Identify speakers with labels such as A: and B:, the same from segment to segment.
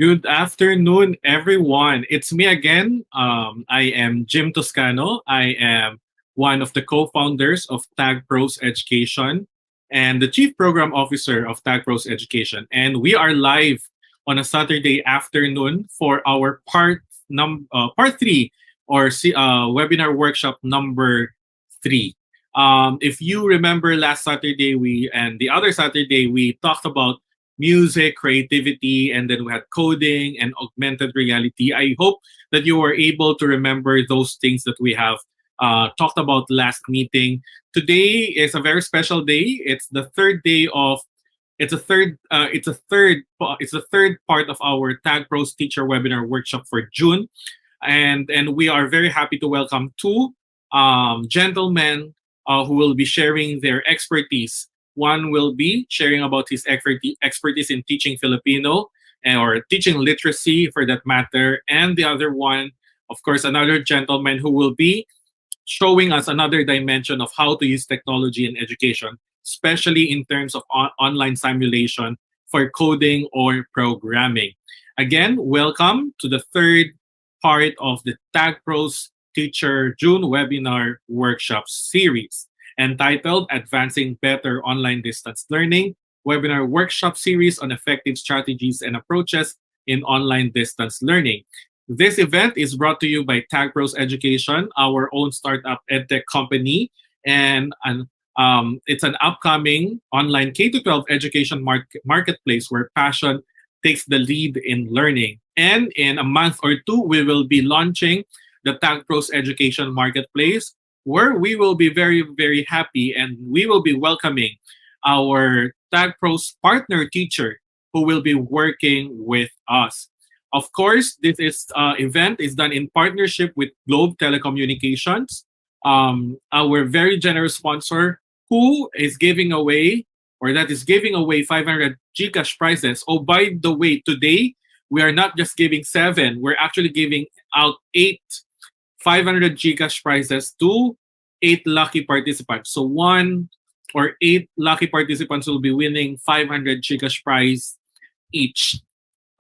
A: Good afternoon, everyone. It's me again. I am Jim Toscano. I am one of the co-founders of Tagpros Education and the Chief Program Officer of Tagpros Education. And we are live on a Saturday afternoon for our part three webinar workshop number three. If you remember last Saturday, we and the other Saturday we talked about music, creativity, and then we had coding and augmented reality. I hope that you were able to remember those things that we have talked about last meeting. Today is a very special day. It's the third day of it's the third part of our Tag Pros Teacher Webinar Workshop for June, and we are very happy to welcome two gentlemen who will be sharing their expertise. One will be sharing about his expertise in teaching Filipino or teaching literacy for that matter. And the other one, of course, another gentleman who will be showing us another dimension of how to use technology in education, especially in terms of online simulation for coding or programming. Again, welcome to the third part of the Tag Pros Teacher June webinar workshop series entitled Advancing Better Online Distance Learning, webinar workshop series on effective strategies and approaches in online distance learning. This event is brought to you by Tagpros Education, our own startup EdTech company, and it's an upcoming online K-12 education marketplace where passion takes the lead in learning. And in a month or two, we will be launching the Tagpros Education Marketplace, where we will be very, very happy and we will be welcoming our Tagpros partner teacher who will be working with us. Of course, event is done in partnership with Globe Telecommunications, our very generous sponsor who is giving away, or that is giving away 500 GCash prizes. Oh, by the way, today we are not just giving 7, we're actually giving out 8 500 GCash prizes to 8 lucky participants. So 8 lucky participants will be winning 500 GCash prize each.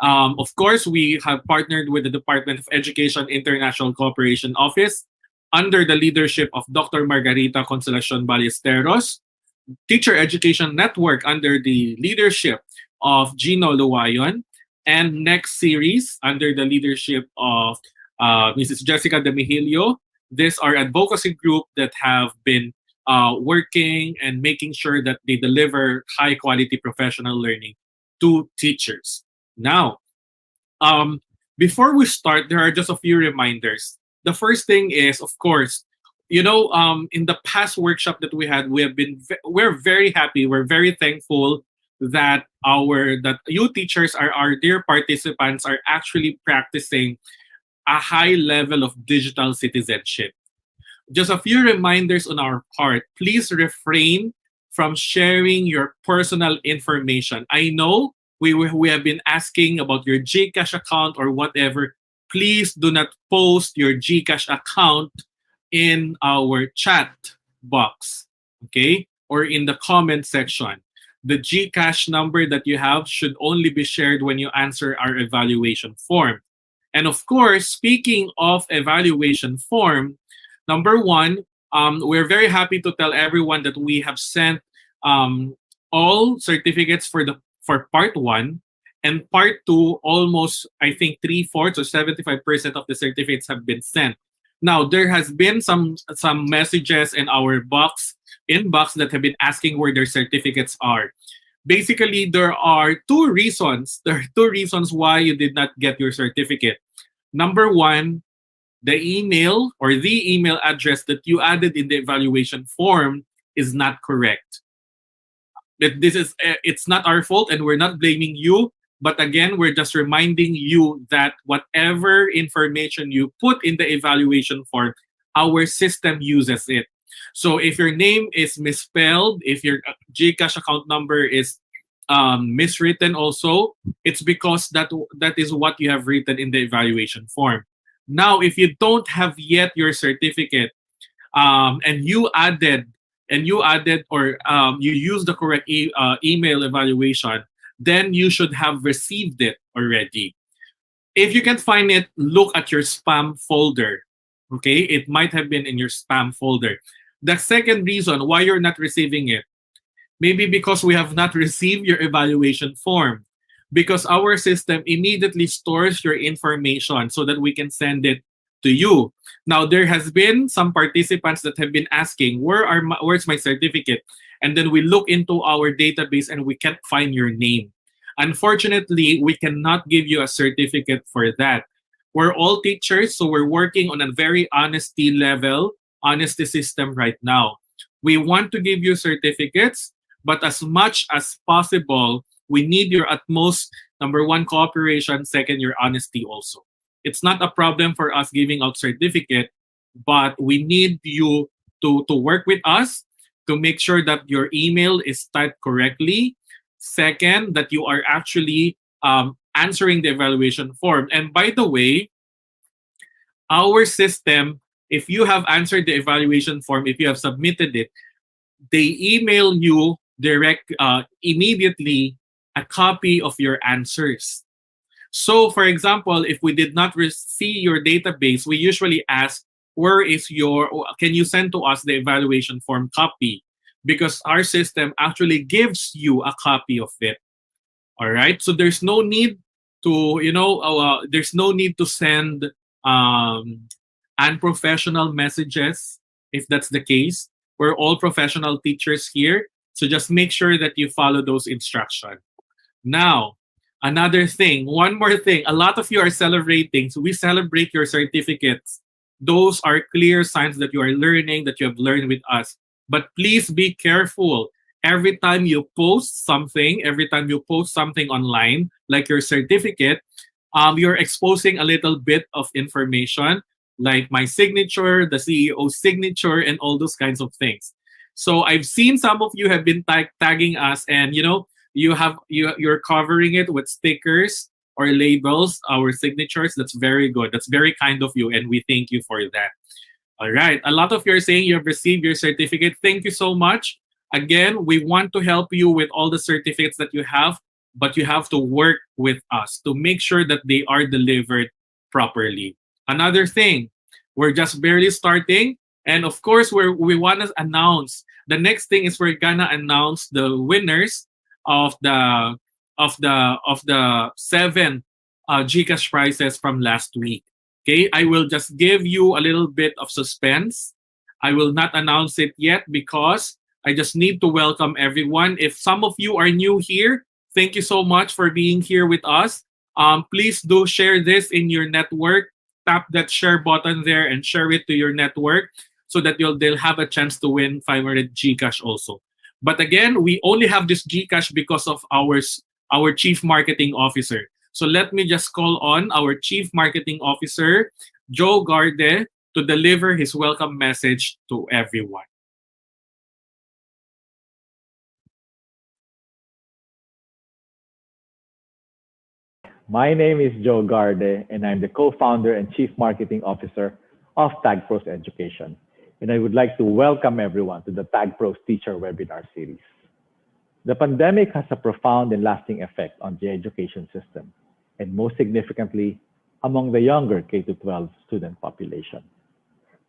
A: Of course, we have partnered with the Department of Education International Cooperation Office under the leadership of Dr. Margarita Consolacion Ballesteros, Teacher Education Network under the leadership of Gino Luwayon, and Next Series under the leadership of Mrs. Jessica De Mihilio. These are advocacy group that have been working and making sure that they deliver high quality professional learning to teachers. Now, before we start, there are just a few reminders. The first thing is, of course, in the past workshop that we had, we're very happy, we're very thankful that you teachers, our dear participants, are actually practicing a high level of digital citizenship. Just a few reminders on our part. Please refrain from sharing your personal information. I know we have been asking about your GCash account or whatever. Please do not post your GCash account in our chat box, okay? Or in the comment section. The GCash number that you have should only be shared when you answer our evaluation form. And of course, speaking of evaluation form, number one, we're very happy to tell everyone that we have sent all certificates for part 1, and part 2, almost, I think, 3/4 or 75% of the certificates have been sent. Now, there has been some messages in our inbox that have been asking where their certificates are. Basically, there are two reasons. There are two reasons why you did not get your certificate. Number one, the email address that you added in the evaluation form is not correct. It's not our fault, and we're not blaming you. But again, we're just reminding you that whatever information you put in the evaluation form, our system uses it. So if your name is misspelled, if your GCash account number is miswritten also, it's because that is what you have written in the evaluation form. Now, if you don't have yet your certificate, and you added or you used the correct email evaluation, then you should have received it already. If you can't find it, look at your spam folder. Okay, it might have been in your spam folder. The second reason why you're not receiving it, maybe because we have not received your evaluation form, because our system immediately stores your information so that we can send it to you. Now, there has been some participants that have been asking, where's my certificate? And then we look into our database and we can't find your name. Unfortunately, we cannot give you a certificate for that. We're all teachers, so we're working on a very honesty system right now. We want to give you certificates, but as much as possible, we need your utmost, number one, cooperation, second, your honesty also. It's not a problem for us giving out certificate, but we need you to work with us to make sure that your email is typed correctly. Second, that you are actually answering the evaluation form. And by the way, our system, if you have answered the evaluation form, if you have submitted it, they email you immediately a copy of your answers. So, for example, if we did not see your database, we usually ask, can you send to us the evaluation form copy? Because our system actually gives you a copy of it. All right. So there's no need to send unprofessional messages if that's the case. We're all professional teachers here. So just make sure that you follow those instructions. Now, another thing, one more thing. A lot of you are celebrating. So we celebrate your certificates. Those are clear signs that you are learning, that you have learned with us. But please be careful. Every time you post something online, like your certificate, you're exposing a little bit of information, like my signature, the CEO's signature, and all those kinds of things. So I've seen some of you have been tagging us, and you're covering it with stickers or labels, our signatures. That's very good. That's very kind of you, and we thank you for that. All right. A lot of you are saying you have received your certificate. Thank you so much. Again, we want to help you with all the certificates that you have, but you have to work with us to make sure that they are delivered properly. Another thing, we're just barely starting. And of course, we want to announce. The next thing is we're gonna announce the winners of the seven GCash prizes from last week. Okay, I will just give you a little bit of suspense. I will not announce it yet because I just need to welcome everyone. If some of you are new here, thank you so much for being here with us. Please do share this in your network. Tap that share button there and share it to your network so that they'll have a chance to win 500 GCash also. But again, we only have this GCash because of our Chief Marketing Officer. So let me just call on our Chief Marketing Officer, Joe Garde, to deliver his welcome message to everyone.
B: My name is Joe Garde, and I'm the co-founder and chief marketing officer of Tagpros Education. And I would like to welcome everyone to the Tagpros Teacher Webinar Series. The pandemic has a profound and lasting effect on the education system, and most significantly, among the younger K-12 student population.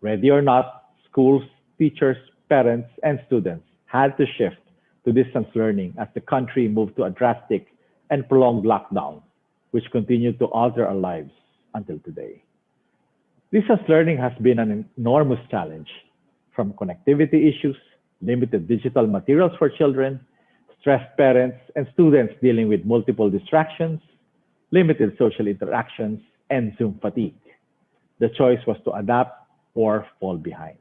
B: Ready or not, schools, teachers, parents, and students had to shift to distance learning as the country moved to a drastic and prolonged lockdown, which continued to alter our lives until today. Distance learning has been an enormous challenge, from connectivity issues, limited digital materials for children, stressed parents and students dealing with multiple distractions, limited social interactions, and Zoom fatigue. The choice was to adapt or fall behind.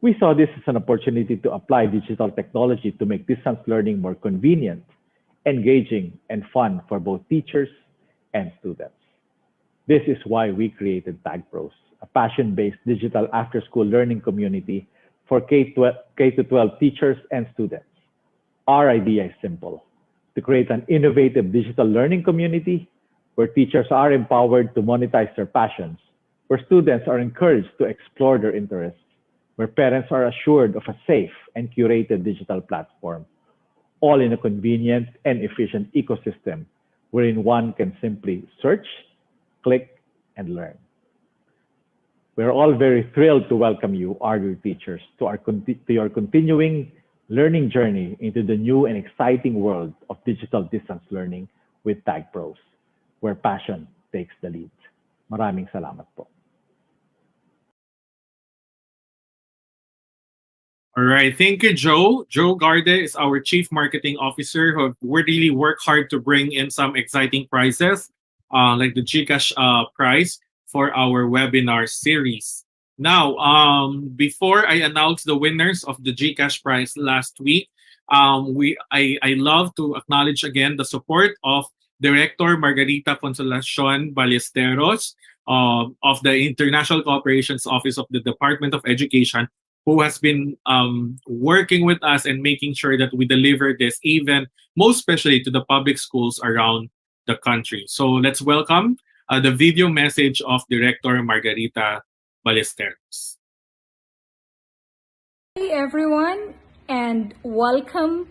B: We saw this as an opportunity to apply digital technology to make distance learning more convenient, engaging, and fun for both teachers and students. This is why we created Tagpros, a passion-based digital after-school learning community for K-12 teachers and students. Our idea is simple: to create an innovative digital learning community where teachers are empowered to monetize their passions, where students are encouraged to explore their interests, where parents are assured of a safe and curated digital platform, all in a convenient and efficient ecosystem wherein one can simply search, click and learn. We're all very thrilled to welcome you, our dear teachers, to your continuing learning journey into the new and exciting world of digital distance learning with Tagpros, where passion takes the lead. Maraming salamat po.
A: All right. Thank you, Joe. Joe Garde is our Chief Marketing Officer who really worked hard to bring in some exciting prizes, like the GCash prize for our webinar series. Now, before I announce the winners of the GCash prize last week, I love to acknowledge again the support of Director Margarita Consolacion Ballesteros of the International Cooperations Office of the Department of Education, who has been working with us and making sure that we deliver this, even most especially to the public schools around the country. So let's welcome the video message of Director Margarita Ballesteros.
C: Hi everyone, and welcome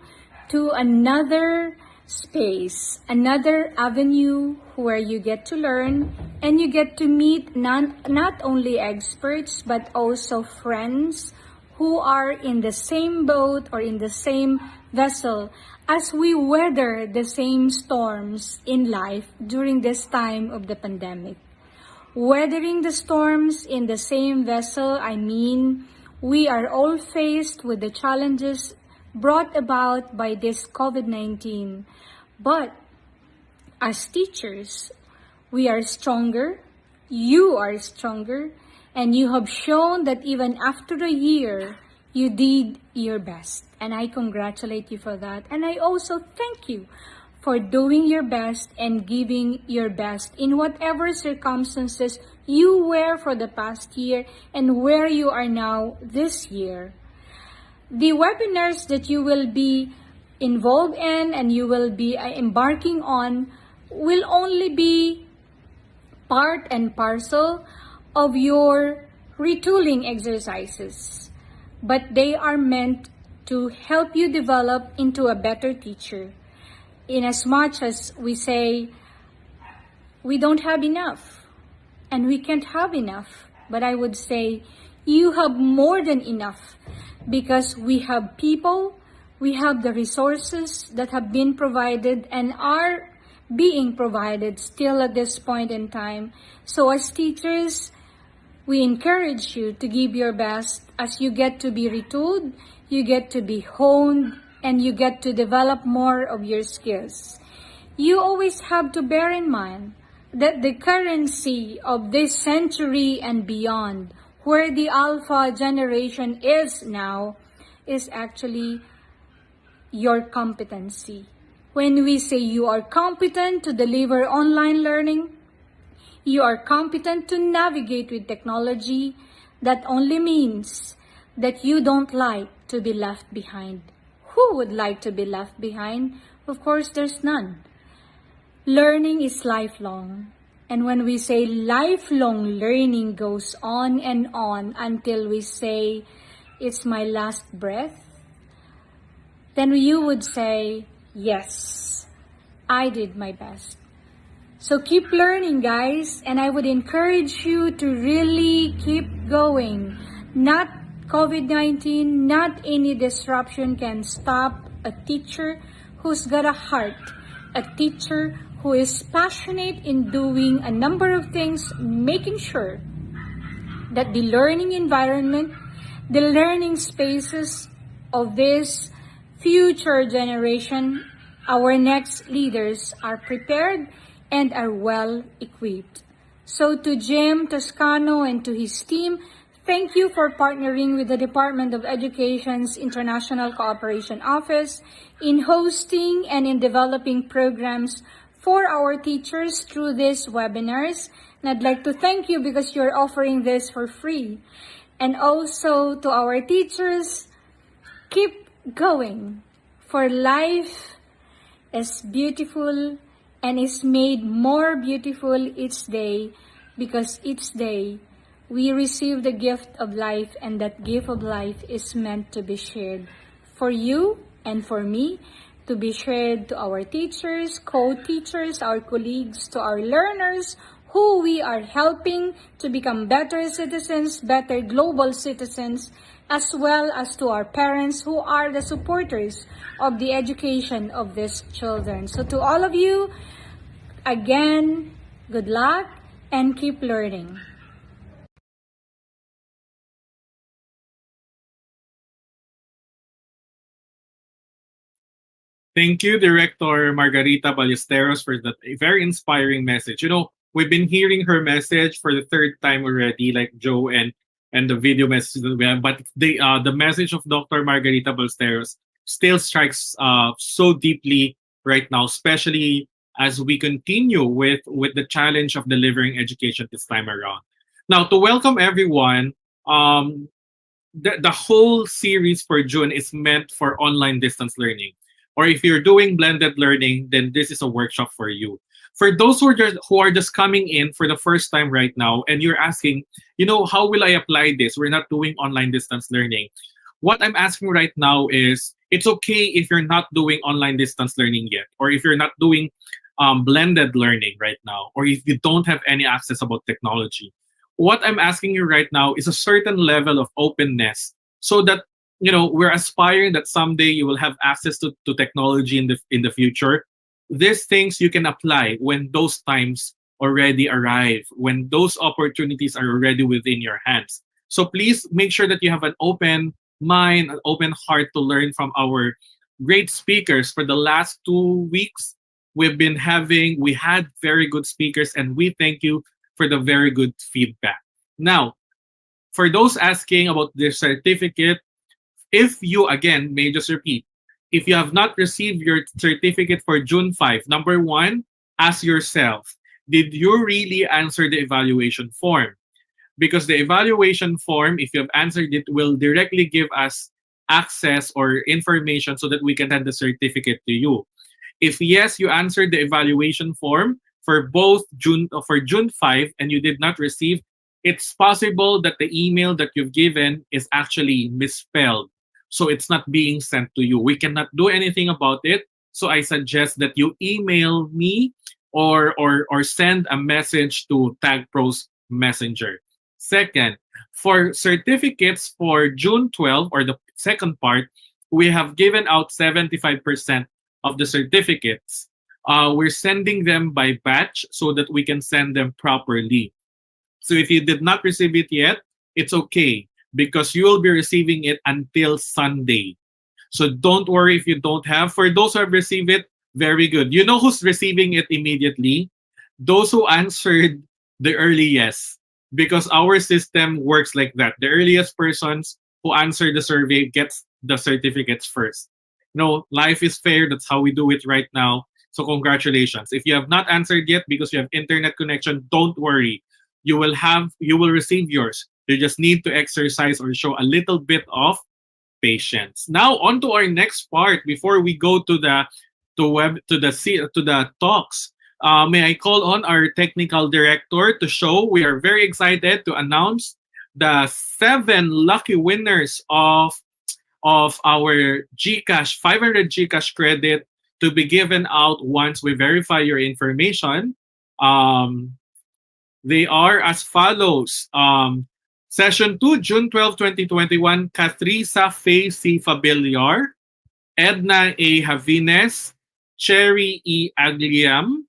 C: to another space, another avenue where you get to learn and you get to meet not only experts but also friends who are in the same boat or in the same vessel as we weather the same storms in life during this time of the pandemic. Weathering the storms in the same vessel, I mean, we are all faced with the challenges brought about by this COVID-19. But as teachers, we are stronger, you are stronger, and you have shown that even after a year, you did your best. And I congratulate you for that. And I also thank you for doing your best and giving your best in whatever circumstances you were for the past year and where you are now this year. The webinars that you will be involved in and you will be embarking on will only be part and parcel of your retooling exercises, but they are meant to help you develop into a better teacher. In as much as we say we don't have enough and we can't have enough, but I would say you have more than enough, because we have people, we have the resources that have been provided and are being provided still at this point in time. So as teachers, we encourage you to give your best as you get to be retooled, you get to be honed, and you get to develop more of your skills. You always have to bear in mind that the currency of this century and beyond, where the alpha generation is now, is actually your competency. When we say you are competent to deliver online learning, you are competent to navigate with technology, that only means that you don't like to be left behind. Who would like to be left behind? Of course, there's none. Learning is lifelong. And when we say lifelong learning goes on and on until we say it's my last breath, then you would say, yes, I did my best. So keep learning, guys, and I would encourage you to really keep going. Not COVID-19, not any disruption can stop a teacher who's got a heart, a teacher who is passionate in doing a number of things, making sure that the learning environment, the learning spaces of this future generation, our next leaders, are prepared and are well equipped. So to Jim Toscano and to his team, thank you for partnering with the Department of Education's International Cooperation Office in hosting and in developing programs for our teachers through these webinars. And I'd like to thank you because you're offering this for free. And also to our teachers, keep going, for life is beautiful and is made more beautiful each day, because each day we receive the gift of life, and that gift of life is meant to be shared for you and for me, to be shared to our teachers, co-teachers, our colleagues, to our learners who we are helping to become better citizens, better global citizens, as well as to our parents who are the supporters of the education of these children. So to all of you, again, good luck and keep learning.
A: Thank you, Director Margarita Ballesteros, for that very inspiring message. We've been hearing her message for the third time already, like Joe and the video message that we have. But the message of Dr. Margarita Ballesteros still strikes so deeply right now, especially as we continue with the challenge of delivering education this time around. Now, to welcome everyone, the whole series for June is meant for online distance learning. Or if you're doing blended learning, then this is a workshop for you. For those who are just coming in for the first time right now, and you're asking, how will I apply this? We're not doing online distance learning. What I'm asking right now is, it's okay if you're not doing online distance learning yet, or if you're not doing blended learning right now, or if you don't have any access about technology. What I'm asking you right now is a certain level of openness, so that we're aspiring that someday you will have access to technology in the future. These things you can apply when those times already arrive, when those opportunities are already within your hands. So please make sure that you have an open mind, an open heart to learn from our great speakers. For the last 2 weeks, we had very good speakers, and we thank you for the very good feedback. Now, for those asking about the certificate, if you, again, may just repeat, if you have not received your certificate for June 5, number one, ask yourself, did you really answer the evaluation form? Because the evaluation form, if you have answered it, will directly give us access or information so that we can send the certificate to you. If yes, you answered the evaluation form for June 5 and you did not receive, it's possible that the email that you've given is actually misspelled. So it's not being sent to you. We cannot do anything about it. So I suggest that you email me or send a message to Tagpros Messenger. Second, for certificates for June 12, or the second part, we have given out 75% of the certificates. We're sending them by batch so that we can send them properly. So if you did not receive it yet, it's okay, because you will be receiving it until Sunday. So don't worry if you don't have. For those who have received it, very good. You know who's receiving it immediately? Those who answered the early yes, because our system works like that. The earliest persons who answer the survey gets the certificates first. Life is fair. That's how we do it right now. So congratulations. If you have not answered yet because you have internet connection, don't worry. You will receive yours. You just need to exercise or show a little bit of patience. Now on to our next part before we go to the talks. May I call on our technical director to show? We are very excited to announce the 7 lucky winners of our GCash 500 GCash credit to be given out once we verify your information. They are as follows. Session 2, June 12, 2021, Catrisa Faye C. Fabiliar, Edna A. Javines, Cherry E. Agliam,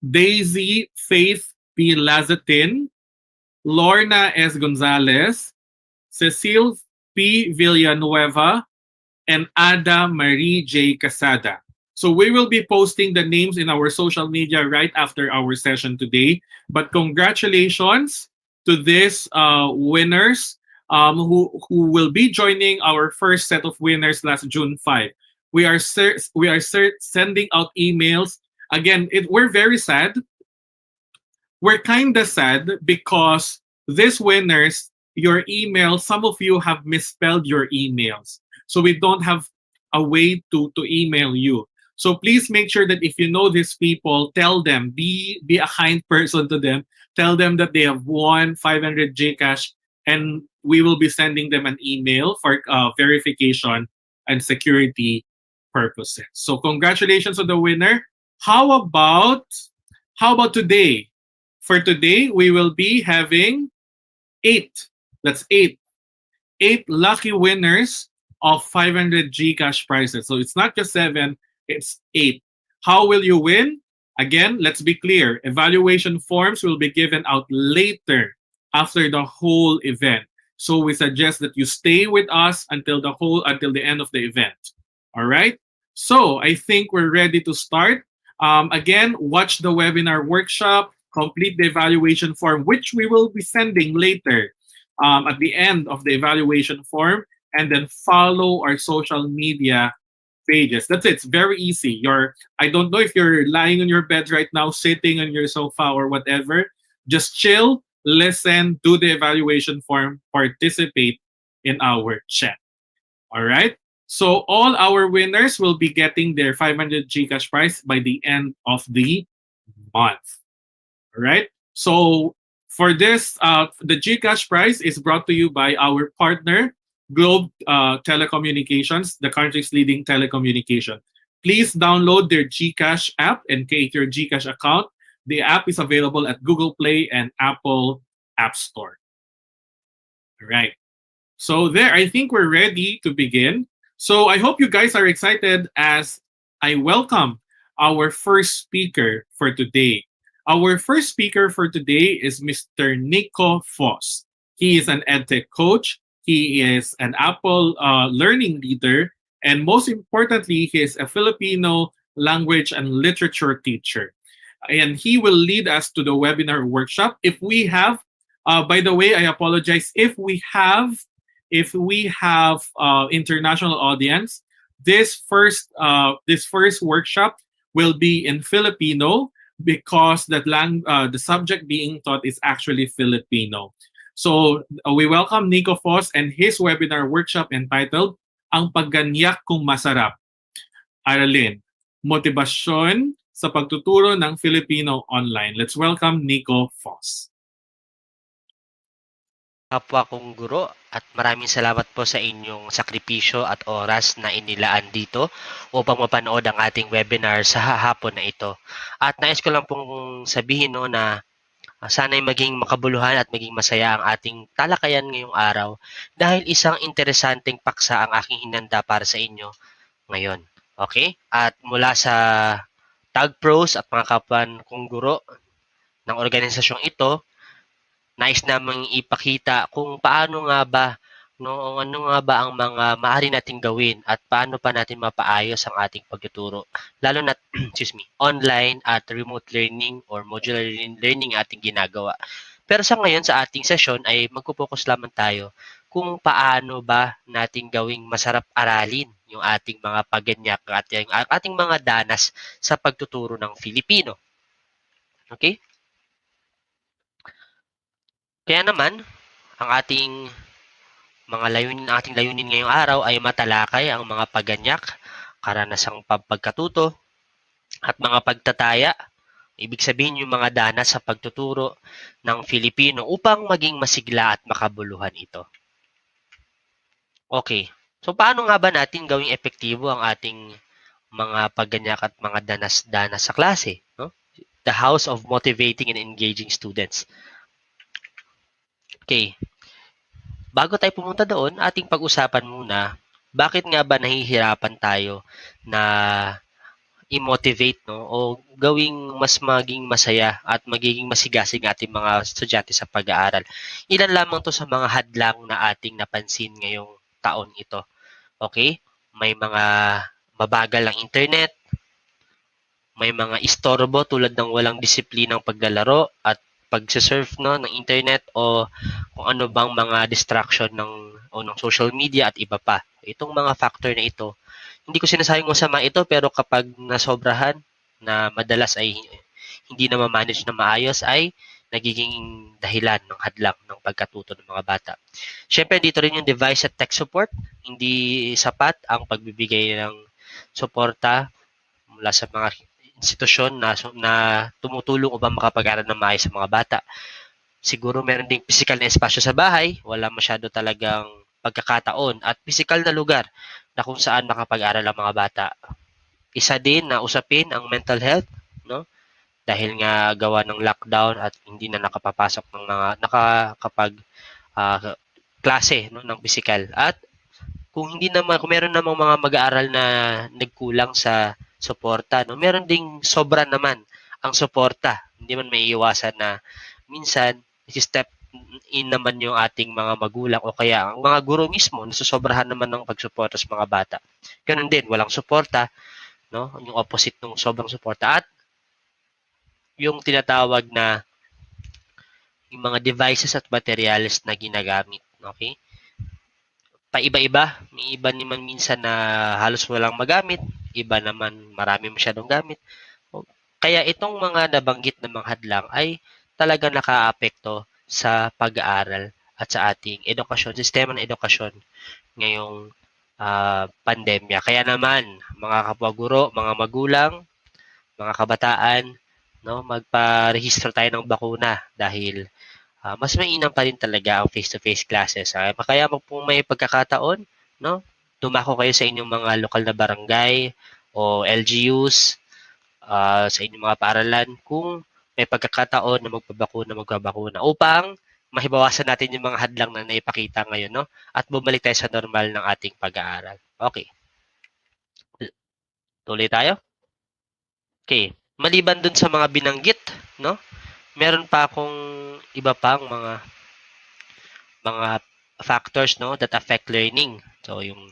A: Daisy Faith P. Lazatin, Lorna S. Gonzalez, Cecile P. Villanueva, and Ada Marie J. Casada. So we will be posting the names in our social media right after our session today. But congratulations to these winners who will be joining our first set of winners last June 5. We are sending out emails. Again, we're very sad. We're kind of sad because these winners, your email, some of you have misspelled your emails. So we don't have a way to email you. So please make sure that if you know these people, tell them, be a kind person to them. Tell them that they have won 500 GCash, and we will be sending them an email for verification and security purposes. So congratulations on the winner. How about today? For today, we will be having 8. That's 8. 8 lucky winners of 500 GCash prizes. So it's not just 7, it's 8. How will you win? Again, let's be clear. Evaluation forms will be given out later after the whole event. So we suggest that you stay with us until the end of the event. All right? So I think we're ready to start. Again, watch the webinar workshop, complete the evaluation form, which we will be sending later at the end of the evaluation form, and then follow our social media pages. That's it. It's very easy. I don't know if you're lying on your bed right now, sitting on your sofa or whatever. Just chill, listen, do the evaluation form, participate in our chat. All right? So all our winners will be getting their 500 GCash prize by the end of the month. All right? So for this, the GCash prize is brought to you by our partner, Globe Telecommunications, the country's leading telecommunication. Please download their GCash app and create your GCash account. The app is available at Google Play and Apple App Store. All right. So there, I think we're ready to begin. So I hope you guys are excited as I welcome our first speaker for today. Our first speaker for today is Mr. Nicolas Fos. He is an EdTech coach. He is an Apple learning leader. And most importantly, he is a Filipino language and literature teacher. And he will lead us to the webinar workshop. If we have, by the way, I apologize, if we have international audience, this first workshop will be in Filipino because the subject being taught is actually Filipino. So we welcome Nico Fos and his webinar workshop entitled Ang Pagganyak kung Masarap. Aralin, Motibasyon sa Pagtuturo ng Filipino Online. Let's welcome Nico Fos.
D: Kapwa kong guro at maraming salamat po sa inyong sakripisyo at oras na inilaan dito upang mapanood ang ating webinar sa hapon na ito. At nais ko lang pong sabihin na sana'y maging makabuluhan at maging masaya ang ating talakayan ngayong araw dahil isang interesanteng paksa ang aking hinanda para sa inyo ngayon. Okay? At mula sa Tagpros at mga kapwa kong guro ng organisasyong ito, nais namang ipakita kung paano nga ba, ano nga ba ang mga maaari nating gawin at paano pa natin mapaayos ang ating pagtuturo. Lalo na, online at remote learning or modular learning ating ginagawa. Pero sa ngayon, sa ating session ay magpo-focus lamang tayo kung paano ba nating gawing masarap aralin yung ating mga pagganyak at yung ating mga danas sa pagtuturo ng Filipino. Okay? Kaya naman, ang ating layunin ngayong araw ay matalakay ang mga pagganyak, karanasang pagkatuto, at mga pagtataya. Ibig sabihin yung mga danas sa pagtuturo ng Filipino upang maging masigla at makabuluhan ito. Okay, so paano nga ba natin gawing epektibo ang ating mga pagganyak at mga danas-danas sa klase? No? The House of Motivating and Engaging Students. Okay, bago tayo pumunta doon, ating pag-usapan muna, bakit nga ba nahihirapan tayo na i-motivate o gawing maging masaya at magiging masigasig ating mga estudyante sa pag-aaral. Ilan lamang to sa mga hadlang na ating napansin ngayong taon ito. Okay? May mga mabagal ang internet, may mga istorbo tulad ng walang disiplinang paglalaro at pag-surf ng internet o kung ano bang mga distraction ng social media at iba pa. Itong mga factor na ito, hindi ko sinasabing masama ito pero kapag nasobrahan na madalas ay hindi na ma-manage na maayos ay nagiging dahilan ng hadlang ng pagkatuto ng mga bata. Siyempre dito rin yung device at tech support. Hindi sapat ang pagbibigay ng suporta mula sa mga institusyon na tumutulong upang makapag-aral ng maayos sa mga bata. Siguro meron ding physical na espasyo sa bahay, wala masyado talagang pagkakataon at physical na lugar na kung saan makapag-aral ang mga bata. Isa din na usapin ang mental health, no? dahil nga gawa ng lockdown at hindi na nakapapasok ng mga nakakapag klase no, ng physical. At kung meron namang mga mag-aaral na nagkulang sa suporta, no, meron ding sobra naman ang suporta. Hindi man maiiwasan na minsan step in naman yung ating mga magulang o kaya ang mga guro mismo nasusobrahan naman ng pagsuporta sa mga bata. Ganun din, walang suporta, no? Yung opposite ng sobrang suporta at yung tinatawag na yung mga devices at materials na ginagamit, okay? Paiba-iba, may iba naman minsan na halos walang magamit, iba naman marami masyadong gamit. Kaya itong mga nabanggit na mga hadlang ay talaga nakaapekto sa pag-aaral at sa ating edukasyon, sistema ng edukasyon ngayong pandemya. Kaya naman, mga kapwa guro, mga magulang, mga kabataan, no, magpa-rehistro tayo ng bakuna dahil mas mainam pa rin talaga ang face-to-face classes. Kaya kung may pagkakataon, no, dumako kayo sa inyong mga lokal na barangay o LGUs, sa inyong mga paaralan kung may pagkakataon na magbabakuna upang mahibawasan natin yung mga hadlang na naipakita ngayon, no? At bumalik tayo sa normal ng ating pag-aaral. Okay. Tuloy tayo? Okay. Maliban dun sa mga binanggit, no? Meron pa akong iba pang mga factors, no, that affect learning. So yung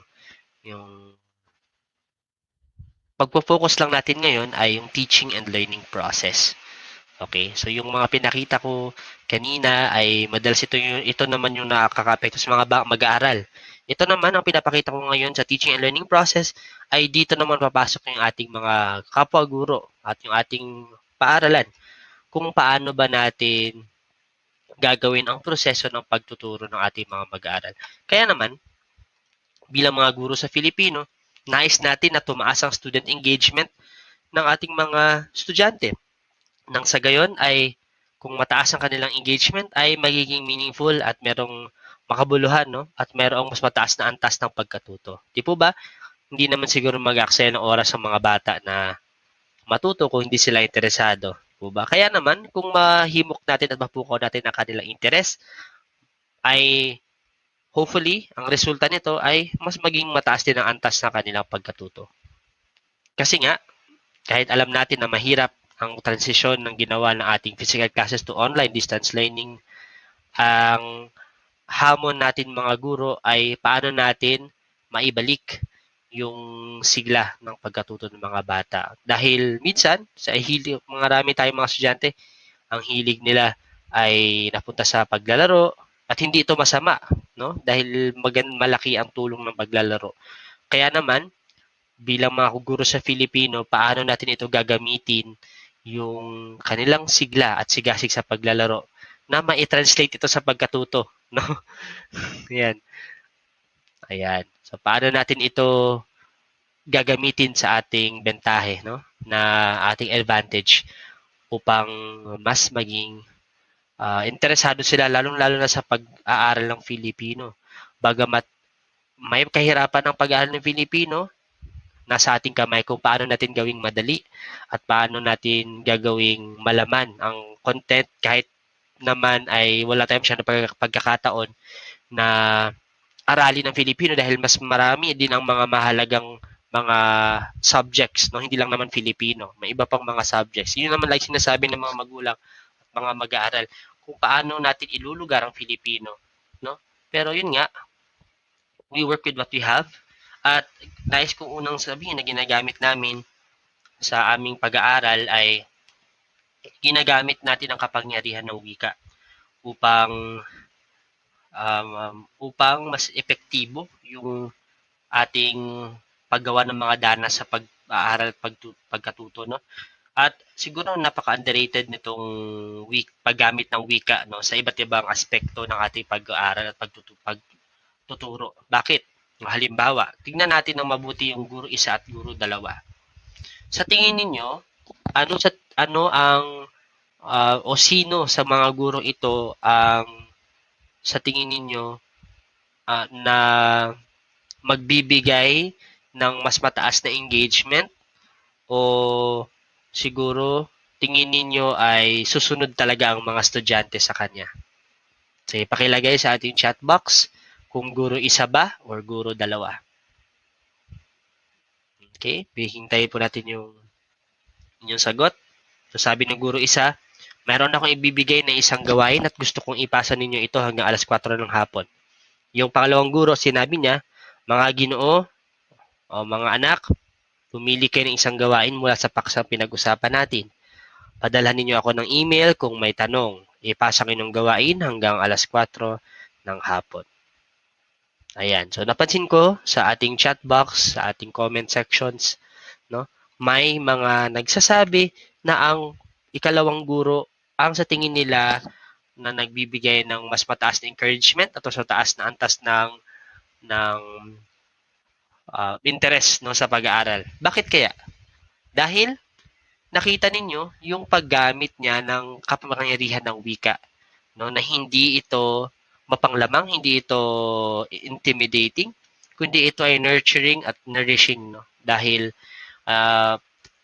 D: pagpo-focus lang natin ngayon ay yung teaching and learning process. Okay? So yung mga pinakita ko kanina ay madalas ito naman yung nakakapekto sa mga mag-aaral. Ito naman ang pinapakita ko ngayon sa teaching and learning process ay dito naman papasok yung ating mga kapwa guro at yung ating paaralan kung paano ba natin gagawin ang proseso ng pagtuturo ng ating mga mag-aaral. Kaya naman, bilang mga guro sa Filipino, nais natin na tumaas ang student engagement ng ating mga estudyante. Nang sa gayon ay kung mataas ang kanilang engagement ay magiging meaningful at merong makabuluhan, no? At merong mas mataas na antas ng pagkatuto. Di po ba? Hindi naman siguro mag-aksaya ng oras ang mga bata na matuto kung hindi sila interesado. Po ba? Kaya naman, kung mahimok natin at mapukaw natin ang kanilang interes, ay hopefully, ang resulta nito ay mas maging mataas din ang antas ng kanilang pagkatuto. Kasi nga, kahit alam natin na mahirap ang transisyon ng ginawa ng ating physical classes to online distance learning, ang hamon natin mga guro ay paano natin maibalik yung sigla ng pagkatuto ng mga bata. Dahil minsan, sa hilig, marami tayong mga estudyante, ang hilig nila ay napunta sa paglalaro at hindi ito masama, no? Dahil malaki ang tulong ng paglalaro. Kaya naman, bilang mga guro sa Filipino, paano natin ito gagamitin yung kanilang sigla at sigasig sa paglalaro na ma-translate ito sa pagkatuto, no? Ayan. Ayan. So, paano natin ito gagamitin sa ating bentahe, no? Na ating advantage upang mas maging interesado sila lalong-lalo na sa pag-aaral ng Filipino. Bagamat may kahirapan ng pag-aaral ng Filipino, nasa ating kamay kung paano natin gawing madali at paano natin gagawing malaman ang content kahit naman ay wala tayong masyadong pagkakataon na aralin ng Filipino dahil mas marami din ang mga mahalagang mga subjects, no? Hindi lang naman Filipino. May iba pang mga subjects. Yun naman like sinasabi ng mga magulang at mga mag-aaral kung paano natin ilulugar ang Filipino, no? Pero yun nga, we work with what we have at nais kong unang sabihin na ginagamit namin sa aming pag-aaral ay ginagamit natin ang kapangyarihan ng wika upang mas epektibo yung ating paggawa ng mga dana sa pag-aaral at pagkatuto, no? At siguro napaka-underrated nitong paggamit ng wika, no, sa iba't ibang aspekto ng ating pag-aaral at pagtuturo. Bakit? Halimbawa, tingnan natin ng mabuti yung guro isa at guro dalawa. Sa tingin ninyo, sino sa mga guro ito ang sa tingin ninyo na magbibigay ng mas mataas na engagement o siguro tingin ninyo ay susunod talaga ang mga estudyante sa kanya? So, pakilagay sa ating chat box kung guro isa ba or guro dalawa. Okay, hihintayin po natin yung sagot. So, sabi ng guro isa, mayroon akong ibibigay na isang gawain at gusto kong ipasa ninyo ito hanggang alas 4 ng hapon. Yung pangalawang guro, sinabi niya, mga ginoo o mga anak, pumili kayo ng isang gawain mula sa paksang pinag-usapan natin. Padalhan ninyo ako ng email kung may tanong. Ipasa ko yung gawain hanggang alas 4 ng hapon. Ayan. So, napansin ko sa ating chat box, sa ating comment sections, no, may mga nagsasabi na ang ikalawang guro ang sa tingin nila na nagbibigay ng mas mataas na encouragement at sa taas na antas ng interest no, sa pag-aaral. Bakit kaya? Dahil nakita ninyo yung paggamit niya ng kapangyarihan ng wika, no, na hindi ito mapanglamang, hindi ito intimidating, kundi ito ay nurturing at nourishing, no? Dahil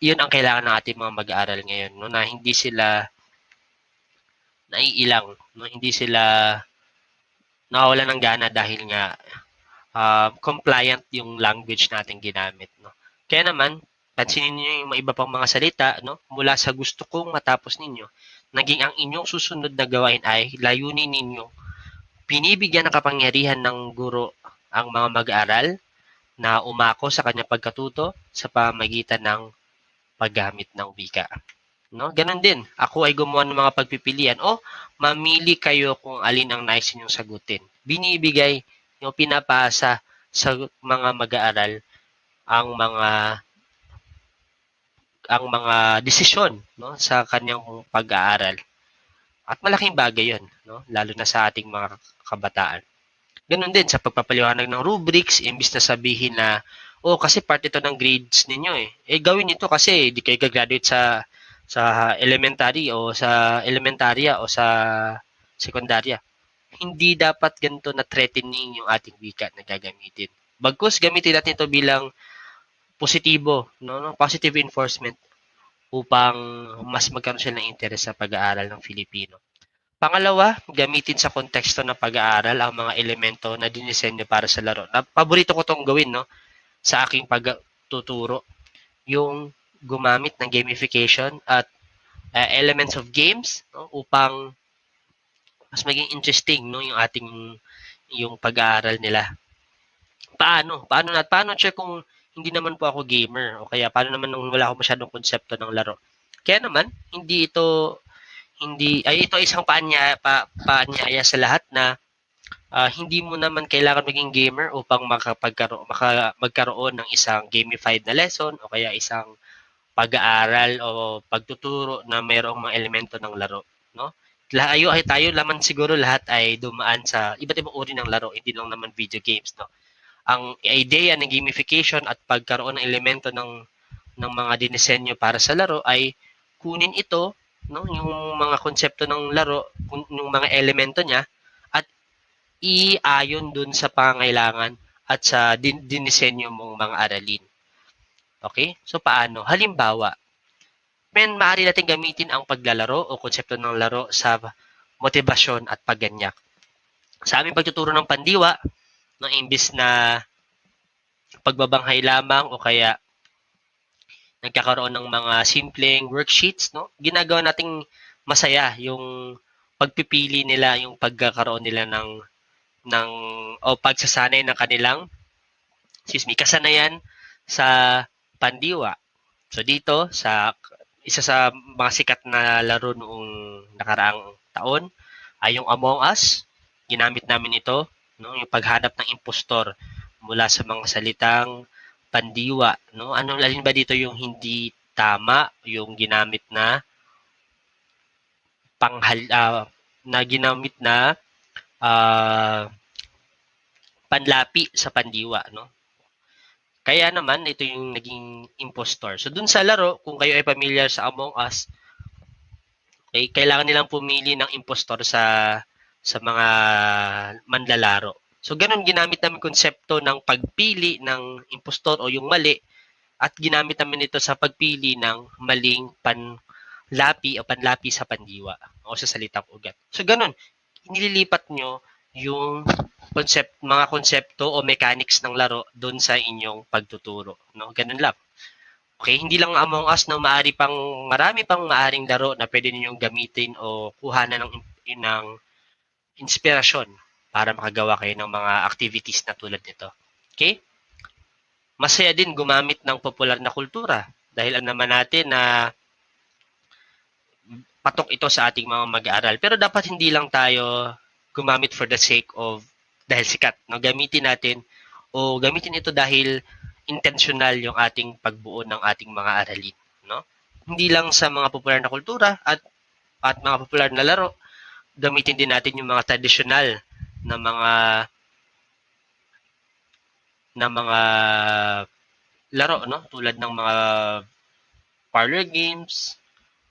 D: yun ang kailangan ng ating mga mag-aaral ngayon, no, na hindi sila naiilang, no, hindi sila nawawalan ng gana dahil nga compliant yung language natin ginamit, no. Kaya naman pansinin niyo yung mga iba pang mga salita, no, mula sa gusto kong matapos ninyo, naging ang inyong susunod na gawain ay layunin ninyo pinibigyan ng kapangyarihan ng guro ang mga mag-aaral na umako sa kanyang pagkatuto sa pamamagitan ng paggamit ng wika. No? Ganon din, ako ay gumawa ng mga pagpipilian o mamili kayo kung alin ang nais ninyong sagutin. Binibigay, yung pinapasa sa mga mag-aaral ang mga desisyon, no, sa kanyang pag-aaral. At malaking bagay 'yon, no, lalo na sa ating mga kabataan. Ganon din sa pagpapaliwanag ng rubrics, imbis na sabihin na, oh, kasi part ito ng grades ninyo eh. Gawin ito kasi di kayo gagraduate sa elementary o sa elementarya o sa sekundarya. Hindi dapat ganito na threatening yung ating wika na gagamitin. Bagkus gamitin natin ito bilang positibo, no, positive enforcement upang mas magkaroon sila ng interest sa pag-aaral ng Filipino. Pangalawa, gamitin sa konteksto ng pag-aaral ang mga elemento na dinisenyo para sa laro. Paborito ko itong gawin, no, sa aking pagtuturo. Yung gumamit ng gamification at elements of games, no, upang mas maging interesting, no, yung pag-aaral nila. Paano check kung hindi naman po ako gamer o kaya paano naman nung wala ako masyadong konsepto ng laro. Kaya naman ito isang paanyaya sa lahat na hindi mo naman kailangan maging gamer upang magkaroon ng isang gamified na lesson o kaya isang pag-aaral o pagtuturo na mayroong mga elemento ng laro, no? Tayo laman siguro lahat ay dumaan sa iba't ibang uri ng laro, hindi lang naman video games, no? Ang idea ng gamification at pagkaroon ng elemento ng mga dinisenyo para sa laro ay kunin ito, no, yung mga konsepto ng laro, yung mga elemento niya at iayon dun sa pangangailangan at sa dinisenyo mong mga aralin. Okay? So paano? Halimbawa, maaari natin gamitin ang paglalaro o konsepto ng laro sa Motibasyon at Pagganyak. Sa aming pagtuturo ng pandiwa, no, imbis na pagbabanghay lamang o kaya nagkakaroon ng mga simpleng worksheets, no, ginagawa nating masaya yung pagpipili nila, yung pagkakaroon nila o pagsasanay ng kanilang kasanayan sa pandiwa. So dito sa isa sa mga sikat na laro noong nakaraang taon ay yung Among Us. Ginamit namin ito, no, yung paghanap ng impostor mula sa mga salitang pandiwa, no? Alin ba dito yung hindi tama, yung ginamit na panlapi sa pandiwa, no? Kaya naman ito yung naging impostor. So dun sa laro, kung kayo ay familiar sa Among Us, okay, kailangan nilang pumili ng impostor sa mga manlalaro. So ganun ginamit namin konsepto ng pagpili ng impostor o yung mali at ginamit namin ito sa pagpili ng maling lapi o panlapi sa pandiwa o sa salitang ugat. So, ganun. Nililipat nyo yung mga konsepto o mechanics ng laro doon sa inyong pagtuturo. No? Ganun lang. Okay, hindi lang Among Us, no, marami pang maaring laro na pwede ninyong gamitin o kuhanan ng inspirasyon para makagawa kayo ng mga activities na tulad nito. Okay? Masaya din gumamit ng popular na kultura dahil alam naman natin na patok ito sa ating mga mag-aaral. Pero dapat hindi lang tayo gumamit for the sake of dahil sikat. No? Gamitin ito dahil intentional yung ating pagbuo ng ating mga aralin. No? Hindi lang sa mga popular na kultura at mga popular na laro, gamitin din natin yung mga traditional na mga laro, no? Tulad ng mga parlor games,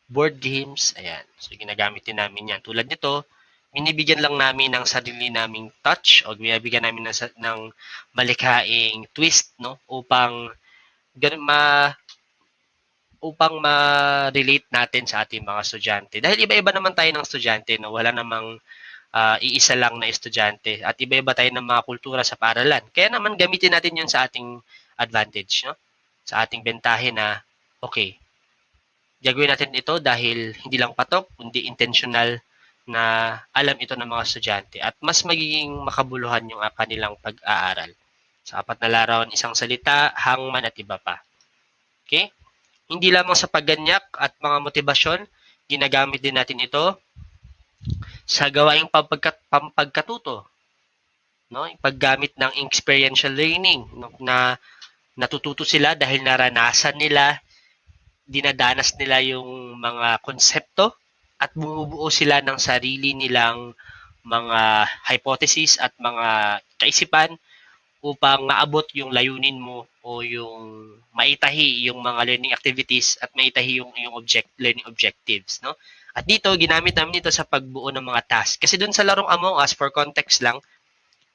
D: board games, ayan. So, ginagamit din namin yan. Tulad nito, binibigyan lang namin ng sarili naming touch o binibigyan namin ng malikhaing twist, no? Upang ma-relate natin sa ating mga estudyante. Dahil iba-iba naman tayo ng estudyante, no? Wala namang iisa lang na estudyante at iba-iba tayo ng mga kultura sa paaralan. Kaya naman gamitin natin yun sa ating advantage, no? Sa ating bentahe na, okay, gagawin natin ito dahil hindi lang patok, kundi intentional na alam ito ng mga estudyante at mas magiging makabuluhan yung kanilang pag-aaral. Sa 4 na larawan, isang salita, hangman at iba pa. Okay? Hindi lamang sa pagganyak at mga motibasyon, ginagamit din natin ito sa gawaing pampagkatuto. No? Paggamit ng experiential learning, no? Na natututo sila dahil naranasan nila, dinadanas nila yung mga konsepto at bumubuo sila ng sarili nilang mga hypothesis at mga kaisipan upang maabot yung layunin mo o yung maitahi yung mga learning activities at maitahi yung learning objectives, no? At dito, ginamit namin ito sa pagbuo ng mga task. Kasi dun sa larong Among Us, for context lang,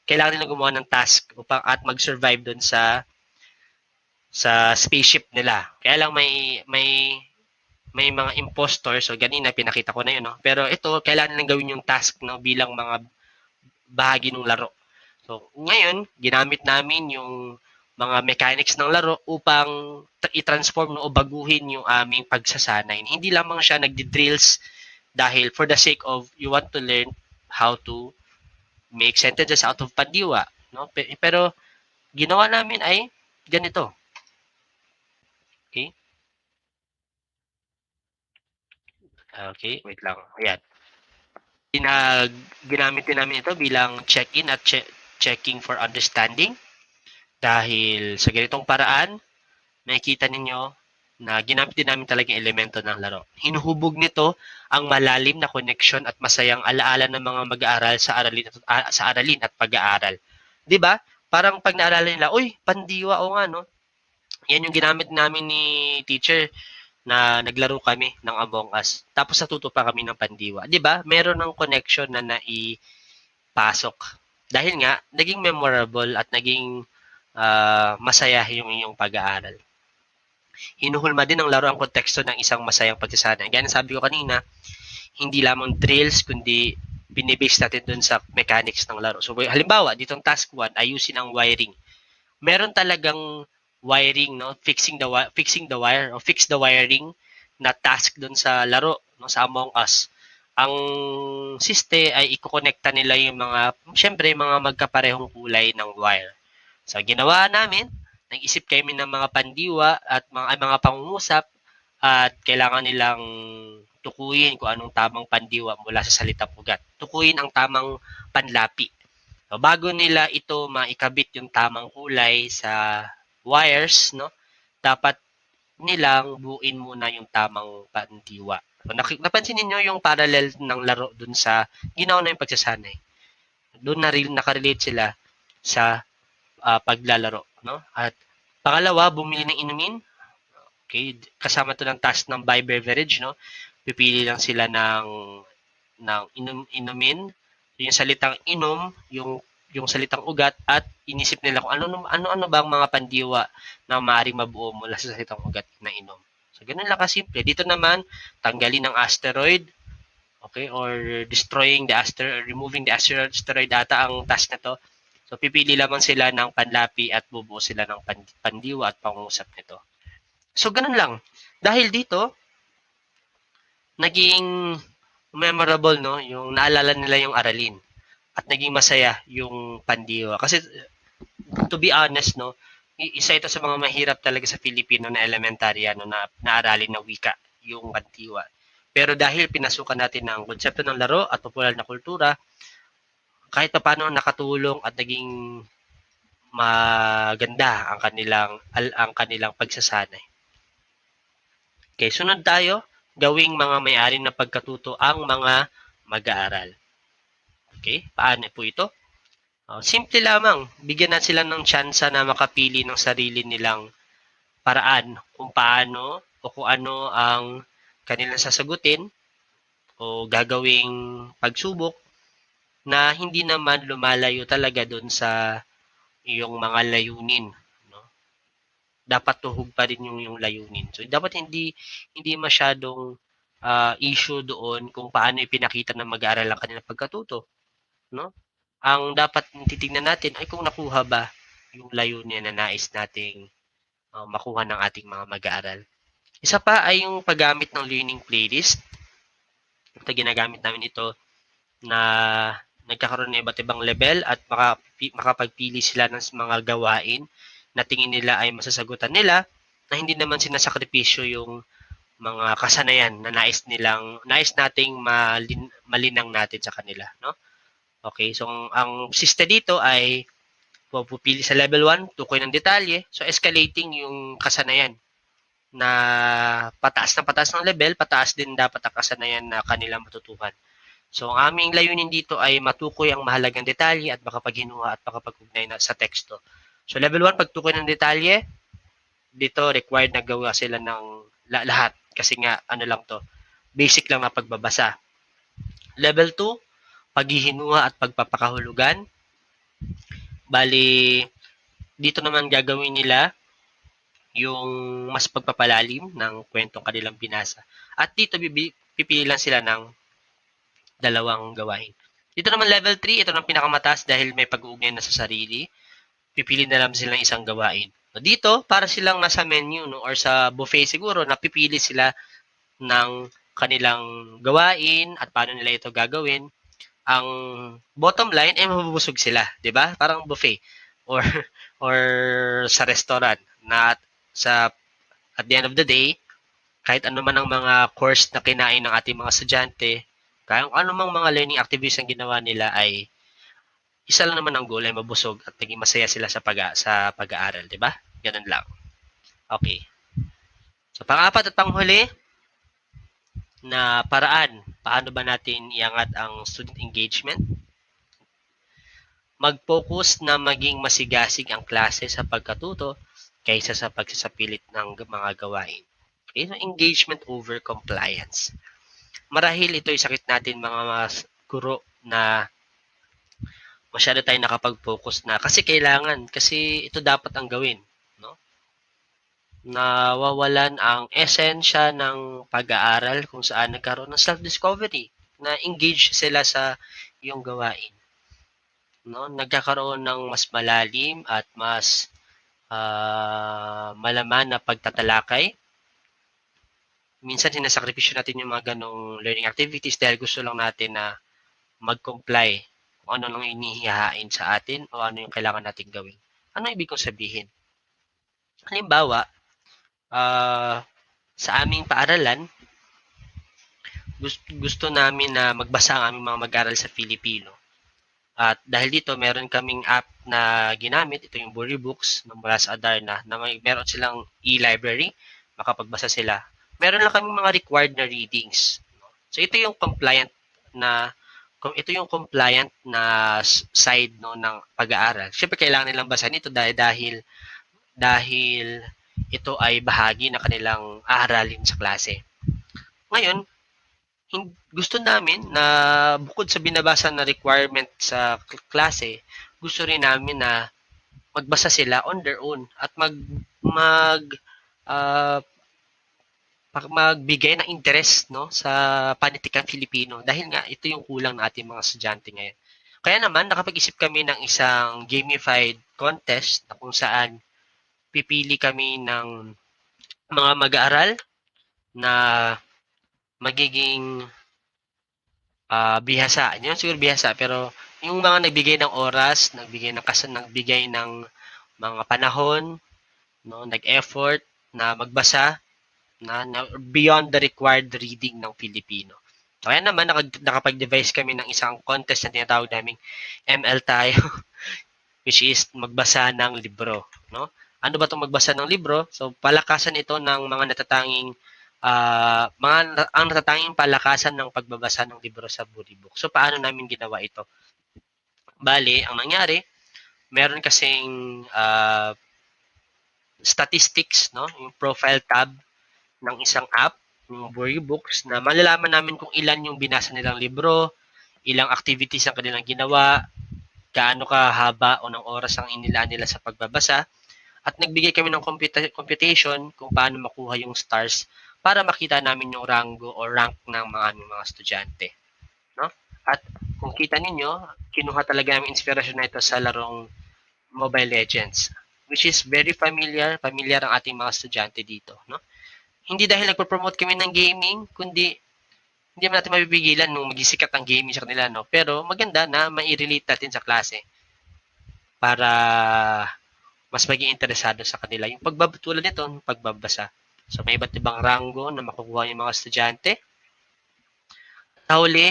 D: kailangan nila gumawa ng task upang at mag-survive dun sa spaceship nila. Kaya lang may mga impostors, so ganina pinakita ko na yun, no? Pero ito, kailangan nilang gawin yung task, no, bilang mga bahagi ng laro. So, ngayon, ginamit namin yung mga mechanics ng laro upang i-transform, no, o baguhin yung aming pagsasanay. Hindi lamang siya nagdi-drills dahil for the sake of you want to learn how to make sentences out of pandiwa, no? Pero ginawa namin ay ganito. Okay? Okay, wait lang. Ayan. Ginamit din namin ito bilang check-in at checking for understanding. Dahil sa ganitong paraan, makikita ninyo na ginamit din namin talagang elemento ng laro. Hinuhubog nito ang malalim na connection at masayang alaala ng mga mag-aaral sa aralin at pag-aaral. 'Di ba? Parang pag naaralan nila, uy, pandiwa o nga, no? Yan yung ginamit namin ni teacher na naglaro kami ng Among Us. Tapos natuto pa kami ng pandiwa. 'Di ba? Meron ng connection na naipasok. Dahil nga, naging memorable at naging masaya yung inyong pag-aaral. Hinuhulma din ng laro ang konteksto ng isang masayang pagsasanay. Gaya sabi ko kanina, hindi lamang drills, kundi binibase natin dun sa mechanics ng laro. So, halimbawa, ditong task 1, ayusin ang wiring. Meron talagang wiring, no? Fix the wire o fix the wiring na task dun sa laro, no? Sa Among Us. Ang siste ay ikokonekta nila yung mga magkaparehong kulay ng wire. So, ginawa namin, nag-isip kami ng mga pandiwa at mga pangungusap at kailangan nilang tukuyin kung anong tamang pandiwa mula sa salitang ugat. Tukuyin ang tamang panlapi. So, bago nila ito maikabit yung tamang kulay sa wires, no, dapat nilang buuin muna yung tamang pandiwa. So, napansin niyo yung parallel ng laro dun sa ginawa na yung pagsasanay. Doon nakarelate sila sa paglalaro, no? At pangalawa, bumili ng inumin. Okay, kasama to ng task ng buy beverage, no? Pipili lang sila ng inumin. Yung salitang inom, yung salitang ugat at inisip nila kung ano ba ang mga pandiwa na maaaring mabuo mula sa salitang ugat na inom. So, ganun lang kasimple. Dito naman, tanggalin ang asteroid, okay, or destroying the asteroid, removing the asteroid ata ang task na to. So, pipili lamang sila ng panlapi at bubuo sila ng pandiwa at pangusap nito. So, ganun lang. Dahil dito, naging memorable, no? Yung naalala nila yung Aralin. At naging masaya yung pandiwa. Kasi, to be honest, no, isa ito sa mga mahirap talaga sa Filipino na elementarya, no, na aralin na wika, yung pandiwa. Pero dahil pinasukan natin ang konsepto ng laro at popular na kultura, kahit pa paano nakatulong at naging maganda ang kanilang pagsasanay. Okay, sunod tayo, gawing mga may-ari ng pagkatuto ang mga mag-aaral. Okay, paano po ito? Simple lamang, bigyan na sila ng tsansa na makapili ng sarili nilang paraan kung paano o kung ano ang kanilang sasagutin o gagawing pagsubok na hindi naman lumalayo talaga doon sa iyong mga layunin, no? Dapat tuhog pa rin yung layunin. So dapat hindi masyadong issue doon kung paano ipinakita ng mag-aaral ang kanilang pagkatuto, no? Ang dapat titingnan natin ay kung nakuha ba yung layunin na nais nating makuha ng ating mga mag-aaral. Isa pa ay yung paggamit ng learning playlist. Ito, ginagamit namin ito na nagkakaroon ng iba't ibang level at makapagpili sila ng mga gawain na tingin nila ay masasagutan nila na hindi naman sinasakripisyo yung mga kasanayan na nais nating malinang natin sa kanila, no? Okay, so ang siste dito ay pupili sa level 1, tukoy ng detalye. So escalating yung kasanayan na pataas ng level, pataas din dapat ang kasanayan na kanilang matutuhan. So ang aming layunin dito ay matukoy ang mahalagang detalye at makapaghinuha at makapag-ugnay sa teksto. So level 1, pagtukoy ng detalye, dito required na gawa sila ng lahat kasi nga ano lang to, basic lang na pagbabasa. Level 2, paghihinuha at pagpapakahulugan. Bali, dito naman gagawin nila yung mas pagpapalalim ng kwentong kanilang binasa. At dito pipili lang sila ng dalawang gawain. Dito naman level 3, ito ng pinakamataas dahil may pag-uugnay na sa sarili. Pipili na lang sila ng isang gawain. Dito, para silang nasa menu, no, or sa buffet siguro, napipili sila ng kanilang gawain at paano nila ito gagawin. Ang bottom line ay mabubusog sila, 'di ba? Parang buffet or sa restaurant na at the end of the day, kahit ano man ang mga course na kinain ng ating mga estudyante, kaya ano mang mga learning activities ang ginawa nila ay isa lang naman ang goal ay mabusog at maging masaya sila sa pag-aaral, 'di ba? Ganun lang. Okay. So pang-apat at panghuli na paraan, paano ba natin iangat ang student engagement? Mag-focus na maging masigasig ang klase sa pagkatuto kaysa sa pagsasapilit ng mga gawain. Okay, so engagement over compliance. Marahil ito ay sakit natin mga guro na masyado tayo nakapag-focus na kasi kailangan, kasi ito dapat ang gawin, no? Nawawalan ang esensya ng pag-aaral kung saan nagkaroon ng self-discovery, na engage sila sa iyong gawain, no? Nagkakaroon ng mas malalim at mas malaman na pagtatalakay. Minsan sinasakripisyo natin yung mga ganong learning activities dahil gusto lang natin na mag-comply kung ano lang inihihain sa atin o ano yung kailangan natin gawin. Ano ibig kong sabihin? Halimbawa, sa aming paaralan, gusto namin na magbasa ang aming mga mag-aral sa Filipino. At dahil dito, meron kaming app na ginamit, ito yung Burry Books mula sa Adarna, na meron silang e-library, makapagbasa sila. Meron lang kaming mga required na readings. So ito yung compliant na side, no, ng pag-aaral. Siyempre kailangan nilang basahin ito dahil ito ay bahagi na kanilang aaralin sa klase. Ngayon, gusto namin na bukod sa binabasa na requirement sa klase, gusto rin namin na magbasa sila on their own at magbigay ng interest, no, sa panitikang Filipino dahil nga ito yung kulang ng ating mga estudyante ngayon. Kaya naman nakapag-isip kami ng isang gamified contest na kung saan pipili kami ng mga mag-aaral na magiging bihasa. Hindi naman siguro bihasa, pero yung mga nagbigay ng oras, nagbigay ng mga panahon, no, nag-effort na magbasa na beyond the required reading ng Filipino. Kaya naman nakapag-devise kami ng isang contest na tinatawag naming ML tayo, which is magbasa ng libro, no? Ano ba 'tong magbasa ng libro? So palakasan ito ng mga natatanging ang natatanging palakasan ng pagbabasa ng libro sa book. So paano namin ginawa ito? Bale, ang nangyari, meron kasing statistics, no? Yung profile tab ng isang app, yung Books, na malalaman namin kung ilan yung binasa nilang libro, ilang activities ang kanilang ginawa, gaano kahaba o ng oras ang inilaan nila sa pagbabasa, at nagbigay kami ng computation kung paano makuha yung stars para makita namin yung rango o rank ng mga estudyante. No? At kung kita ninyo, kinuha talaga namin inspirasyon na ito sa larong Mobile Legends, which is very familiar ang ating mga estudyante dito. No? Hindi dahil nagpo-promote kami ng gaming, kundi hindi natin mapipigilan nung magisikat ang gaming sa kanila, no? Pero maganda na mai-relate natin sa klase para mas maging interesado sa kanila. Yung tulad nito, pagbabasa. So, may iba't ibang rango na makukuha yung mga estudyante. Sa huli,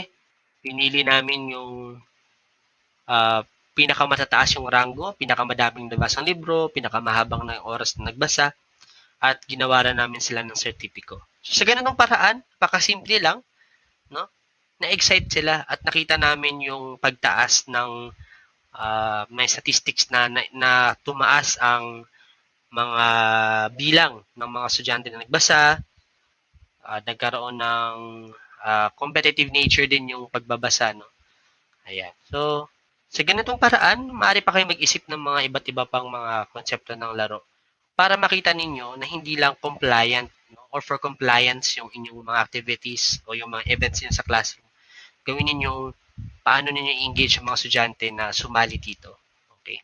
D: pinili namin yung pinakamatataas yung rango, pinakamadaming nabasang libro, pinakamahabang na oras na nagbasa, at ginawaran namin sila ng sertipiko. So, sa ganitong paraan, pakasimple lang, no? Na-excite sila at nakita namin yung pagtaas ng may statistics na tumaas ang mga bilang ng mga estudyante na nagbasa, nagkaroon ng competitive nature din yung pagbabasa, no? Ayan. So, sa ganitong paraan, maaari pa kayo mag-isip ng mga iba't iba pang mga konsepto ng laro para makita ninyo na hindi lang compliant, no, or for compliance yung inyong mga activities o yung mga events niyo sa classroom. Gawin ninyo paano ninyo i-engage ang mga estudyante na sumali dito. Okay?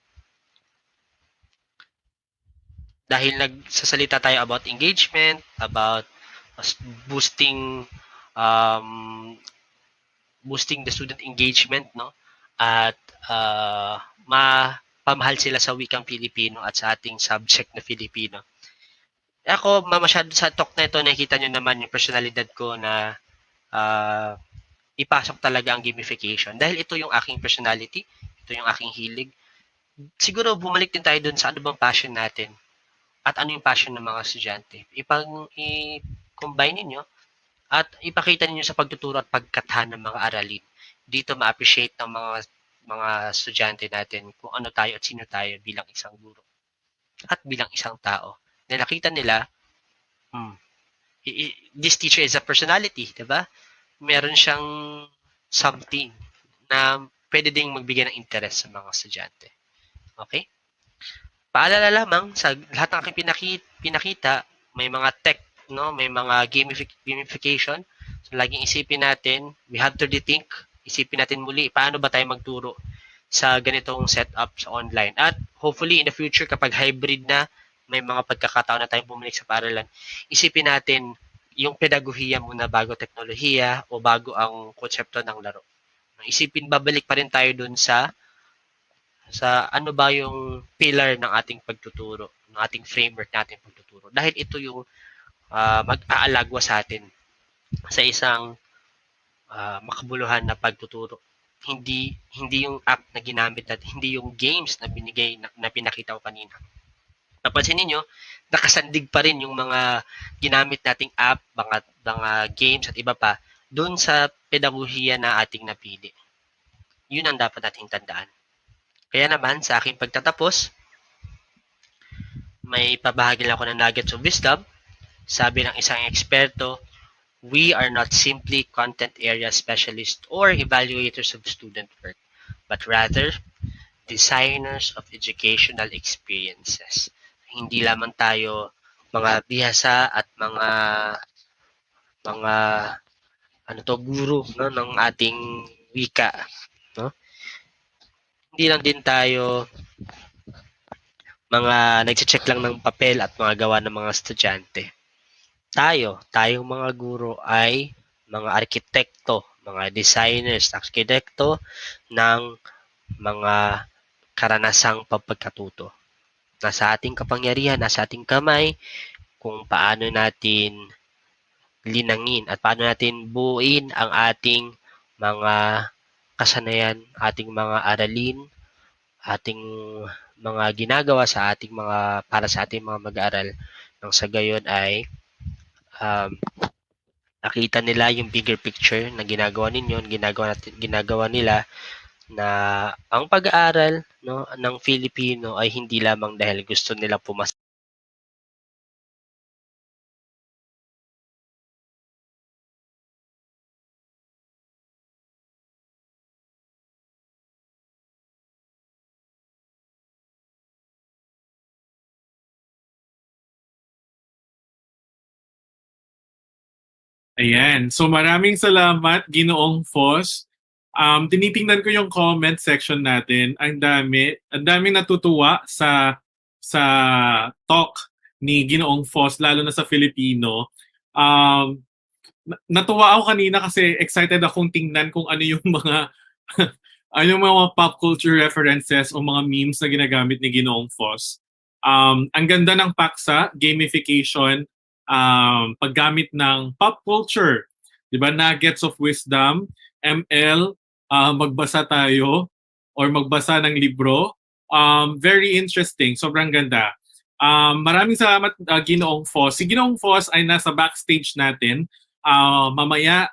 D: Dahil nagsasalita tayo about engagement, about boosting boosting the student engagement, no? At mapamahal sila sa wikang Filipino at sa ating subject na Filipino. Ako, masyado sa talk na ito, nakikita nyo naman yung personalidad ko na ipasok talaga ang gamification. Dahil ito yung aking personality, ito yung aking hilig. Siguro bumalik din tayo dun sa ano bang passion natin at ano yung passion ng mga estudyante. I-combine ninyo at ipakita ninyo sa pagtuturo at pagkathan ng mga aralin. Dito ma-appreciate ng mga estudyante natin kung ano tayo at sino tayo bilang isang guro at bilang isang tao. Na nakita nila, this teacher is a personality, diba? Meron siyang something na pwede ding magbigay ng interest sa mga estudyante. Okay? Paalala lamang, sa lahat ng aking pinakita, may mga tech, no? May mga gamification. So, laging isipin natin, we have to rethink, isipin natin muli, paano ba tayo magturo sa ganitong setup sa online. At hopefully, in the future, kapag hybrid na, may mga pagkakataon na tayong bumalik sa paaralan, isipin natin yung pedagohiya muna bago teknolohiya o bago ang konsepto ng laro. Isipin, babalik pa rin tayo dun sa ano ba yung pillar ng ating pagtuturo, ng ating framework ng ating pagtuturo. Dahil ito yung mag-aalagwa sa atin sa isang makabuluhan na pagtuturo. Hindi yung app na ginamit at hindi yung games na binigay na pinakita ko kanina. Napansin niyo, nakasandig pa rin yung mga ginamit nating app, mga games at iba pa doon sa pedagohiya na ating napili. Yun ang dapat nating tandaan. Kaya naman, sa aking pagtatapos, may pabahagi lang ako ng nuggets of wisdom. Sabi ng isang eksperto, we are not simply content area specialists or evaluators of student work, but rather designers of educational experiences. Hindi lamang tayo mga bihasa at mga mga guro, no, ng ating wika, no? Hindi lang din tayo mga nagche-check lang ng papel at mga gawa ng mga estudyante. Tayong mga guro ay mga arkitekto, mga designers, arkitekto ng mga karanasang pagkatuto. Nasa ating kapangyarihan, nasa ating kamay kung paano natin linangin at paano natin buuin ang ating mga kasanayan, ating mga aralin, ating mga ginagawa sa ating mga para sa ating mga mag-aaral nang sa gayon ay nakita nila yung bigger picture na ginagawa ninyo, ginagawa nila na ang pag-aaral, no, ng Filipino ay hindi lamang dahil gusto nila pumasa.
A: Ayan. So maraming salamat, Ginoong Fos. Tinitingnan ko yung comment section natin. Ang dami natutuwa sa talk ni Ginoong Fos, lalo na sa Filipino. Natuwa ako kanina kasi excited akong tingnan kung ano yung mga ano yung mga pop culture references o mga memes na ginagamit ni Ginoong Fos. Ang ganda ng paksa, gamification, paggamit ng pop culture, 'di ba? Nuggets of wisdom, ML, magbasa tayo or magbasa ng libro. Very interesting, sobrang ganda. Maraming salamat, Ginoong Fos. Si Ginoong Fos ay nasa backstage natin. Mamaya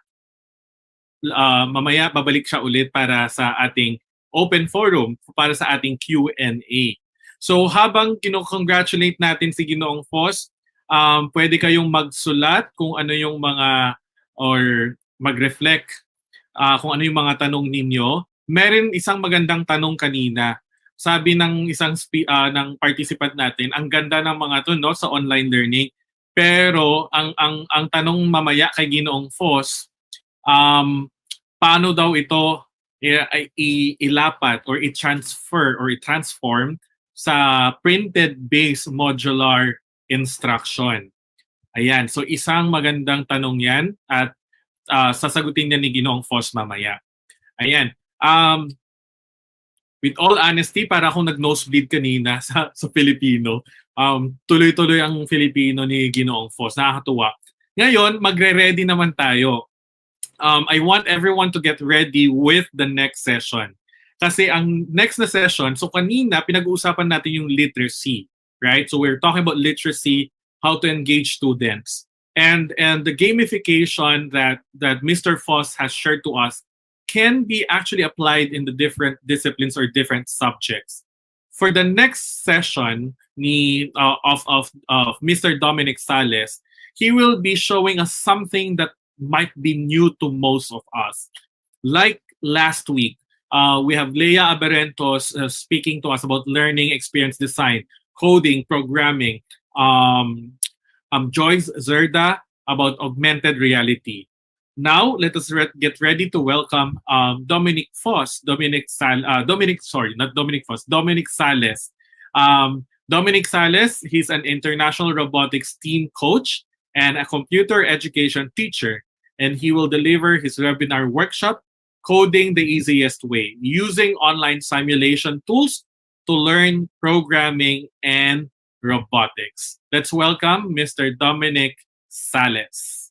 A: babalik siya ulit para sa ating open forum, para sa ating Q&A. So habang kino-congratulate natin si Ginoong Fos, pwede kayong magsulat kung ano yung mga or mag-reflect kung ano yung mga tanong ninyo. Meron isang magandang tanong kanina. Sabi ng isang ng participant natin, ang ganda ng mga to, no, sa online learning. Pero ang tanong mamaya kay Ginoong Fos, paano daw ito ilapat or i-transfer or i-transform sa printed based modular instruction. Ayan, so isang magandang tanong yan at sasagutin niya ni Ginoong Fos mamaya. Ayan, with all honesty, para akong nag-nosebleed kanina sa Filipino. Tuloy-tuloy ang Filipino ni Ginoong Fos, nakakatuwa. Ngayon, magre-ready naman tayo. I want everyone to get ready with the next session. Kasi ang next na session, so kanina pinag-uusapan natin yung literacy, right? So we're talking about literacy, how to engage students. And the gamification that Mr. Fos has shared to us can be actually applied in the different disciplines or different subjects. For the next session of Mr. Dominic Sales, he will be showing us something that might be new to most of us. Like last week, we have Leia Aberentos speaking to us about learning experience design, coding, programming. Joyce Zerda about augmented reality. Now, let us get ready to welcome Dominic Fos. Dominic Sales. Dominic Sales, he's an international robotics team coach and a computer education teacher. And he will deliver his webinar workshop, Coding the Easiest Way, using online simulation tools to learn programming and robotics. Let's welcome Mr. Dominic Sales.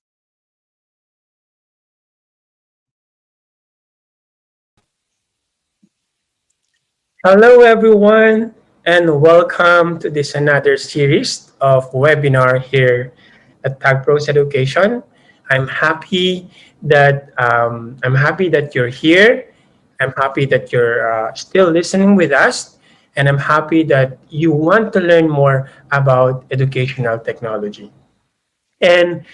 E: Hello, everyone, and welcome to this another series of webinar here at Tagpros Education. I'm happy that you're here. I'm happy that you're still listening with us, and I'm happy that you want to learn more about educational technology. And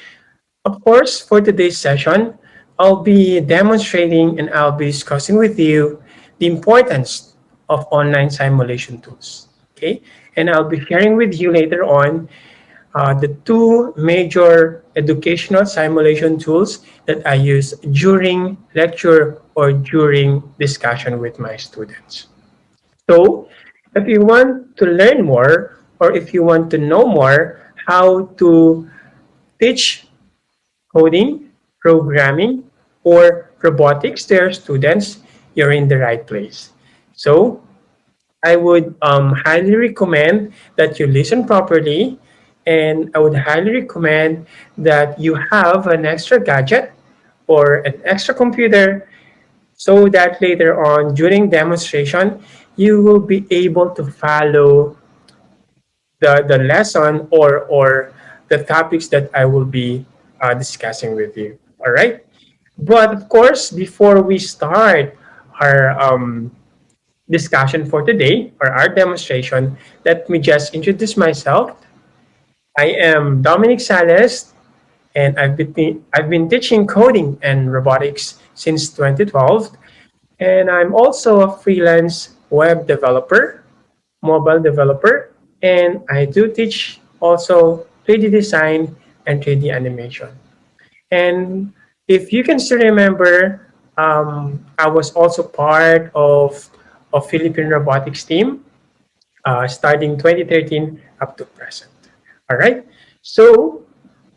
E: of course, for today's session, I'll be demonstrating and I'll be discussing with you the importance of online simulation tools. Okay, and I'll be sharing with you later on the two major educational simulation tools that I use during lecture or during discussion with my students. So if you want to learn more or if you want to know more how to teach coding, programming, or robotics to your students, you're in the right place. So I would highly recommend that you listen properly, and I would highly recommend that you have an extra gadget or an extra computer so that later on during demonstration, you will be able to follow the lesson or the topics that I will be discussing with you. All right. But of course, before we start our discussion for today or our demonstration, let me just introduce myself. I am Dominic Sales, and I've been teaching coding and robotics since 2012, and I'm also a freelance web developer, mobile developer, and I do teach also 3D design and 3D animation. And if you can still remember, I was also part of Filipino Robotics team starting 2013 up to present. All right. So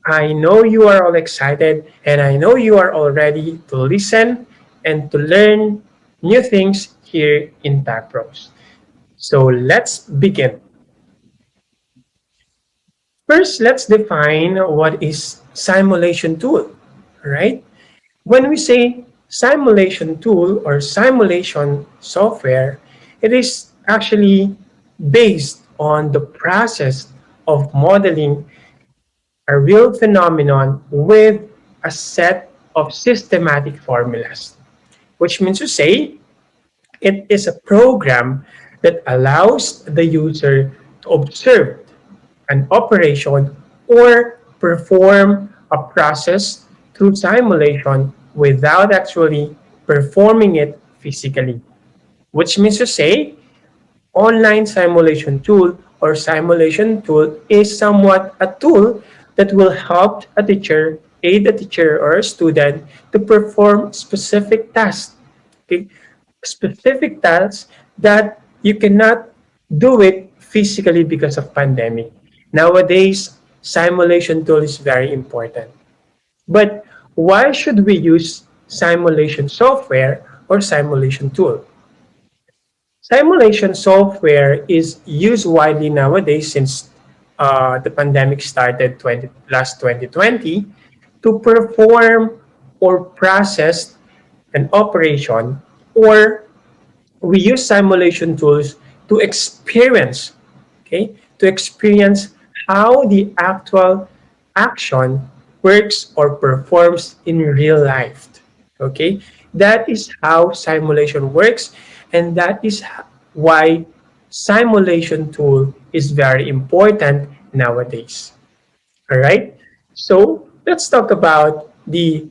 E: I know you are all excited and I know you are all ready to listen and to learn new things here in Tagpros. So let's begin. First, let's define what is simulation tool, right? When we say simulation tool or simulation software, it is actually based on the process of modeling a real phenomenon with a set of systematic formulas, which means to say it is a program that allows the user to observe an operation or perform a process through simulation without actually performing it physically, which means to say online simulation tool or simulation tool is somewhat a tool that will help a teacher, aid a teacher or a student to perform specific tasks. Okay? Specific tasks that you cannot do it physically because of pandemic. Nowadays, simulation tool is very important. But why should we use simulation software or simulation tool? Simulation software is used widely nowadays since the pandemic started last 2020 to perform or process an operation, or we use simulation tools to experience, okay, to experience how the actual action works or performs in real life. Okay, that is how simulation works, and that is why simulation tool is very important nowadays. All right, so let's talk about the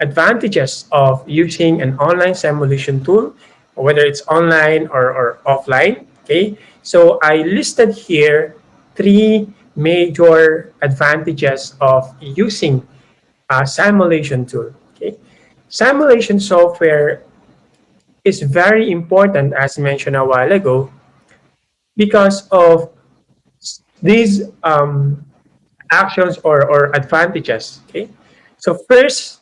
E: advantages of using an online simulation tool, whether it's online or offline. Okay, so I listed here three major advantages of using a simulation tool. Okay, simulation software is very important, as mentioned a while ago, because of these actions or advantages. Okay, so first,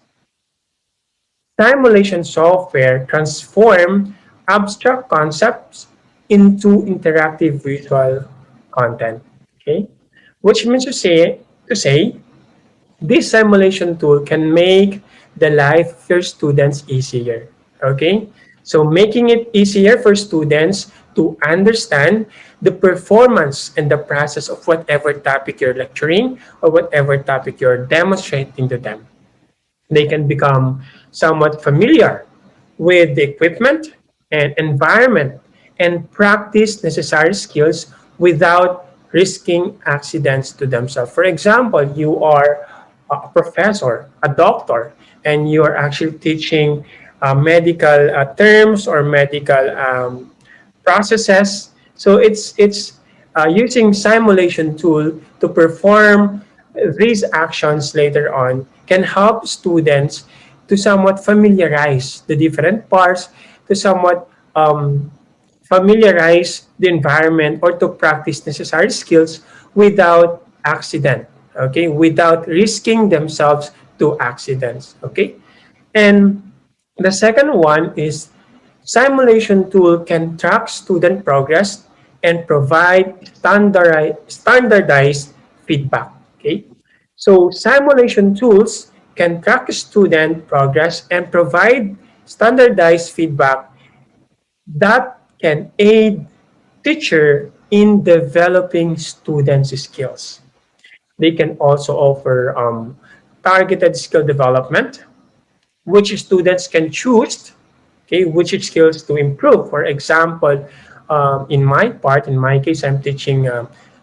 E: simulation software transform abstract concepts into interactive visual content. Okay, which means to say this simulation tool can make the life of your students easier. Okay, so making it easier for students to understand the performance and the process of whatever topic you're lecturing or whatever topic you're demonstrating to them. They can become somewhat familiar with the equipment and environment and practice necessary skills without risking accidents to themselves. For example, you are a professor, a doctor, and you are actually teaching medical terms or medical processes. So it's using simulation tool to perform these actions later on can help students to somewhat familiarize the different parts, to somewhat familiarize the environment, or to practice necessary skills without accident, okay, without risking themselves to accidents, okay. And the second one is simulation tool can track student progress and provide standardized feedback. Okay, so simulation tools can track student progress and provide standardized feedback that can aid teacher in developing students' skills. They can also offer targeted skill development, which students can choose, okay, which skills to improve. For example, in my case, I'm teaching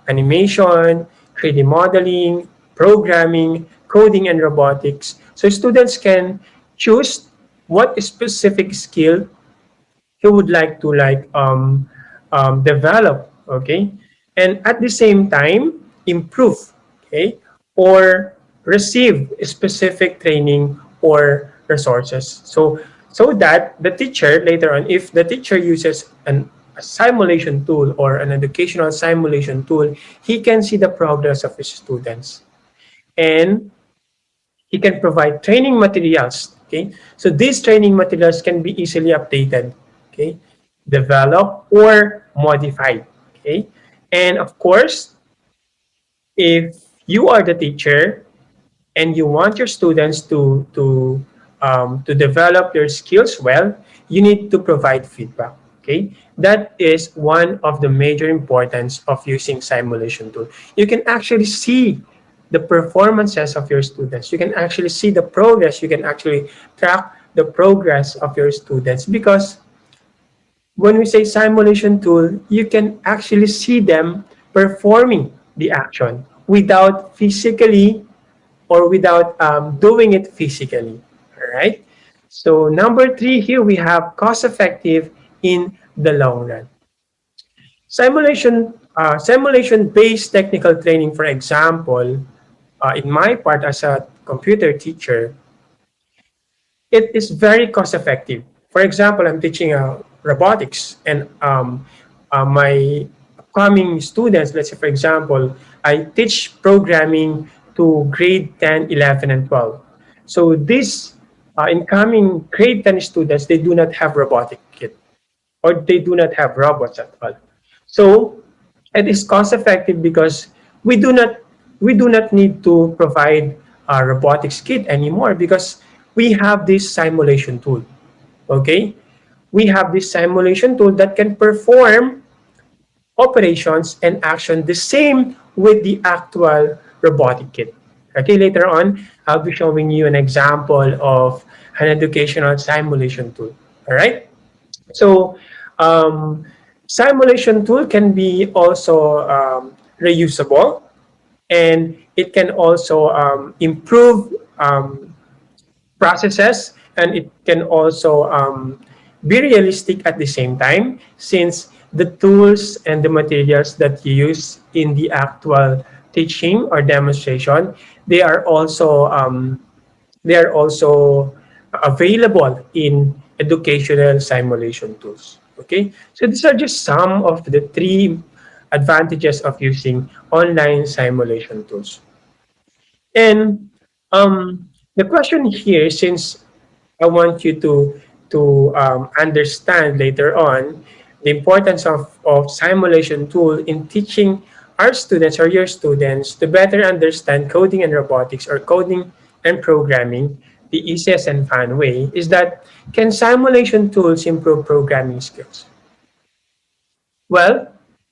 E: animation, 3D modeling, programming, coding, and robotics. So students can choose what specific skill he would like to develop, okay, and at the same time improve, okay, or receive specific training or resources. So that the teacher later on, if the teacher uses a simulation tool or an educational simulation tool, he can see the progress of his students, and he can provide training materials. Okay, so these training materials can be easily updated, okay, developed or modified. Okay, and of course, if you are the teacher and you want your students to develop their skills well, you need to provide feedback. Okay, that is one of the major importance of using simulation tool. You can actually see the performances of your students. You can actually see the progress. You can actually track the progress of your students, because when we say simulation tool, you can actually see them performing the action without physically or without doing it physically. All right. So number 3 here, we have cost effective in the long run. Simulation-based technical training, for example, in my part as a computer teacher, it is very cost effective. For example, I'm teaching robotics, and my upcoming students, let's say for example, I teach programming to grade 10, 11, and 12. So these incoming grade 10 students, they do not have robotic kit, or they do not have robots at all. So it is cost effective because we do not need to provide a robotics kit anymore, because we have this simulation tool. Okay, we have this simulation tool that can perform operations and action the same with the actual robotic kit. Okay, later on, I'll be showing you an example of an educational simulation tool. All right. So simulation tool can be also reusable, and it can also improve processes, and it can also be realistic at the same time, since the tools and the materials that you use in the actual teaching or demonstration, they are also available in educational simulation tools. Okay, so these are just some of the 3 advantages of using online simulation tools. And the question here, since I want you to understand later on the importance of simulation tool in teaching our students or your students to better understand coding and robotics, or coding and programming the easiest and fun way, is that, can simulation tools improve programming skills? Well,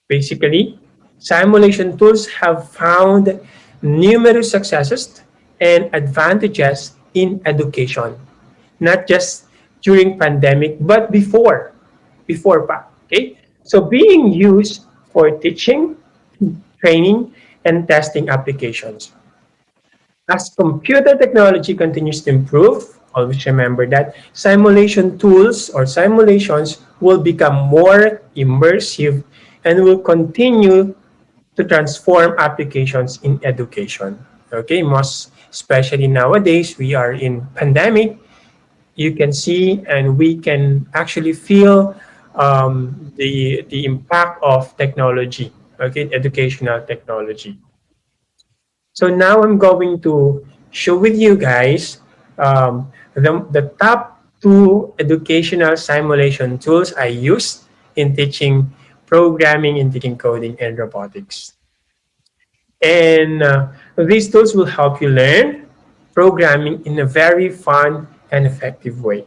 E: basically, simulation tools have found numerous successes and advantages in education, not just during pandemic, but before pa. Okay, so being used for teaching, training, and testing applications. As computer technology continues to improve, always remember that simulation tools or simulations will become more immersive and will continue to transform applications in education. Okay, most especially nowadays, we are in pandemic. You can see and we can actually feel the impact of technology, okay, educational technology. So now I'm going to show with you guys the top two educational simulation tools I use in teaching programming, in teaching coding, and robotics. And these tools will help you learn programming in a very fun and effective way.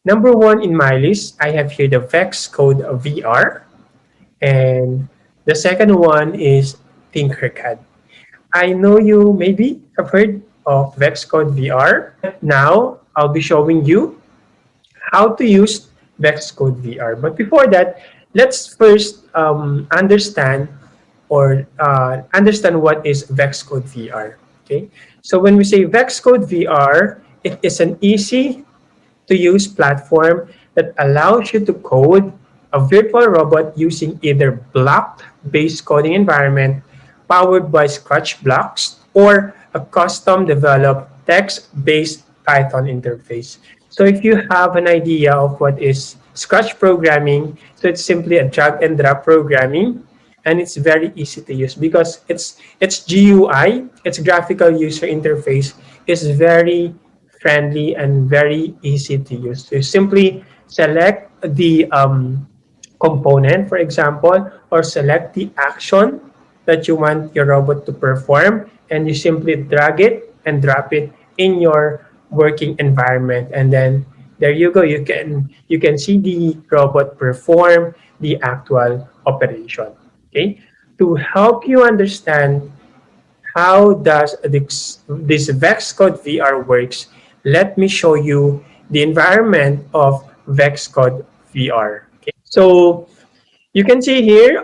E: Number one in my list, I have here the Vex Code VR, and the second one is Tinkercad. I know you maybe have heard of Vex Code VR. Now I'll be showing you how to use Vex Code VR. But before that, let's first understand what is Vex Code VR. Okay, so when we say Vex Code VR, it is an easy to use platform that allows you to code a virtual robot using either block-based coding environment powered by Scratch blocks or a custom developed text-based Python interface. So if you have an idea of what is Scratch programming, so it's simply a drag and drop programming, and it's very easy to use because its GUI, its graphical user interface, is very friendly and very easy to use. So you simply select the component, for example, or select the action that you want your robot to perform, and you simply drag it and drop it in your working environment, and then there you go. You can see the robot perform the actual operation. Okay, to help you understand how does this Vex Code VR works, let me show you the environment of Vex Code VR. Okay, so you can see here,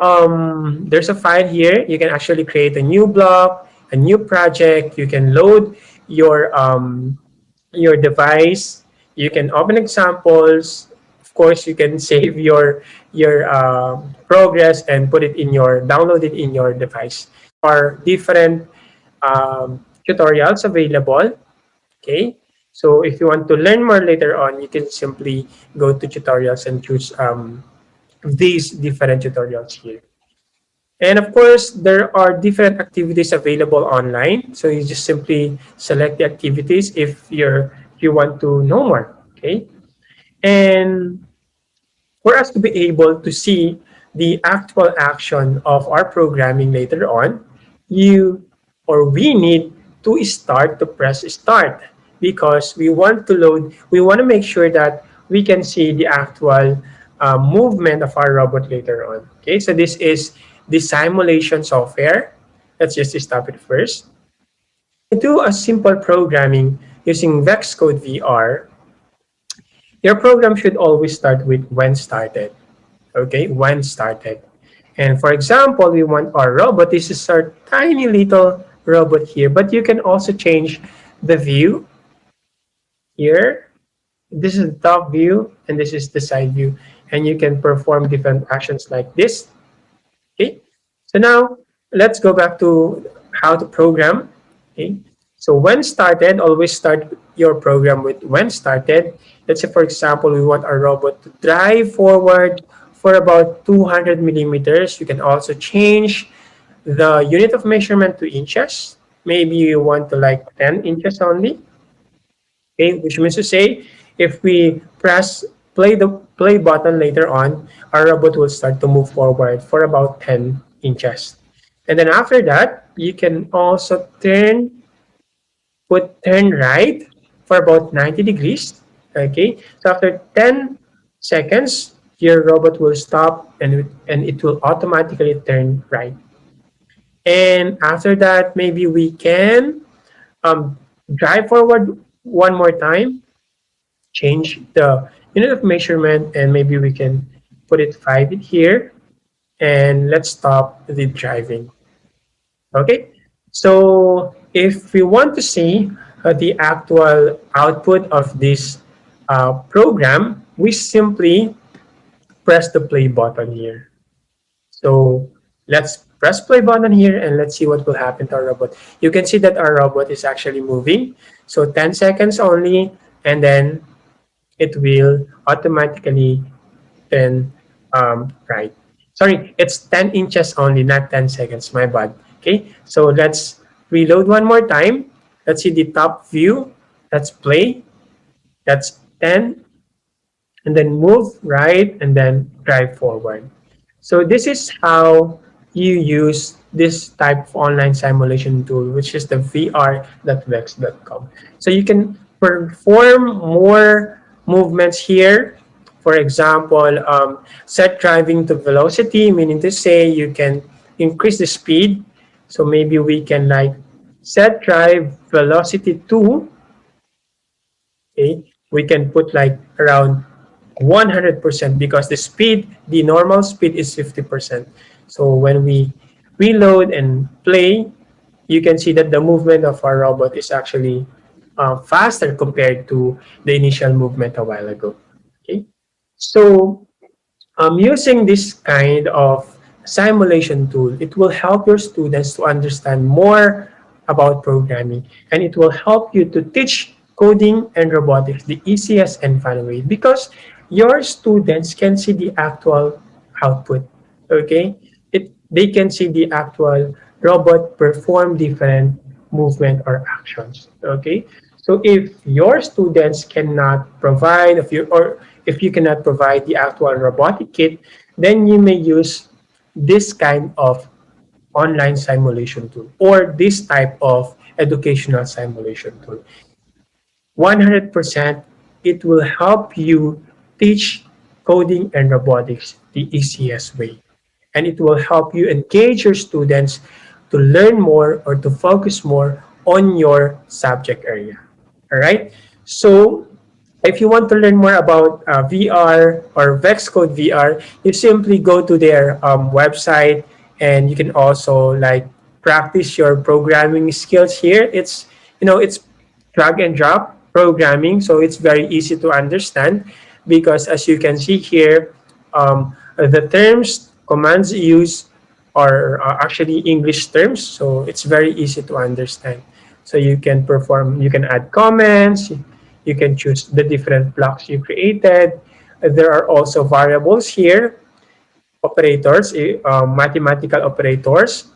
E: there's a file here. You can actually create a new block, a new project. You can load your device. You can open examples. Of course, you can save your progress and put it in your download it in your device. Are different tutorials available. Okay, so if you want to learn more later on, you can simply go to tutorials and choose these different tutorials here. And of course, there are different activities available online. So you just simply select the activities if you want to know more. Okay, and for us to be able to see the actual action of our programming later on, we need to start to press start because we want to make sure that we can see the actual movement of our robot later on. Okay, so this is the simulation software. Let's just stop it first. To do a simple programming using Vex Code VR, your program should always start with when started. Okay, when started. And for example, we want our robot. This is our tiny little robot here, but you can also change the view here. This is the top view, and this is the side view. And you can perform different actions like this. Okay, so now let's go back to how to program. Okay, so when started, always start your program with when started. Let's say, for example, we want our robot to drive forward for about 200 millimeters. You can also change the unit of measurement to inches. Maybe you want to like 10 inches only. Okay, which means to say, if we press the play button later on, our robot will start to move forward for about 10 inches. And then after that, you can also turn right for about 90 degrees. Okay, so after 10 seconds, your robot will stop and it will automatically turn right. And after that, maybe we can drive forward one more time, change the unit of measurement, and maybe we can put it 5 in here, and let's stop the driving. Okay, so if we want to see the actual output of this program, we simply press the play button here. So let's press play button here and let's see what will happen to our robot. You can see that our robot is actually moving. So 10 seconds only, and then it will automatically turn right. Sorry, it's 10 inches only, not 10 seconds, my bad. Okay, so let's reload one more time. Let's see the top view. Let's play. That's 10, and then move right, and then drive forward. So this is how you use this type of online simulation tool, which is the vr.vex.com. So you can perform more movements here. For example, set driving to velocity, meaning to say you can increase the speed. So maybe we can like set drive velocity to, okay, we can put like around 100% because the normal speed is 50%. So when we reload and play, you can see that the movement of our robot is actually faster compared to the initial movement a while ago. Okay, so using this kind of simulation tool, it will help your students to understand more about programming, and it will help you to teach coding and robotics the easiest and fun way because your students can see the actual output. Okay, they can see the actual robot perform different movement or actions. Okay, so if your students cannot provide, if you cannot provide the actual robotic kit, then you may use this kind of online simulation tool or this type of educational simulation tool. 100%, it will help you teach coding and robotics the easiest way. And it will help you engage your students to learn more or to focus more on your subject area. All right. So if you want to learn more about VR or VexCode VR, you simply go to their website, and you can also like practice your programming skills here. It's drag and drop programming, so it's very easy to understand because as you can see here, the terms commands used are actually English terms, so it's very easy to understand. So you can add comments, you can choose the different blocks you created. There are also variables here, operators, mathematical operators.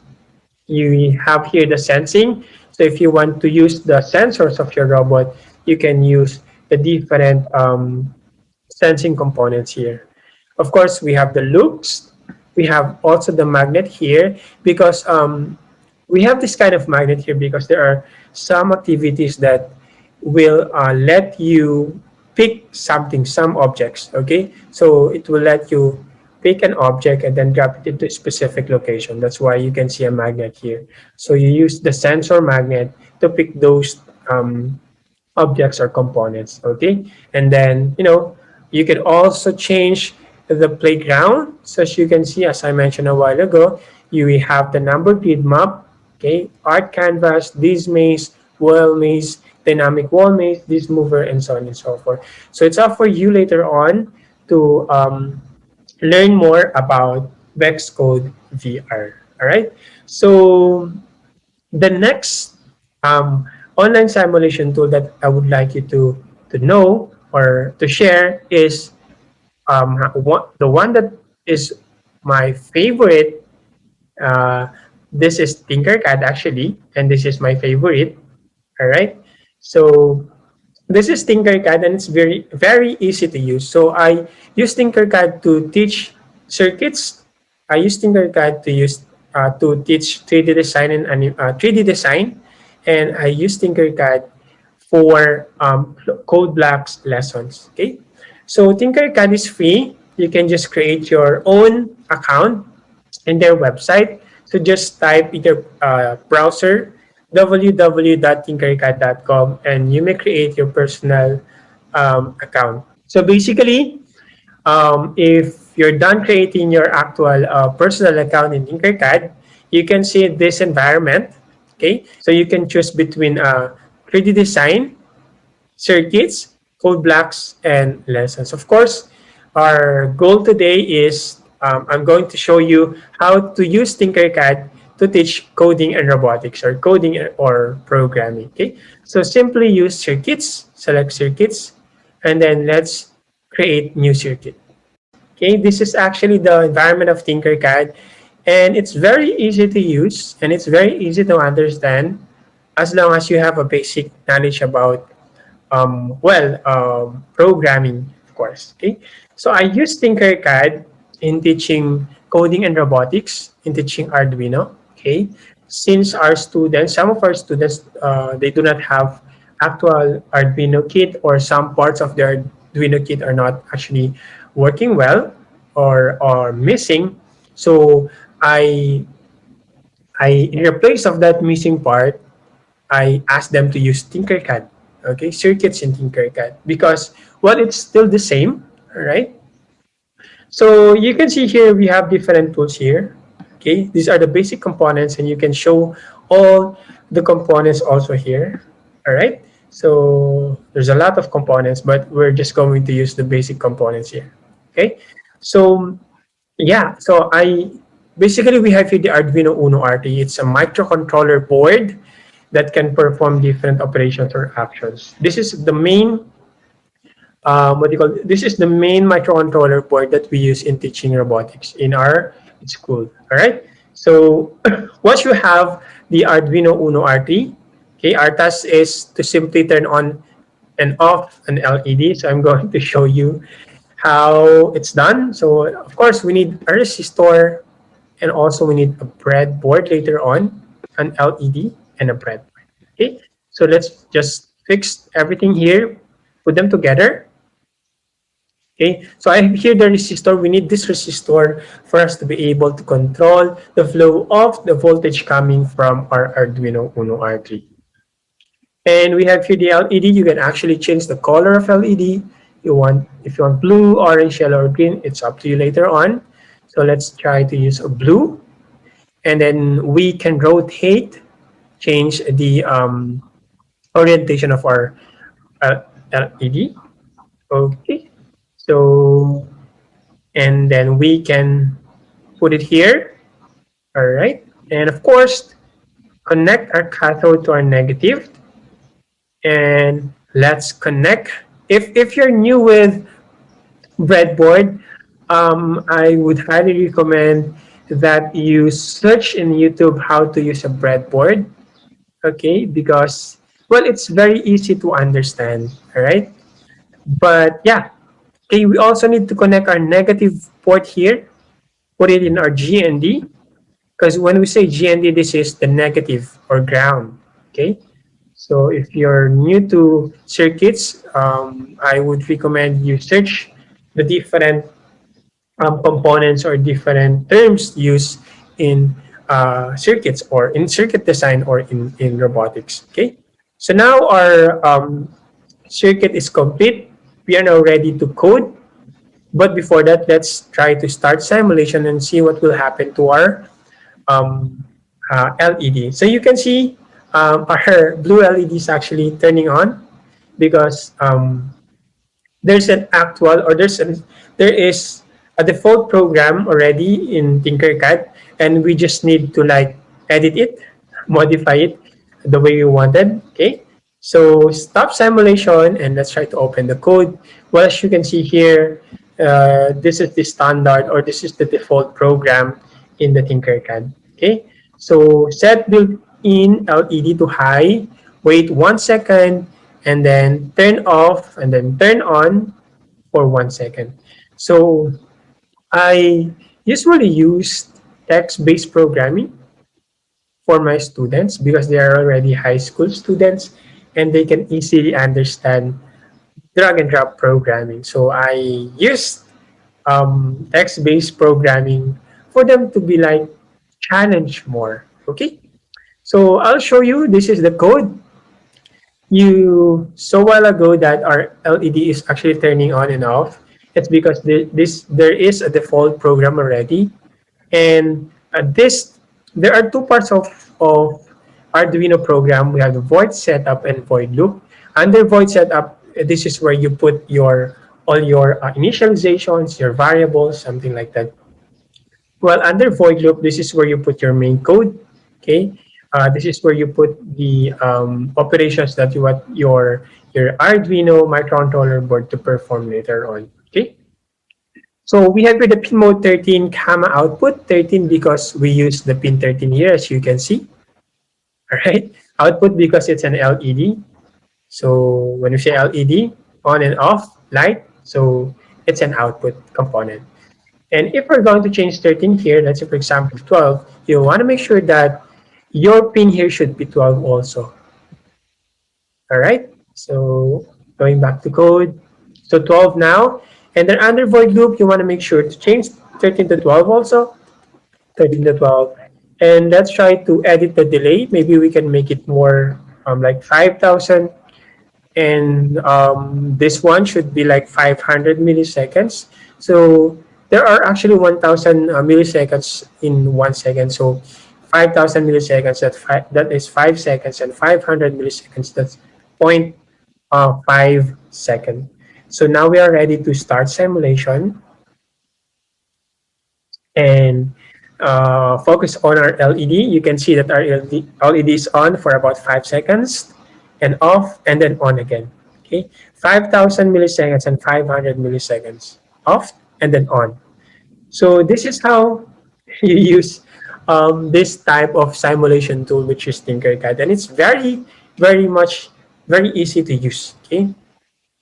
E: You have here the sensing. So if you want to use the sensors of your robot, you can use the different sensing components here. Of course, we have the loops. We have also the magnet here because we have this kind of magnet here because there are some activities that will let you pick something, some objects, okay? So it will let you pick an object and then drop it into a specific location. That's why you can see a magnet here. So you use the sensor magnet to pick those objects or components, okay? And then, you can also change the playground. So as you can see, as I mentioned a while ago, you have the number grid map, okay? Art canvas, this maze, wall maze, dynamic wall maze, this mover, and so on and so forth. So it's up for you later on to learn more about VexCode VR. All right. So the next online simulation tool that I would like you to know or to share is the one that is my favorite. This is Tinkercad actually, and this is my favorite. All right. So this is Tinkercad, and it's very, very easy to use. So I use Tinkercad to teach circuits. I use Tinkercad to teach 3D design and 3D design, and I use Tinkercad for code blocks lessons. Okay, so Tinkercad is free. You can just create your own account in their website. So just type in your browser www.tinkercad.com and you may create your personal account. So basically, if you're done creating your actual personal account in Tinkercad, you can see this environment. Okay, so you can choose between 3D design, circuits, code blocks, and lessons. Of course, our goal today is I'm going to show you how to use Tinkercad to teach coding and robotics or coding or programming. Okay, so simply use circuits, select circuits, and then let's create new circuit. Okay, this is actually the environment of Tinkercad, and it's very easy to use and it's very easy to understand as long as you have a basic knowledge about programming, of course. Okay, so I use Tinkercad in teaching coding and robotics, in teaching Arduino. Okay, since our students, some of our students, they do not have actual Arduino kit, or some parts of their Arduino kit are not actually working well or missing. So I in replace of that missing part, I asked them to use Tinkercad, okay, circuits in Tinkercad, because well, it's still the same, all right? So you can see here we have different tools here. Okay, these are the basic components, and you can show all the components also here. All right. So there's a lot of components, but we're just going to use the basic components here. Okay. So yeah, so I basically we have here the Arduino Uno RT. It's a microcontroller board that can perform different operations or actions. This is the main this is the main microcontroller board that we use in teaching robotics in our school. All right. So once you have the Arduino Uno RT, okay, our task is to simply turn on and off an LED. So I'm going to show you how it's done. So of course we need a resistor, and also we need a breadboard later on, an LED and a breadboard. Okay. So let's just fix everything here, put them together. Okay, so I have here the resistor. We need this resistor for us to be able to control the flow of the voltage coming from our Arduino Uno R3. And we have here the LED. You can actually change the color of LED. If you want blue, orange, yellow, or green, it's up to you later on. So let's try to use a blue. And then we can rotate, change the orientation of our LED. Okay. So, and then we can put it here. All right. And of course, connect our cathode to our negative. And let's connect. If you're new with breadboard, I would highly recommend that you search in YouTube how to use a breadboard. Okay, because well, it's very easy to understand. All right. But yeah. Okay, we also need to connect our negative port here, put it in our GND, because when we say GND, this is the negative or ground. Okay, so if you're new to circuits, I would recommend you search the different components or different terms used in circuits, or in circuit design, or in robotics. Okay, so now our circuit is complete. We are now ready to code. But before that, let's try to start simulation and see what will happen to our LED. So you can see our blue LED is actually turning on, because there's an actual, or there is a default program already in Tinkercad, and we just need to like edit it, modify it the way we wanted. Okay. So stop simulation, and let's try to open the code. Well, as you can see here, this is the standard, or this is the default program in the Tinkercad. Okay, so set built-in LED to high, wait 1 second, and then turn off, and then turn on for 1 second. So I usually use text-based programming for my students, because they are already high school students, and they can easily understand drag and drop programming. So I use text-based programming for them to be like challenged more. Okay, so I'll show you. This is the code. You saw a while ago that our LED is actually turning on and off. It's because there is a default program already, and there are two parts of Arduino program. We have the void setup and void loop. Under void setup, this is where you put all your initializations, your variables, something like that. Well, under void loop, this is where you put your main code. Okay, this is where you put the operations that you want your Arduino microcontroller board to perform later on. Okay, so we have here the pin mode 13 comma output 13 because we use the pin 13 here, as you can see. All right, output because it's an LED. So when you say LED, on and off light, so it's an output component. And if we're going to change 13 here, let's say for example 12, you want to make sure that your pin here should be 12 also. All right, so going back to code, so 12 now, and then under void loop, you want to make sure to change 13 to 12 also, 13 to 12. And let's try to edit the delay. Maybe we can make it more like 5,000. And this one should be like 500 milliseconds. So there are actually 1,000 milliseconds in 1 second. So 5,000 milliseconds, that is 5 seconds, and 500 milliseconds, that's 0.5 second. So now we are ready to start simulation and focus on our LED. You can see that our LED is on for about 5 seconds and off and then on again. Okay, 5,000 milliseconds and 500 milliseconds off and then on. So this is how you use this type of simulation tool, which is Tinkercad, and it's very easy to use. Okay,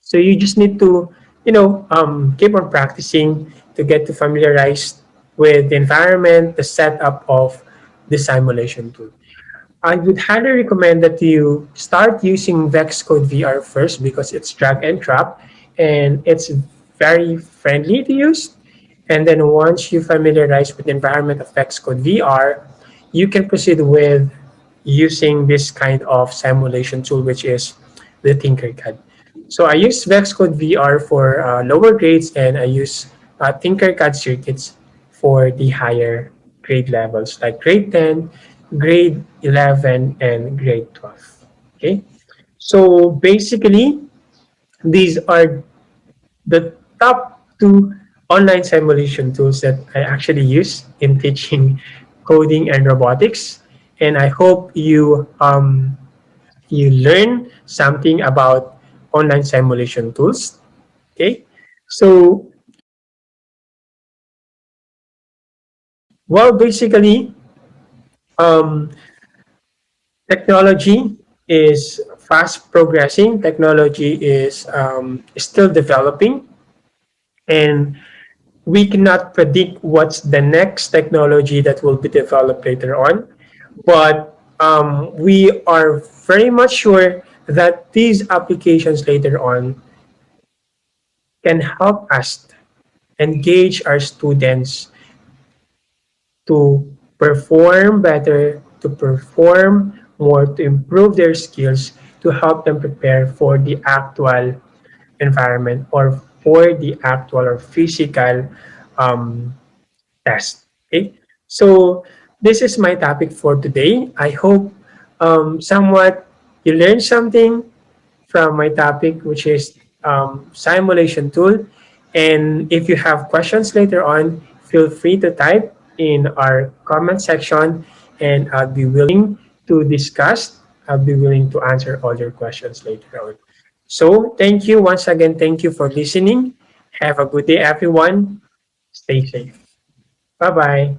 E: so you just need to keep on practicing to get to familiarized with the environment, the setup of the simulation tool. I would highly recommend that you start using VexCode VR first because it's drag and drop and it's very friendly to use. And then once you familiarize with the environment of VexCode VR, you can proceed with using this kind of simulation tool, which is the Tinkercad. So I use VexCode VR for lower grades, and I use Tinkercad circuits for the higher grade levels, like grade 10, grade 11, and grade 12. Okay, so basically, these are the top two online simulation tools that I actually use in teaching coding and robotics. And I hope you learn something about online simulation tools. Okay, so well, basically, um, technology is fast progressing. Technology is still developing, and we cannot predict what's the next technology that will be developed later on. But we are very much sure that these applications later on can help us engage our students to perform better, to perform more, to improve their skills, to help them prepare for the actual environment or for the actual or physical um, test. Okay, so this is my topic for today. I hope somewhat you learned something from my topic, which is simulation tool. And if you have questions later on, feel free to type in our comment section, and I'll be willing to discuss. I'll be willing to answer all your questions later on. So thank you once again. Thank you for listening. Have a good day, everyone. Stay safe. Bye-bye.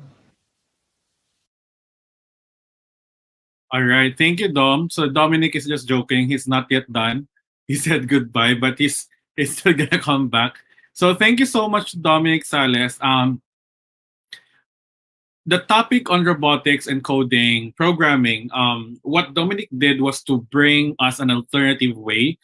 A: All right. Thank you, Dom. So Dominic is just joking. He's not yet done. He said goodbye, but he's still gonna come back. So thank you so much, Dominic Sales. The topic on robotics and coding, programming, what Dominic did was to bring us an alternative way.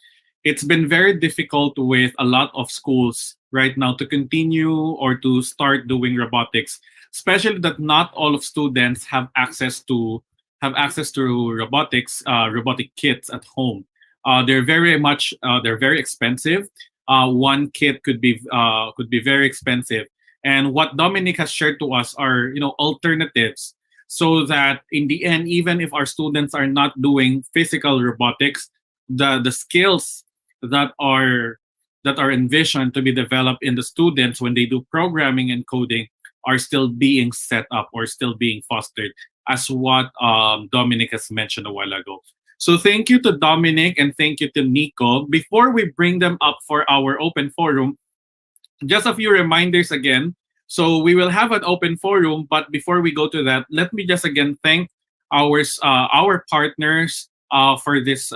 A: It's been very difficult with a lot of schools right now to continue or to start doing robotics, especially that not all of students have access to robotics, robotic kits at home. They're very expensive. One kit could be very expensive. And what Dominic has shared to us are alternatives, so that in the end, even if our students are not doing physical robotics, the skills that are envisioned to be developed in the students when they do programming and coding are still being set up or still being fostered, as what Dominic has mentioned a while ago. So thank you to Dominic and thank you to Nico. Before we bring them up for our open forum, just a few reminders again. So we will have an open forum, but before we go to that, let me just again thank our partners for this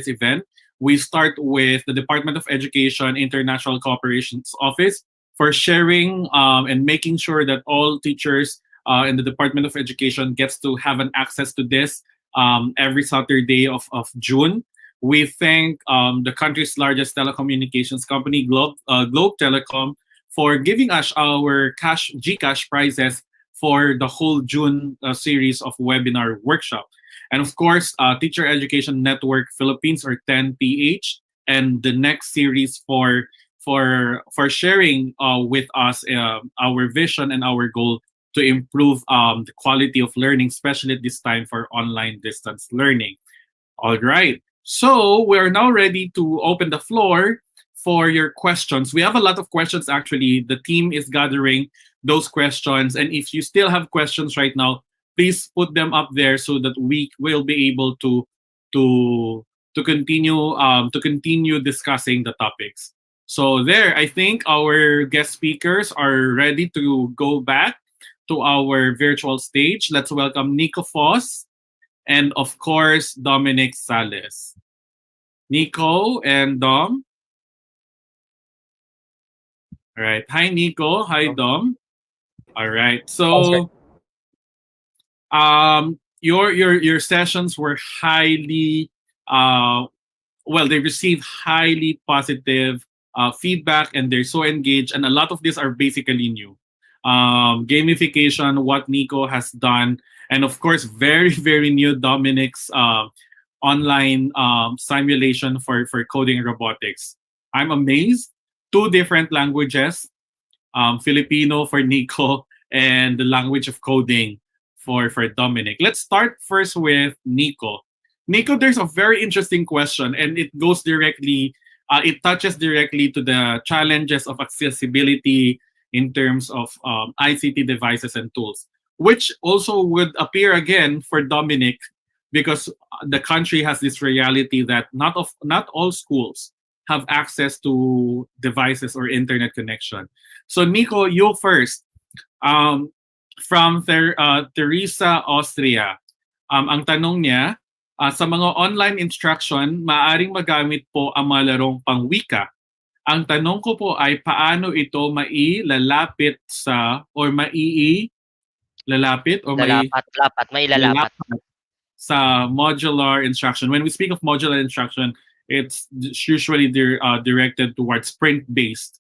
A: event. We start with the Department of Education International Cooperations Office for sharing and making sure that all teachers in the Department of Education gets to have an access to this every Saturday of June. We thank the country's largest telecommunications company, Globe Telecom, for giving us our GCash prizes for the whole June series of webinar workshop. And of course, Teacher Education Network Philippines, or 10PH, and the next series for sharing with us our vision and our goal to improve the quality of learning, especially at this time for online distance learning. All right. So we're now ready to open the floor for your questions. We have a lot of questions, actually. The team is gathering those questions. And if you still have questions right now, please put them up there so that we will be able to continue discussing the topics. So there, I think our guest speakers are ready to go back to our virtual stage. Let's welcome Nicolas Fos and of course Dominic Sales. Nico and Dom. All right. Hi Nico. Hi Dom. All right. So your sessions were highly they received highly positive feedback, and they're so engaged, and a lot of these are basically new. Gamification, what Nico has done, and of course very very new Dominic's online simulation for coding robotics. I'm amazed. 2 different languages, Filipino for Nico and the language of coding for Dominic. Let's start first with Nico. Nico, there's a very interesting question, and it goes directly, it touches directly to the challenges of accessibility in terms of ICT devices and tools, which also would appear again for Dominic, because the country has this reality that not all schools have access to devices or internet connection. So Nico, you first. From Teresa Austria. Ang tanong niya, sa mga online instruction, maaaring magamit po ang mga larong pangwika. Ang tanong ko po ay paano ito mailalapit sa modular instruction. When we speak of modular instruction, it's usually directed towards sprint-based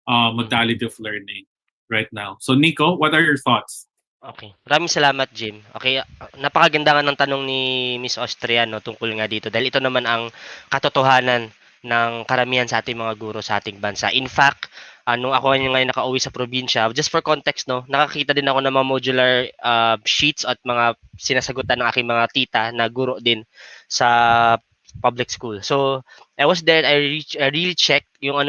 A: modality of learning right now. So Nico, what are your thoughts?
D: Okay. Maraming salamat, Jim. Okay, napakaganda nga ng tanong ni Miss Austria tungkol nga dito, dahil ito naman ang katotohanan ng karamihan sa ating mga guro sa ating bansa. In fact, nung ako ngayon nakauwi sa probinsya, just for context, nakakita din ako ng mga modular sheets at mga sinasagutan ng aking mga tita na guro din sa public school. So I was there. I really checked yung ano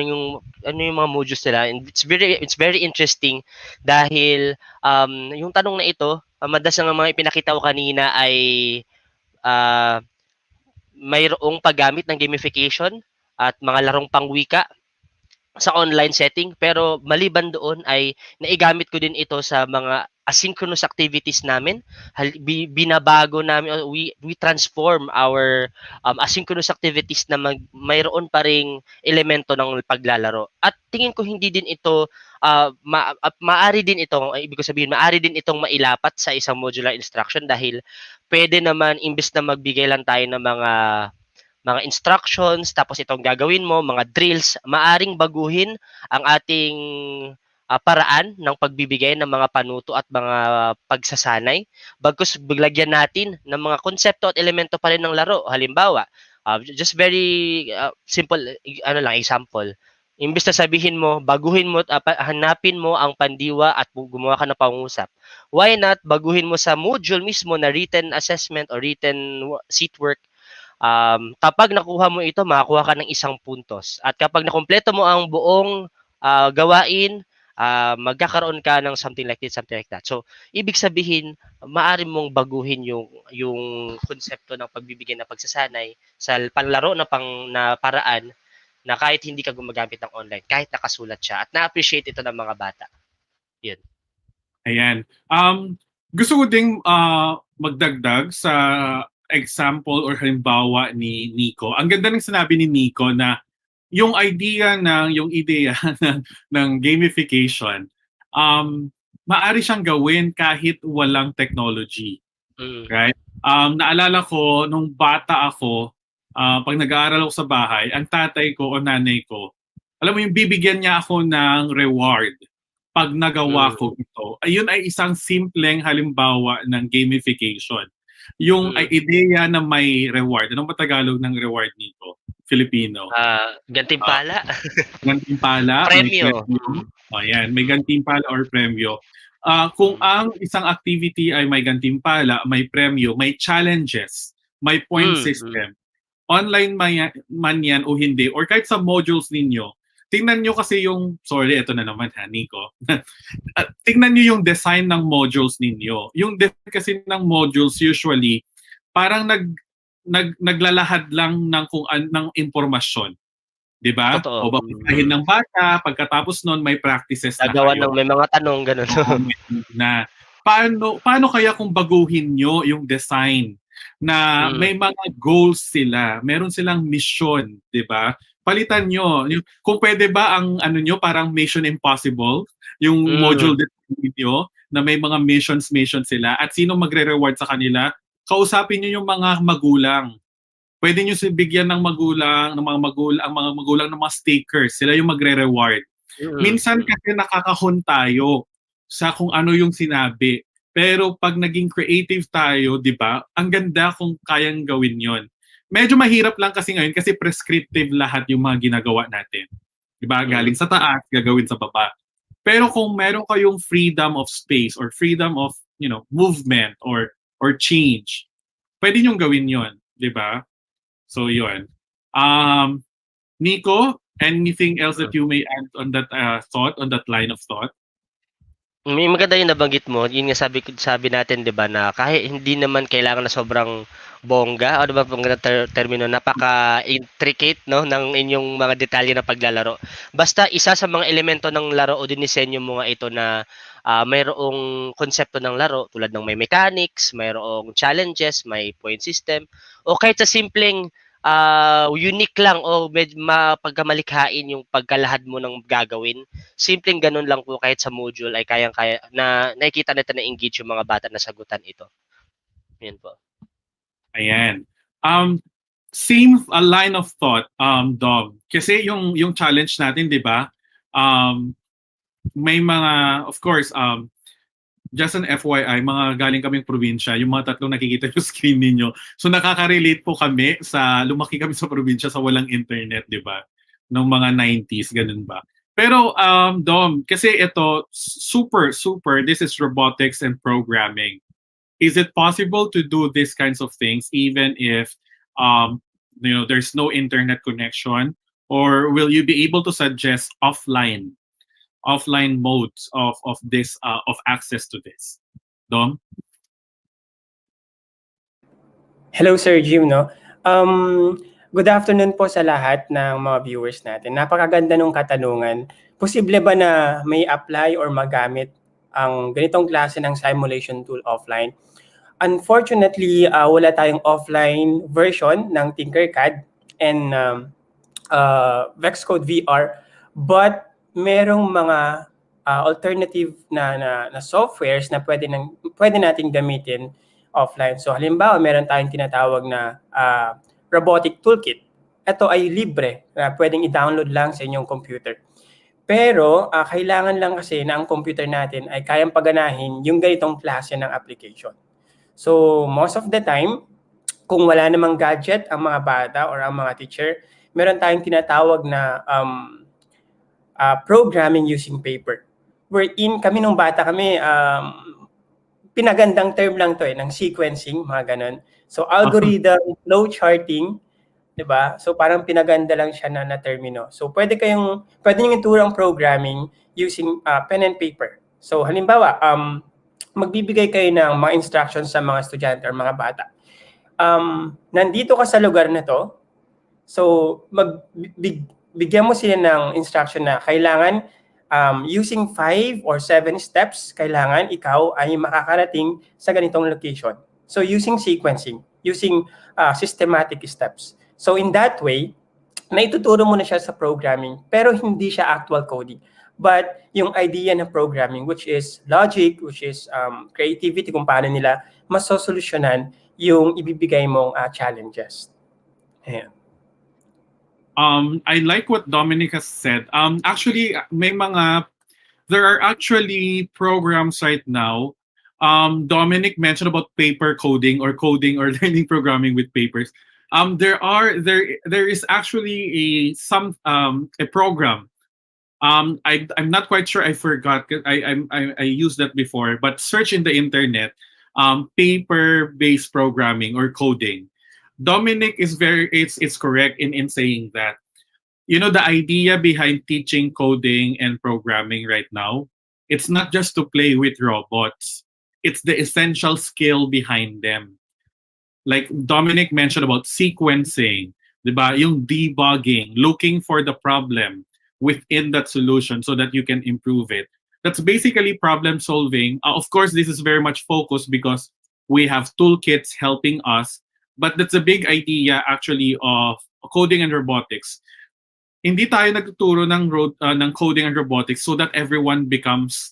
D: yung mga modules nila, and it's very interesting dahil yung tanong na ito, madalas ng mga ipinakita ko kanina ay mayroong paggamit ng gamification at mga larong pangwika sa online setting, pero maliban doon ay naigamit ko din ito sa mga asynchronous activities namin. Binabago namin, we transform our asynchronous activities na mayroon pa ring elemento ng paglalaro. At tingin ko hindi din ito maari din itong mailapat sa isang modular instruction, dahil pwede naman, imbes na magbigay lang tayo ng mga instructions, tapos itong gagawin mo, mga drills, maaring baguhin ang ating paraan ng pagbibigay ng mga panuto at mga pagsasanay. Bagkus biglagyan natin ng mga konsepto at elemento pa rin ng laro. Halimbawa, just very simple example. Imbes na sabihin mo, baguhin mo, hanapin mo ang pandiwa at gumawa ka ng pangusap. Why not baguhin mo sa module mismo na written assessment or written seat work? Kapag nakuha mo ito, makakuha ka ng 1 puntos. At kapag nakumpleto mo ang buong gawain, magkakaroon ka ng something like this, something like that. So, ibig sabihin, maaari mong baguhin yung konsepto ng pagbibigay na pagsasanay sa panlaro na paraan na kahit hindi ka gumagamit ng online, kahit nakasulat siya, at na-appreciate ito ng mga bata. Yun.
A: Ayan. Gusto ko ding magdagdag sa example or halimbawa ni Nico. Ang ganda ng sinabi ni Nico na yung ideya ng gamification, maaari siyang gawin kahit walang technology. Right? Naalala ko, nung bata ako, pag nag-aaral ako sa bahay, ang tatay ko o nanay ko, alam mo yung bibigyan niya ako ng reward pag nagawa ko ito. Ayun ay isang simpleng halimbawa ng gamification. Yung ideya na may reward. Anong ba Tagalog ng reward nito? Filipino.
D: Gantimpala.
A: Gantimpala.
D: Premyo.
A: Ayan, may gantimpala or premyo. Kung ang isang activity ay may gantimpala, may premyo, may challenges, may point system, online man yan o hindi, or kahit sa modules ninyo, tingnan nyo kasi yung, sorry, ito na naman ha, Nico. Tingnan nyo yung design ng modules ninyo. Yung design kasi ng modules usually, parang naglalahad lang ng impormasyon. 'Di ba? O babasahin ng bata, pagkatapos noon may practices na kayo.
D: May mga tanong ganun.
A: Na paano kaya kung baguhin nyo yung design na may mga goals sila, meron silang mission, 'di ba? Palitan nyo. Kung pwede ba ang nyo parang Mission Impossible, yung module nyo na may mga missions sila at sino magre-reward sa kanila? Kausapin nyo yung mga magulang. Pwede nyo bigyan ng mga magulang ng mga stakers. Sila yung magre-reward. Minsan kasi nakakahon tayo sa kung ano yung sinabi. Pero pag naging creative tayo, di ba, ang ganda kung kayang gawin yon. Medyo mahirap lang kasi ngayon kasi prescriptive lahat yung mga ginagawa natin. Di ba? Galing sa taas, gagawin sa baba. Pero kung meron kayong freedom of space or freedom of, movement or change, pwede nyo gawin yon, di ba? So, yun. Nico, anything else that you may add on that on that line of thought?
D: May maganda yung nabanggit mo. Yun nga sabi natin, 'di ba, na kahit hindi naman kailangan na sobrang bongga, o 'di ba, termino, napaka-intricate, no, ng inyong mga detalye na paglalaro. Basta isa sa mga elemento ng laro o dinisenyo mo nga ito na mayroong konsepto ng laro tulad ng may mechanics, mayroong challenges, may point system, o kahit sa simpleng unique lang o mapagkamalikhain yung pagkalahad mo ng gagawin. Simpleng ganun lang po kahit sa module ay kayang-kaya na nakikita natin na engage yung mga bata na sagutan ito. Yan po.
A: Ayan. Same line of thought, Dom. Kasi yung challenge natin, 'di ba? May mga, of course, just an FYI, mga galing kaming probinsya, yung mga tatlong nakikita yung screen ninyo. So nakaka-relate po kami lumaki kami sa probinsya sa walang internet, 'di ba? Noong mga 90s, ganun ba? Pero Dom, kasi ito super, this is robotics and programming. Is it possible to do these kinds of things even if there's no internet connection, or will you be able to suggest offline modes of this of access to this? Dom?
E: Hello Sir Jim, no? Good afternoon po sa lahat ng mga viewers natin. Napakaganda ng katanungan. Posible ba na may apply or magamit ang ganitong klase ng simulation tool offline? Unfortunately, wala tayong offline version ng Tinkercad and VexCode VR, but merong mga alternative na softwares na pwede nating gamitin offline. So halimbawa, meron tayong tinatawag na robotic toolkit. Ito ay libre na pwedeng i-download lang sa inyong computer. Pero kailangan lang kasi na ang computer natin ay kayang paganahin yung ganitong klase ng application. So most of the time, kung wala namang gadget ang mga bata or ang mga teacher, meron tayong tinatawag na programming using paper. Wherein kami nung bata kami, pinagandang term lang to ng sequencing, mga ganun. So algorithm, flow charting, 'Diba? So parang pinaganda lang siya na termino. So pwede niyong ituro ang programming using pen and paper. So halimbawa, magbibigay kayo ng mga instructions sa mga estudyante or mga bata. Nandito ka sa lugar na to, so bigyan mo sila ng instruction na kailangan using 5 or 7 steps, kailangan ikaw ay makakarating sa ganitong location. So using sequencing, using systematic steps. So in that way, naituturo mo na siya sa programming, pero hindi siya actual coding. But yung idea ng programming, which is logic, which is creativity, kung paano nila masosolusyonan yung ibibigay mong challenges. Ayan.
A: I like what Dominic has said. Actually, there are actually programs right now. Dominic mentioned about paper coding or learning programming with papers. There is actually a program. I'm not quite sure. I forgot. I used that before. But search in the internet, paper-based programming or coding. Dominic it's correct in saying that. You know, the idea behind teaching coding and programming right now, it's not just to play with robots. It's the essential skill behind them. Like Dominic mentioned about sequencing, diba? Yung debugging, looking for the problem within that solution so that you can improve it. That's basically problem solving. Of course, this is very much focused because we have toolkits helping us, but that's a big idea actually of coding and robotics. Hindi tayo nagtuturo ng coding and robotics so that everyone becomes,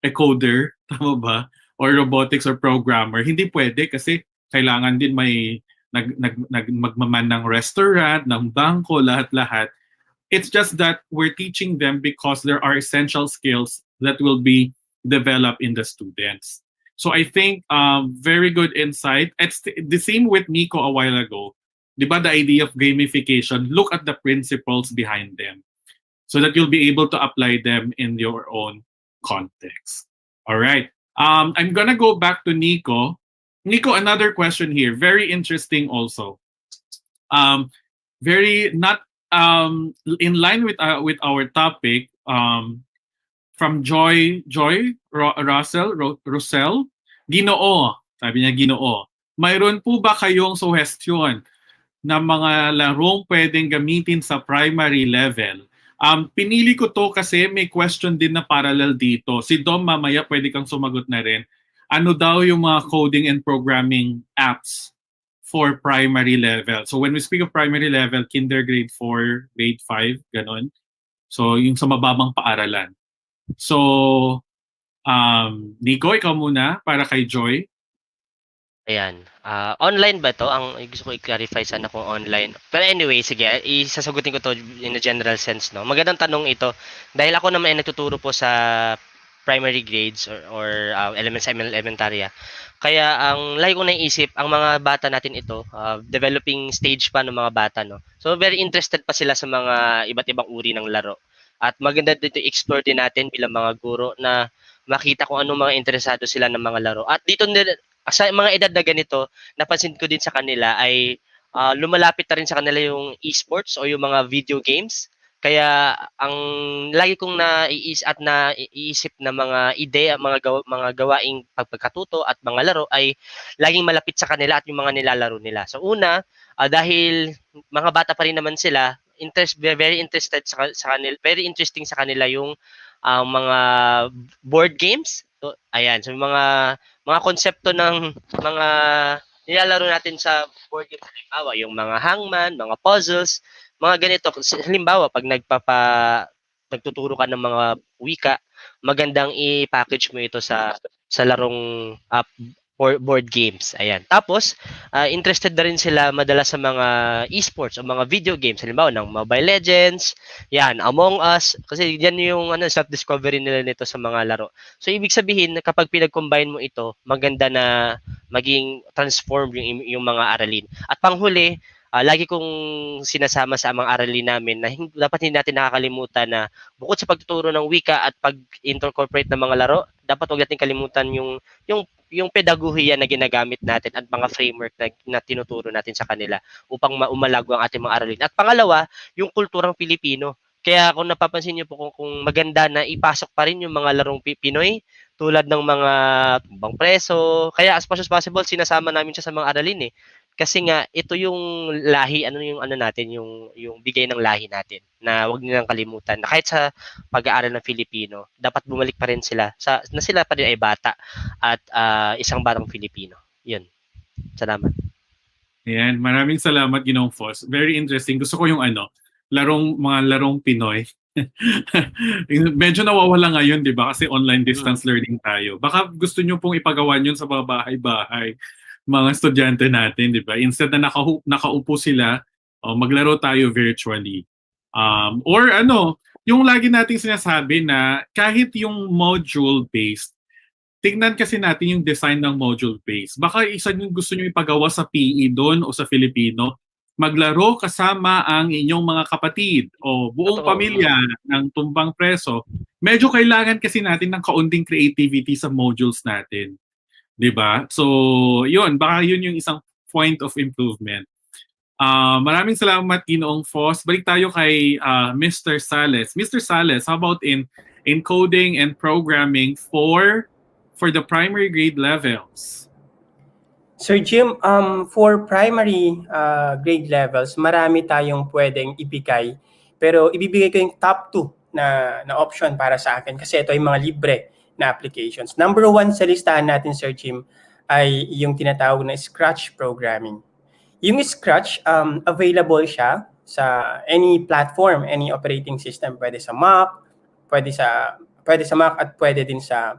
A: a coder, tama ba? Or robotics or programmer. Hindi pwede kasi kailangan din may magmaman ng restaurant, ng bangko, lahat-lahat. It's just that we're teaching them because there are essential skills that will be developed in the students. So I think very good insight. It's the same with Nico a while ago. Diba, the idea of gamification, look at the principles behind them so that you'll be able to apply them in your own context. All right. I'm going to go back to Nico. Nico, another question here. Very interesting also. Very not in line with our topic. From Joy Russell, Ginoo. Sabi niya, Ginoo. Mayroon po ba kayong suggestion na mga larong pwedeng gamitin sa primary level? Pinili ko to kasi may question din na parallel dito. Si Dom, mamaya pwede kang sumagot na rin. Ano daw yung mga coding and programming apps for primary level? So when we speak of primary level, kinder grade 4, grade 5, ganon. So yung sa mababang paaralan. So, Nico, ikaw muna para kay Joy.
D: Ayan. Online ba to? Ang gusto ko i-clarify sana kung online. Pero anyway, sige, isasagutin ko to in a general sense, no? Magandang tanong ito. Dahil ako naman ay nagtuturo po sa primary grades or elementarya. Kaya ang lagi kong naisip, ang mga bata natin ito, developing stage pa ng mga bata, no? So very interested pa sila sa mga iba't ibang uri ng laro. At maganda dito explore din natin bilang mga guro na makita kung anong mga interesado sila ng mga laro. At dito sa mga edad na ganito, napansin ko din sa kanila ay lumalapit na rin sa kanila yung esports o yung mga video games. Kaya ang lagi kong naiisip na mga ideya, mga gawaing pagkatuto at mga laro ay laging malapit sa kanila at yung mga nilalaro nila. So una, dahil mga bata pa rin naman sila, very interested sa kanila, very interesting sa kanila yung mga board games. So, ayan, so mga konsepto ng mga nilalaro natin sa board games, halimbawa yung mga hangman, mga puzzles, mga ganito. Halimbawa, pag nagtuturo ka ng mga wika, magandang i-package mo ito sa larong board games. Ayan. Tapos, interested na rin sila madalas sa mga esports o mga video games. Halimbawa, ng Mobile Legends, yan, Among Us. Kasi yan yung self-discovery nila nito sa mga laro. So, ibig sabihin, kapag pinag-combine mo ito, maganda na maging transform yung mga aralin. At panghuli, lagi kong sinasama sa mga aralin namin na dapat hindi natin nakakalimutan na bukod sa pagtuturo ng wika at pag-incorporate ng mga laro, dapat huwag natin kalimutan yung yung pedagohiya na ginagamit natin at mga framework na tinuturo natin sa kanila upang umalago ang ating mga aralin. At pangalawa, yung kulturang Pilipino. Kaya kung napapansin niyo po kung maganda na ipasok pa rin yung mga larong Pinoy tulad ng mga tumbang preso. Kaya as much as possible sinasama namin siya sa mga aralin eh. Kasi nga ito yung lahi, ano yung ano natin, yung bigay ng lahi natin na wag nilang kalimutan na kahit sa pag-aaral ng Filipino, dapat bumalik pa rin sila na sila pa rin ay bata at isang batang Filipino. 'Yun. Salamat.
A: Ayan, maraming salamat, Ginoong Fos. Very interesting. Gusto ko yung mga larong Pinoy. Medyo nawawala ngayon, di ba? Kasi online distance learning tayo. Baka gusto nyo pong ipagawa yun sa mga bahay-bahay, mga estudyante natin, di ba? Instead na nakaupo sila, maglaro tayo virtually. Or yung lagi nating sinasabi na kahit yung module-based, tignan kasi natin yung design ng module-based. Baka isa yung gusto nyo ipagawa sa PE doon o sa Filipino, maglaro kasama ang inyong mga kapatid o buong pamilya ng tumbang preso. Medyo kailangan kasi natin ng kaunting creativity sa modules natin. 'Di ba? So, yun. Baka yun yung isang point of improvement. Maraming salamat, Ginoong Fos. Balik tayo kay Mr. Sales. Mr. Sales, how about in coding and programming for the primary grade levels?
E: Sir Jim, for primary grade levels, marami tayong pwedeng ibigay. Pero ibibigay ko yung top 2 na option para sa akin kasi ito ay mga libre na applications. Number 1 sa listahan natin, Sir Jim, ay yung tinatawag na Scratch programming. Yung Scratch, available siya sa any platform, any operating system. Pwede sa Mac, pwede sa Mac at pwede din sa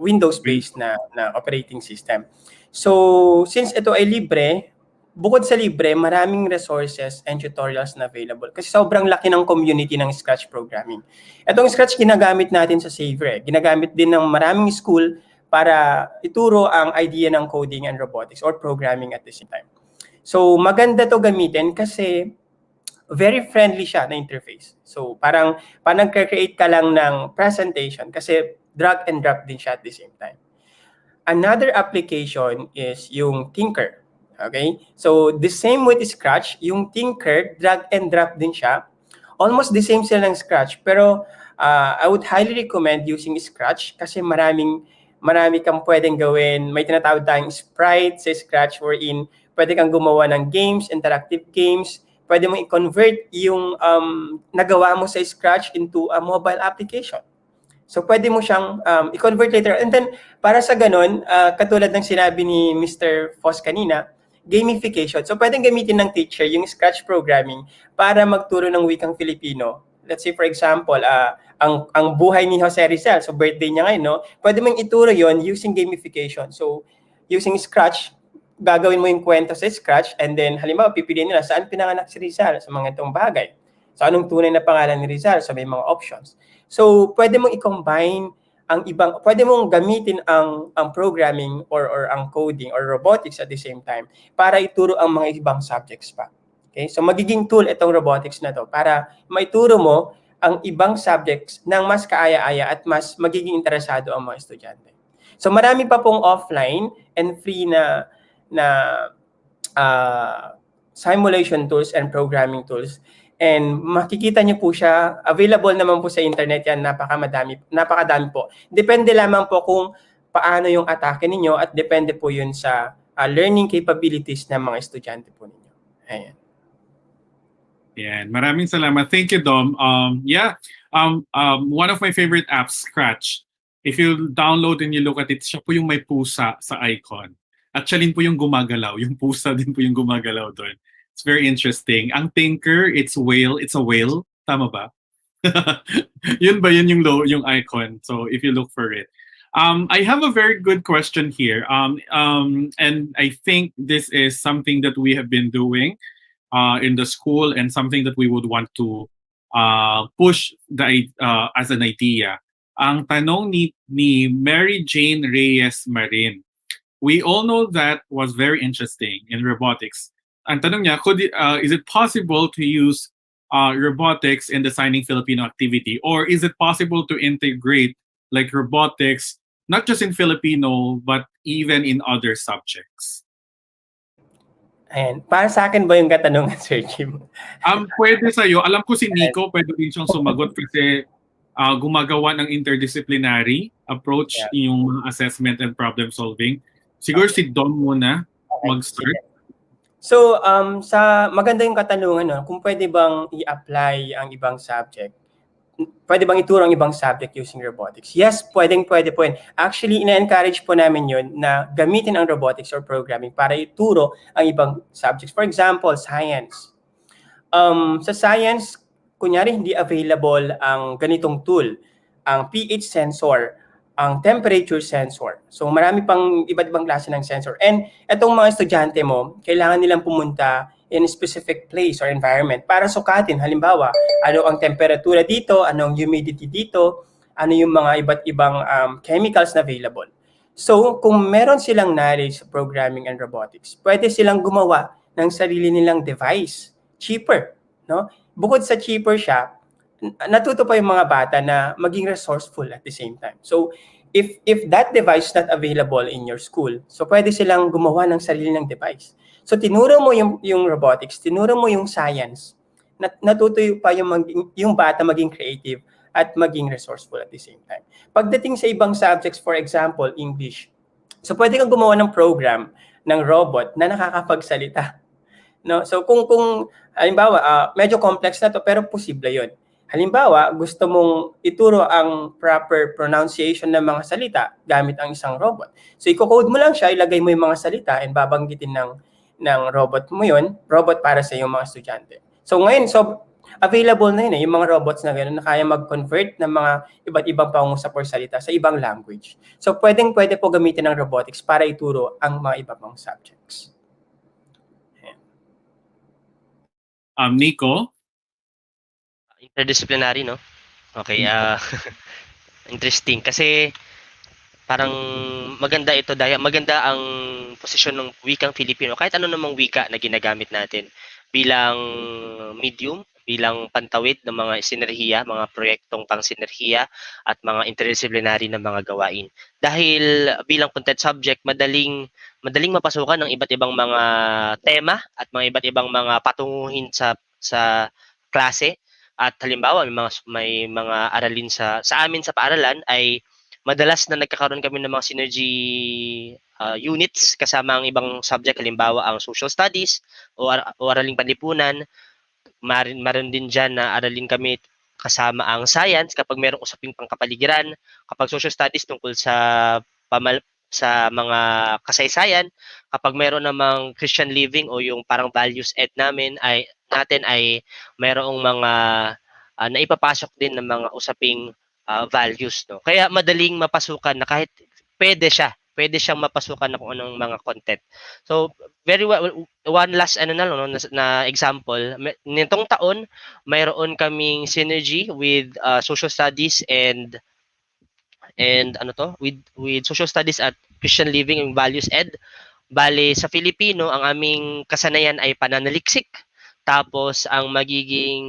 E: Windows-based na operating system. So, since ito ay libre, bukod sa libre, maraming resources and tutorials na available. Kasi sobrang laki ng community ng Scratch programming. Itong Scratch ginagamit natin sa Saver. Ginagamit din ng maraming school para ituro ang idea ng coding and robotics or programming at the same time. So, maganda to gamitin kasi very friendly siya na interface. So, parang nag-create ka lang ng presentation kasi drag and drop din siya at the same time. Another application is yung Tinker. Okay? So, the same with Scratch, yung Tinker, drag and drop din siya. Almost the same sila ng Scratch. Pero, I would highly recommend using Scratch kasi marami kang pwedeng gawin. May tinatawag tayong sprite sa Scratch wherein pwede kang gumawa ng games, interactive games. Pwede mo i-convert yung nagawa mo sa Scratch into a mobile application. So, pwede mo siyang i-convert later. And then, para sa ganun, katulad ng sinabi ni Mr. Fos kanina, gamification. So, pwedeng gamitin ng teacher yung Scratch programming para magturo ng wikang Filipino. Let's say, for example, ang buhay ni Jose Rizal, so birthday niya ngayon, no? Pwede mong ituro yon using gamification. So, using Scratch, gagawin mo yung kwento sa Scratch and then, halimbawa, pipiliin nila saan pinanganak si Rizal sa mga itong bagay. So, anong tunay na pangalan ni Rizal? So, may mga options. So, pwede mong i-combine pwede mong gamitin ang programming or ang coding or robotics at the same time para ituro ang mga ibang subjects pa. Okay? So, magiging tool itong robotics na to para maituro mo ang ibang subjects ng mas kaaya-aya at mas magiging interesado ang mga estudyante. So, marami pa pong offline and free na simulation tools and programming tools. And makikita niyo po siya, available naman po sa internet yan, napakadami po. Depende lamang po kung paano yung atake ninyo at depende po yun sa learning capabilities ng mga estudyante po ninyo. Ayan.
A: Yan. Maraming salamat. Thank you, Dom. One of my favorite apps, Scratch. If you download and you look at it, siya po yung may pusa sa icon. At siya din po yung gumagalaw. Yung pusa din po yung gumagalaw doon. It's very interesting. Ang Tinker, it's a whale. Tama ba? Yun ba yun yung icon? So if you look for it. I have a very good question here. And I think this is something that we have been doing in the school and something that we would want to push as an idea. Ang tanong ni Mary Jane Reyes Marin. We all know that was very interesting in robotics. Ang tanong niya, is it possible to use robotics in designing Filipino activity? Or is it possible to integrate like robotics not just in Filipino, but even in other subjects?
E: Ayan. Para sa akin ba yung katanungan, Sir Jim?
A: Pwede sa'yo. Alam ko si Nico, pwede din siyang sumagot kasi gumagawa ng interdisciplinary approach yung mga assessment and problem solving. Siguro si Dom muna mag-start.
E: So, sa maganda yung katanungan, no? Kung pwede bang i-apply ang ibang subject, pwede bang ituro ang ibang subject using robotics? Yes, pwede po. Actually, ina-encourage po namin yun na gamitin ang robotics or programming para ituro ang ibang subjects. For example, science. Sa science, kunyari hindi available ang ganitong tool, ang pH sensor, ang temperature sensor. So marami pang iba't ibang klase ng sensor. And etong mga estudyante mo, kailangan nilang pumunta in a specific place or environment para sukatin. Halimbawa, ano ang temperatura dito, ano ang humidity dito, ano yung mga iba't ibang chemicals na available. So, kung meron silang knowledge sa programming and robotics, pwede silang gumawa ng sarili nilang device. Cheaper, no? Bukod sa cheaper siya, natuto pa yung mga bata na maging resourceful at the same time. So, if that device is not available in your school, so pwede silang gumawa ng sarili ng device. So, tinuro mo yung robotics, tinuro mo yung science, natuto pa yung bata maging creative at maging resourceful at the same time. Pagdating sa ibang subjects, for example, English, so pwede kang gumawa ng program ng robot na nakakapagsalita. No? So kung halimbawa, medyo complex na to pero posible 'yon. Halimbawa, gusto mong ituro ang proper pronunciation ng mga salita gamit ang isang robot. So i-code mo lang siya, ilagay mo yung mga salita and babanggitin ng robot mo 'yon, robot para sa iyong mga estudyante. So ngayon, available na yun yung mga robots na gano'n na kaya mag-convert ng mga iba't ibang pangungusap or salita sa ibang language. So pwede po gamitin ng robotics para ituro ang mga iba pang subjects.
A: Nico?
D: Interdisciplinary, no? Okay, interesting. Kasi parang maganda ito dahil maganda ang posisyon ng wikang Filipino. Kahit ano namang wika na ginagamit natin bilang medium, bilang pantawid ng mga sinerhiya, mga proyektong pang-sinerhiya at mga interdisciplinary na mga gawain. Dahil bilang content subject, madaling mapasukan ng iba't ibang mga tema at mga iba't ibang mga patunguhin sa klase. At halimbawa, may mga aralin sa amin sa paaralan ay madalas na nagkakaroon kami ng mga synergy units kasama ang ibang subject, halimbawa ang social studies o araling panlipunan. Maroon din dyan na aralin kami kasama ang science kapag mayroong usaping pangkapaligiran, kapag social studies tungkol sa mga kasaysayan, kapag mayroon namang Christian living o yung parang values ed natin ay mayroong mga naipapasok din ng mga usaping values, no. Kaya madaling mapasukan na kahit pwede siyang mapasukan na kung anong mga content. So very well, one last na example, nitong taon mayroon kaming synergy with social studies and with social studies at Christian living and values ed. Bale sa Filipino ang aming kasanayan ay pananaliksik, tapos ang magiging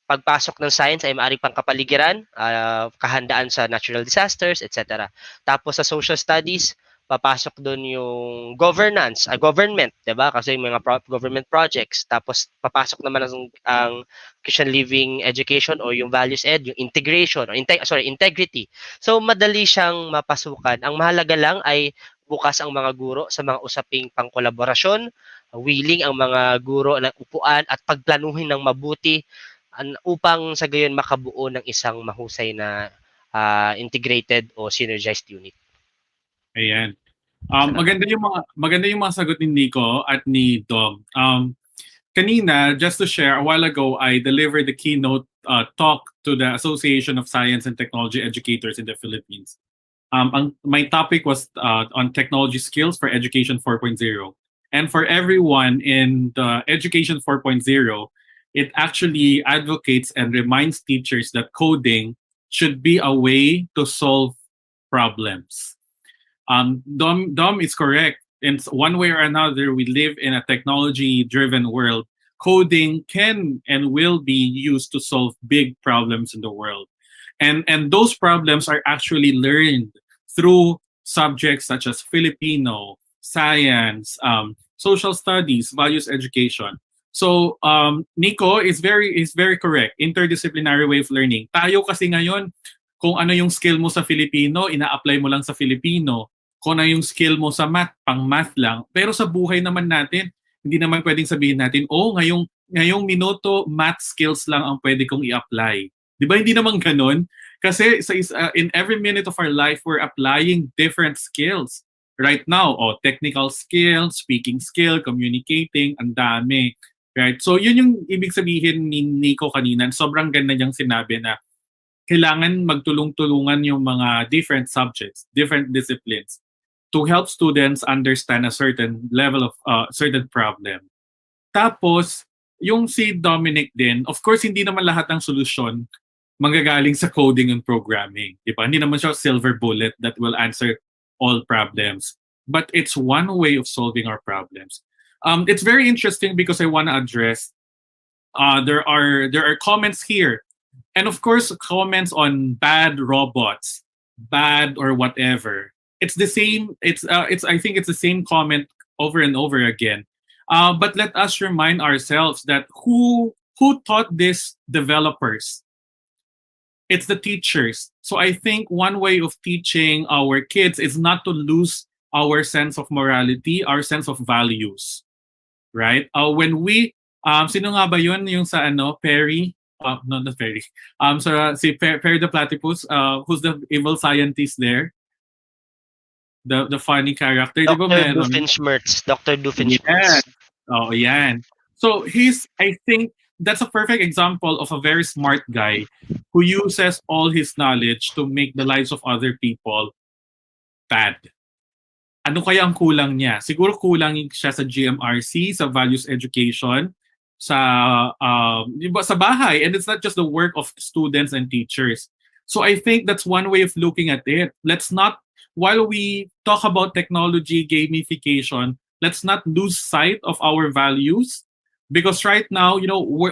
D: pagpasok ng science ay maaaring pangkapaligiran, kahandaan sa natural disasters, etc. Tapos sa social studies, papasok doon yung government, 'di ba? Kasi yung mga government projects. Tapos papasok naman ang Christian living education o yung values ed, yung integration or integrity. So madali siyang mapasukan. Ang mahalaga lang ay bukas ang mga guro sa mga usaping pangkolaborasyon, willing ang mga guro na upuan at pagplanuhin ng mabuti upang sa gayon makabuo ng isang mahusay na integrated o synergized unit.
A: Ayan. Maganda yung mga sagot ni Nico at ni Dom. Kanina, just to share, a while ago, I delivered the keynote talk to the Association of Science and Technology Educators in the Philippines. My topic was on technology skills for Education 4.0. And for everyone in the Education 4.0, it actually advocates and reminds teachers that coding should be a way to solve problems. Dom is correct. In one way or another, we live in a technology-driven world. Coding can and will be used to solve big problems in the world. And those problems are actually learned through subjects such as Filipino, science, social studies, values education. So Nico is very correct. Interdisciplinary way of learning. Tayo kasi ngayon, kung ano yung skill mo sa Filipino, ina-apply mo lang sa Filipino. Kung ano yung skill mo sa math, pang math lang. Pero sa buhay naman natin, hindi naman pwedeng sabihin natin, oh, ngayong minuto, math skills lang ang pwede kong i-apply. Di ba hindi naman ganun? Kasi in every minute of our life, we're applying different skills. Right now, technical skill, speaking skill, communicating, ang dami. Right? So yun yung ibig sabihin ni Nico kanina. Sobrang ganda niyang sinabi na kailangan magtulong-tulungan yung mga different subjects, different disciplines to help students understand a certain level of certain problem. Tapos, yung si Dominic din, of course, hindi naman lahat ng solusyon manggagaling sa coding and programming. Diba? Hindi naman siya silver bullet that will answer all problems. But it's one way of solving our problems. It's very interesting because I want to address there are comments here, and of course comments on bad robots, bad or whatever. It's the same. It's I think it's the same comment over and over again. But let us remind ourselves that who taught these developers? It's the teachers. So I think one way of teaching our kids is not to lose our sense of morality, our sense of values. Right? When we sino nga ba yun yung sa Perry? No, not Perry. Si Perry the Platypus, who's the evil scientist there? The funny character.
D: Dr. Doofenshmirtz. Dr. Doofenshmirtz.
A: Yes. Oh, yan. So I think that's a perfect example of a very smart guy who uses all his knowledge to make the lives of other people bad. Ano kaya ang kulang niya? Siguro kulang siya sa GMRC, sa values education, sa bahay. And it's not just the work of students and teachers. So I think that's one way of looking at it. Let's not, while we talk about technology, gamification, let's not lose sight of our values. Because right now,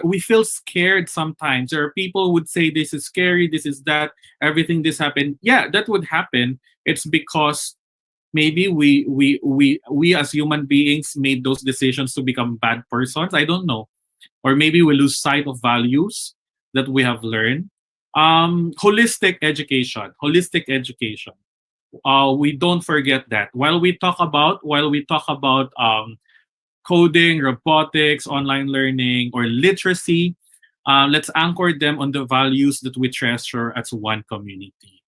A: we feel scared sometimes. There are people who would say this is scary, this is that, everything this happened. Yeah, that would happen. It's because maybe we as human beings made those decisions to become bad persons. I don't know. Or maybe we lose sight of values that we have learned. Holistic education. We don't forget that. While we talk about coding, robotics, online learning, or literacy, let's anchor them on the values that we treasure as one community.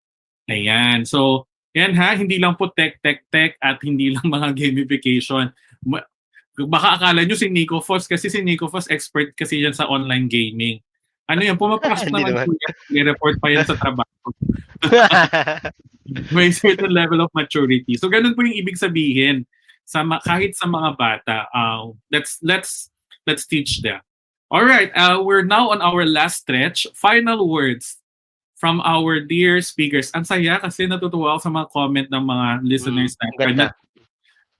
A: Ayan. So, yan hindi lang po tech, at hindi lang mga gamification. Baka akala nyo si Nico Fos, kasi si Nico Fos expert kasi yan sa online gaming. Ano yan, pumapasok naman po yan, i-report pa yan sa trabaho. May certain level of maturity. So, ganun po yung ibig sabihin. Kahit sa mga bata, let's teach them. All right, we're now on our last stretch. Final words from our dear speakers. Ang saya kasi natutuwa ako sa mga comment ng mga listeners na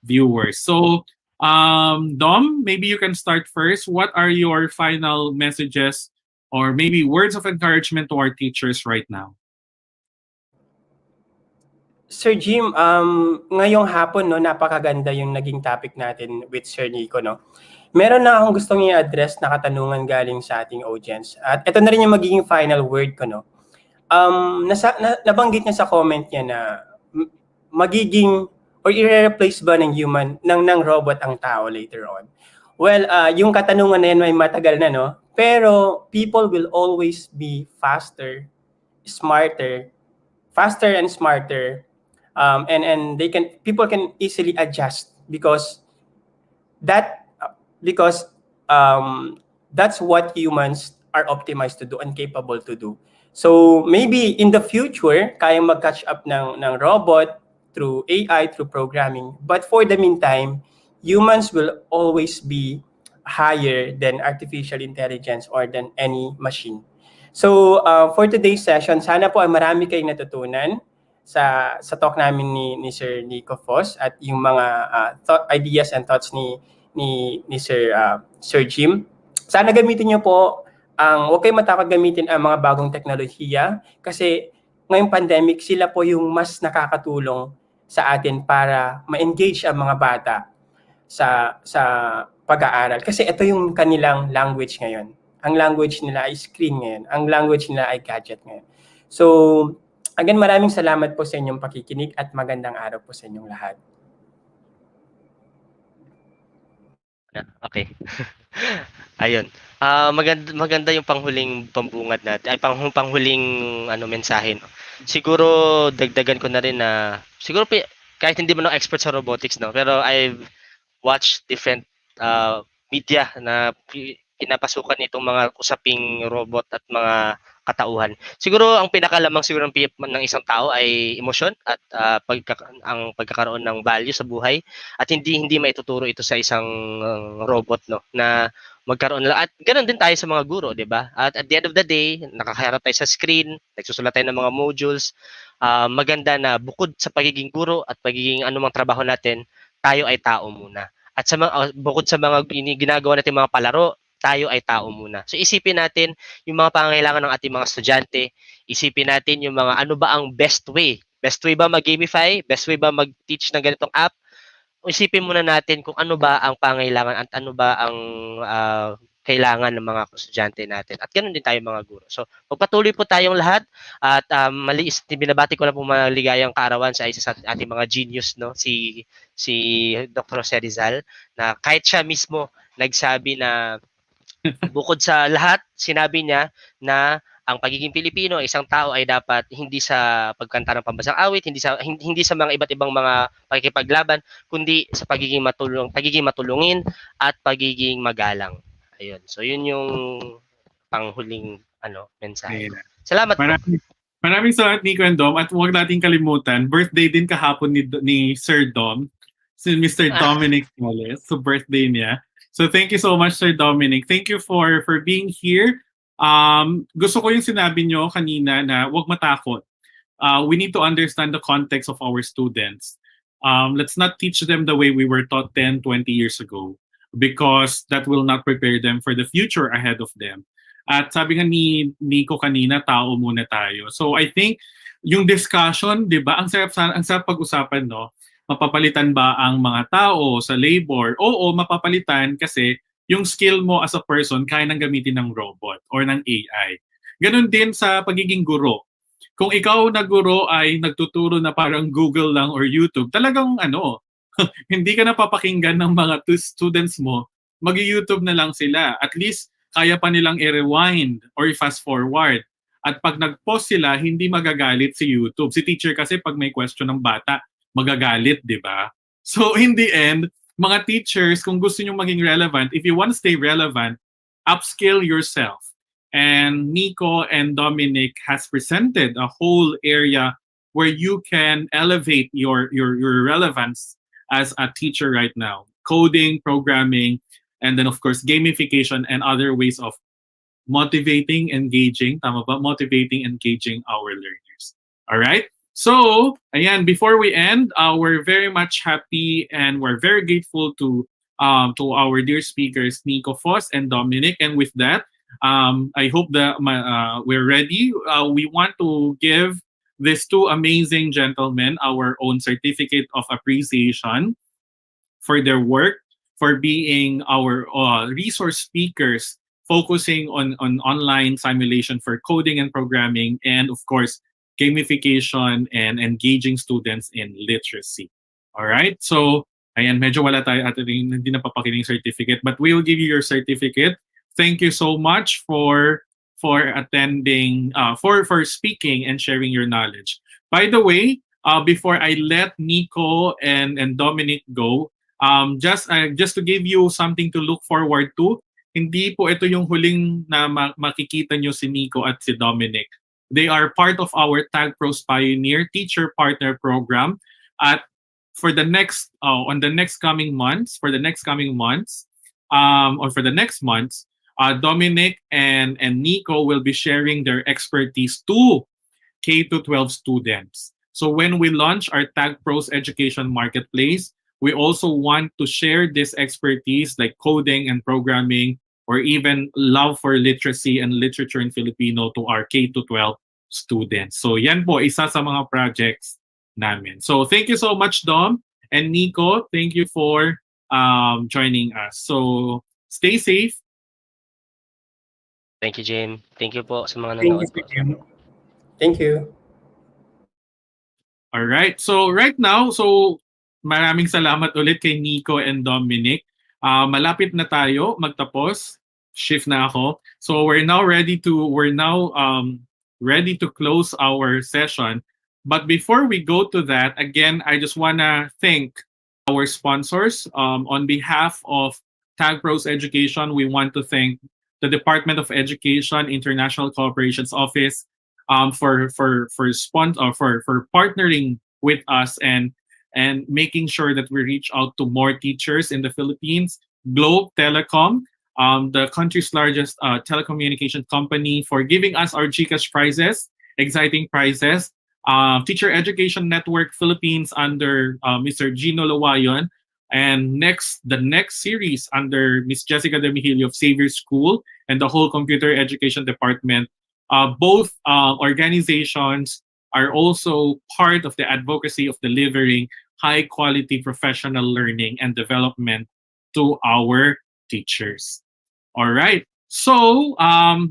A: viewers. So, Dom, maybe you can start first. What are your final messages or maybe words of encouragement to our teachers right now?
E: Sir Jim, ngayong hapon, napakaganda yung naging topic natin with Sir Nico, Meron na akong gustong i-address na katanungan galing sa ating audience. At ito na rin yung magiging final word ko, nabanggit niya sa comment niya na magiging or i-replace ba ng robot ang tao later on? Well, yung katanungan na yan may matagal na, pero people will always be faster and smarter. And people can easily adjust because that's what humans are optimized to do and capable to do. So maybe in the future, kayang mag-catch up ng robot through AI, through programming. But for the meantime, humans will always be higher than artificial intelligence or than any machine. So for today's session, sana po ay marami kayong natutunan sa talk namin ni Sir Nico Fos at yung mga ideas and thoughts ni Sir Jim. Sana gamitin niyo po huwag kayong matakot gamitin ang mga bagong teknolohiya kasi ngayong pandemic, sila po yung mas nakakatulong sa atin para ma-engage ang mga bata sa pag-aaral. Kasi ito yung kanilang language ngayon. Ang language nila ay screen ngayon. Ang language nila ay gadget ngayon. So, again, maraming salamat po sa inyong pakikinig at magandang araw po sa inyong lahat.
D: Okay. Ayun. Maganda yung panghuling pambungad natin. Ay panghuling mensahe, no. Siguro dagdagan ko na rin na siguro kahit hindi man ako expert sa robotics, no, pero I've watched different media na pinapasukan itong mga usaping robot at mga katauhan. Siguro ang pinakalamang siguro ng isang tao ay emosyon at ang pagkakaroon ng value sa buhay, at hindi maituturo ito sa isang robot, no, na magkaroon lang. At ganoon din tayo sa mga guro, 'di ba? At the end of the day, nakakaharap tayo sa screen, nagsusulat tayo ng mga modules. Maganda na bukod sa pagiging guro at pagiging anumang trabaho natin, tayo ay tao muna. At sa mga bukod sa mga ginagawa natin mga palaro, tayo ay tao muna. So isipin natin yung mga pangangailangan ng ating mga estudyante, isipin natin yung mga ano ba ang best way. Best way ba mag-gamify? Best way ba mag-teach ng ganitong app? Isipin muna natin kung ano ba ang pangangailangan at ano ba ang kailangan ng mga estudyante natin. At ganoon din tayo mga guro. So, magpatuloy po tayong lahat at binabati ko na po maligayang kaarawan sa isa sa ating mga genius, no, si Dr. Jose Rizal, na kahit siya mismo nagsabi na bukod sa lahat, sinabi niya na ang pagiging Pilipino, isang tao ay dapat hindi sa pagkanta ng pambansang awit, hindi sa mga iba't ibang mga pakikipaglaban, kundi sa pagiging matulungin at pagiging magalang. Ayun. So yun yung panghuling mensahe. Salamat po.
A: Maraming salamat, Nico and Dom, at huwag nating kalimutan, birthday din kahapon ni Sir Dom, si Mr. Dominic Sales. So birthday niya. So thank you so much, Sir Dominic. Thank you for being here. Gusto ko yung sinabi nyo kanina na huwag matakot. We need to understand the context of our students. Let's not teach them the way we were taught 10, 20 years ago, because that will not prepare them for the future ahead of them. At sabi nga ni Nico kanina, tao muna tayo. So I think yung discussion, di ba, ang sarap pag-usapan, no? Mapapalitan ba ang mga tao sa labor? Oo, mapapalitan kasi yung skill mo as a person kaya nang gamitin ng robot or ng AI. Ganon din sa pagiging guro. Kung ikaw na guro ay nagtuturo na parang Google lang or YouTube, talagang hindi ka na papakinggan ng mga students mo, mag-YouTube na lang sila. At least kaya pa nilang i-rewind or i-fast forward. At pag nag-pause sila, hindi magagalit si YouTube. Si teacher kasi pag may question ng bata, magagalit, di ba? So in the end, mga teachers, kung gusto nyo maging relevant, if you want to stay relevant, upskill yourself. And Nico and Dominic has presented a whole area where you can elevate your relevance as a teacher right now. Coding, programming, and then of course gamification and other ways of motivating, engaging, tama ba? Motivating, engaging our learners. All right? So, ayan, before we end, we're very much happy and we're very grateful to our dear speakers, Nico Fos and Dominic. And with that, I hope that we're ready. We want to give these two amazing gentlemen our own certificate of appreciation for their work, for being our resource speakers, focusing on online simulation for coding and programming, and of course, gamification and engaging students in literacy. All right? So, ayan, medyo wala tayo at hindi napapakinig certificate, but we will give you your certificate. Thank you so much for attending, for speaking and sharing your knowledge. By the way, before I let Nico and Dominic go, just to give you something to look forward to, hindi po ito yung huling na makikita nyo si Nico at si Dominic. They are part of our Tagpros Pioneer Teacher Partner Program. At for the next coming months, Dominic and Nico will be sharing their expertise to K-12 students. So when we launch our Tagpros Education Marketplace, we also want to share this expertise like coding and programming, or even love for literacy and literature in Filipino to our K-12 students. So yan po, isa sa mga projects namin. So thank you so much, Dom. And Nico, thank you for joining us. So stay safe.
D: Thank you, Jim. Thank you po sa mga
E: Thank you,
D: nanood po.
E: Jim. Thank you.
A: All right. So right now, maraming salamat ulit kay Nico and Dominic. Malapit na tayo magtapos. Shift na ako. So we're now ready to close our session. But before we go to that, again, I just wanna thank our sponsors. On behalf of Tagpros Education, we want to thank the Department of Education International Cooperations Office for partnering with us and making sure that we reach out to more teachers in the Philippines. Globe Telecom, the country's largest telecommunications company, for giving us our GCash prizes, exciting prizes. Teacher Education Network Philippines under Mr. Gino Lawayon, and the next series under Miss Jessica Demihilio of Xavier School and the whole Computer Education Department. Both organizations are also part of the advocacy of delivering high-quality professional learning and development to our teachers. All right. So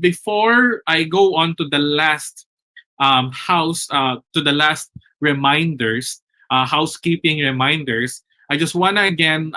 A: before I go on to the last reminders, housekeeping reminders, I just want to again,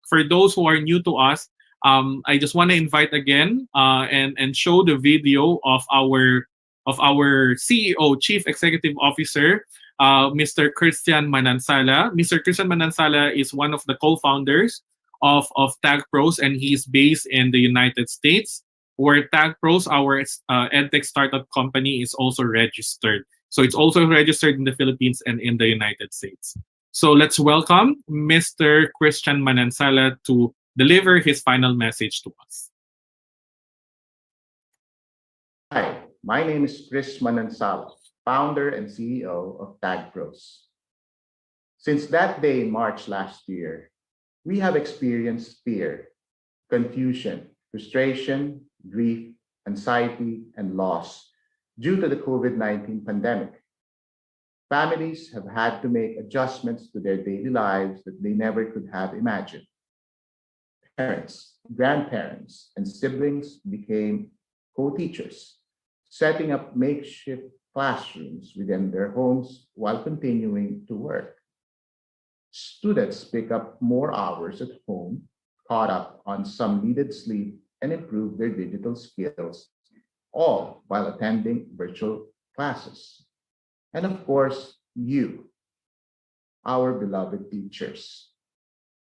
A: for those who are new to us, I just want to invite again and show the video of our CEO, Chief Executive Officer, Mr. Christian Manansala. Mr. Christian Manansala is one of the co-founders of Tagpros, and he's based in the United States, where Tagpros, our EdTech startup company, is also registered. So it's also registered in the Philippines and in the United States. So let's welcome Mr. Christian Manansala to deliver his final message to us.
F: Hi, my name is Chris Manansala, founder and CEO of Tagpros. Since that day in March last year, we have experienced fear, confusion, frustration, grief, anxiety, and loss due to the COVID-19 pandemic. Families have had to make adjustments to their daily lives that they never could have imagined. Parents, grandparents, and siblings became co-teachers, setting up makeshift classrooms within their homes while continuing to work. Students pick up more hours at home, caught up on some needed sleep, and improve their digital skills, all while attending virtual classes. And of course, you, our beloved teachers,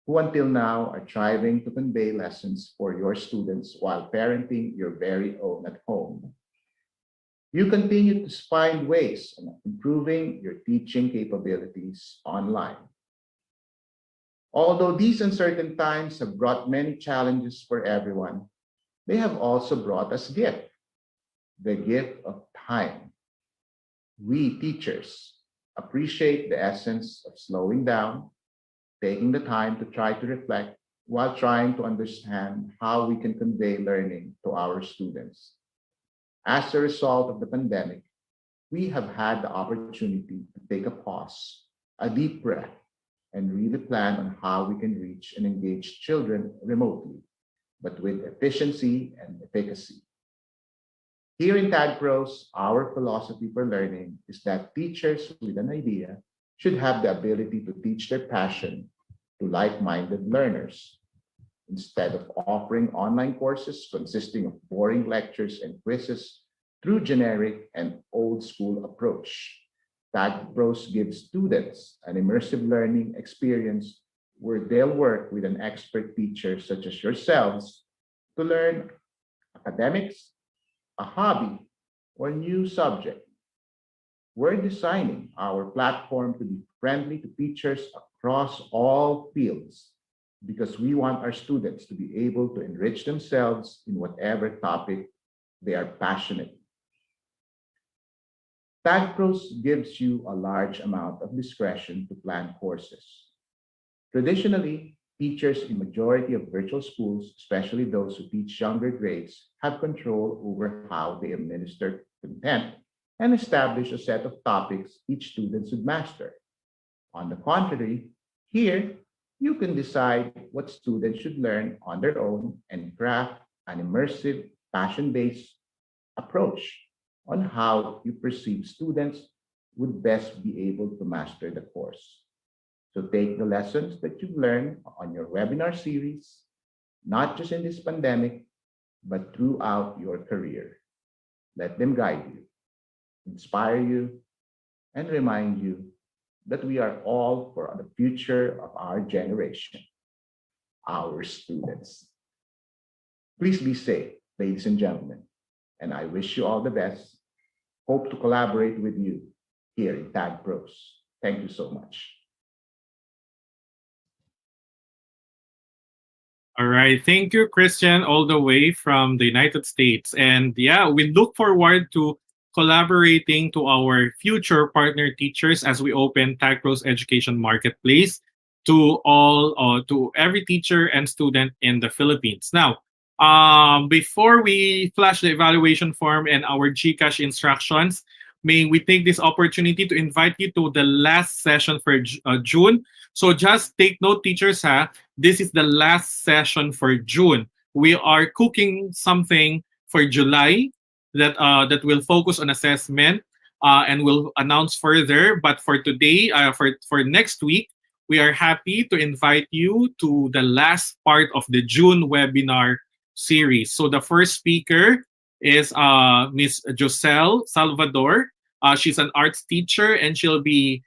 F: who until now are striving to convey lessons for your students while parenting your very own at home. You continue to find ways of improving your teaching capabilities online. Although these uncertain times have brought many challenges for everyone, they have also brought us gift, the gift of time. We teachers appreciate the essence of slowing down, taking the time to try to reflect while trying to understand how we can convey learning to our students. As a result of the pandemic, we have had the opportunity to take a pause, a deep breath, and really plan on how we can reach and engage children remotely, but with efficiency and efficacy. Here in Tagpros, our philosophy for learning is that teachers with an idea should have the ability to teach their passion to like-minded learners. Instead of offering online courses consisting of boring lectures and quizzes through generic and old-school approach, Tagpros gives students an immersive learning experience where they'll work with an expert teacher such as yourselves to learn academics, a hobby, or new subject. We're designing our platform to be friendly to teachers across all fields because we want our students to be able to enrich themselves in whatever topic they are passionate. Tagpros gives you a large amount of discretion to plan courses. Traditionally, teachers in majority of virtual schools, especially those who teach younger grades, have control over how they administer content and establish a set of topics each student should master. On the contrary, here you can decide what students should learn on their own and craft an immersive, passion-based approach on how you perceive students would best be able to master the course. So take the lessons that you've learned on your webinar series, not just in this pandemic, but throughout your career. Let them guide you, inspire you, and remind you that we are all for the future of our generation, our students. Please be safe, ladies and gentlemen, and I wish you all the best. Hope to collaborate with you here in Tagpros. Thank you so much.
A: All right. Thank you, Christian, all the way from the United States. And yeah, we look forward to collaborating to our future partner teachers as we open Tagpros Education Marketplace to to every teacher and student in the Philippines. Now, before we flash the evaluation form and our GCash instructions, may we take this opportunity to invite you to the last session for June. So just take note, teachers, this is the last session for June. We are cooking something for July that will focus on assessment and we'll announce further. But for today, for next week, we are happy to invite you to the last part of the June webinar series. So the first speaker is Miss Joselle Salvador. She's an arts teacher and she'll be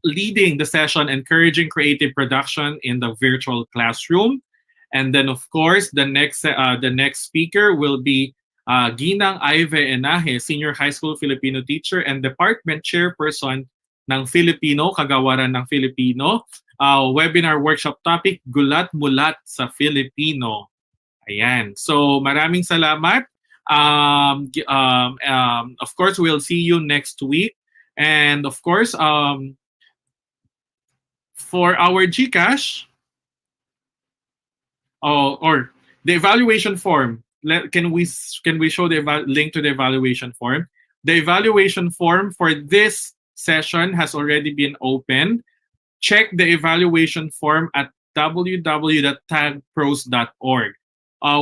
A: leading the session, encouraging creative production in the virtual classroom. And then, of course, the next speaker will be Ginang Ive Enaje, Senior High School Filipino teacher and Department Chairperson ng Filipino, Kagawaran ng Filipino. Webinar workshop topic, Gulat-Mulat sa Filipino. Ayan. So, maraming salamat. Of course, we'll see you next week. And of course, for our GCash, or the evaluation form, can we show the link to the evaluation form? The evaluation form for this session has already been opened. Check the evaluation form at www.tagpros.org.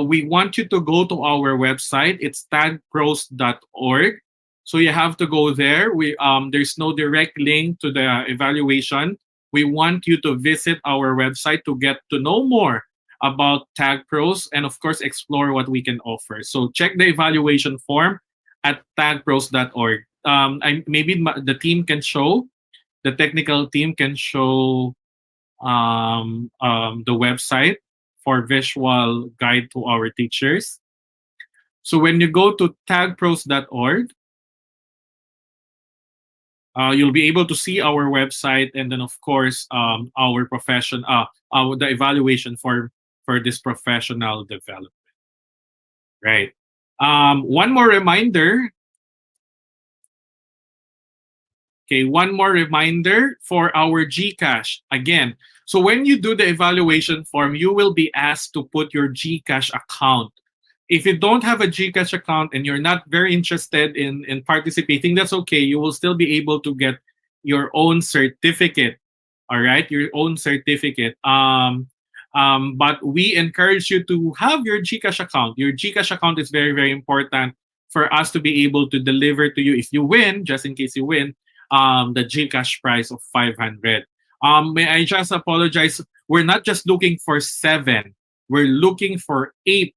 A: We want you to go to our website. It's tagpros.org. So you have to go there. There's no direct link to the evaluation. We want you to visit our website to get to know more about Tagpros and, of course, explore what we can offer. So check the evaluation form at tagpros.org. Maybe the team can show, the technical team can show the website for visual guide to our teachers. So when you go to tagpros.org, you'll be able to see our website and then, of course, our profession, the evaluation for this professional development. Right. One more reminder. Okay, one more reminder for our GCash. Again, so when you do the evaluation form, you will be asked to put your GCash account. If you don't have a GCash account and you're not very interested in participating, that's okay. You will still be able to get your own certificate. All right, your own certificate. But we encourage you to have your GCash account. Your GCash account is very, very important for us to be able to deliver to you, if you win, just in case you win, the GCash prize of 500. May I just apologize? We're not just looking for 7. We're looking for 8.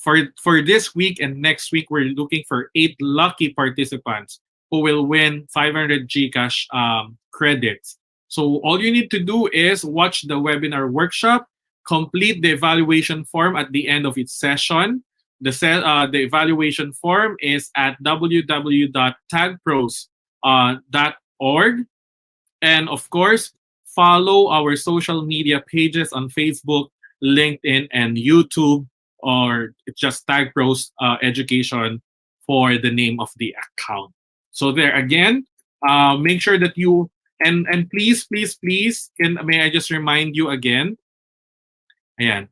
A: For this week and next week, we're looking for 8 lucky participants who will win 500 GCash credits. So all you need to do is watch the webinar workshop, complete the evaluation form at the end of each session. The evaluation form is at www.tagpros.org. And of course, follow our social media pages on Facebook, LinkedIn, and YouTube, or it's just Tagpros Education for the name of the account. So there again, make sure that you, and please, may I just remind you again, ayan,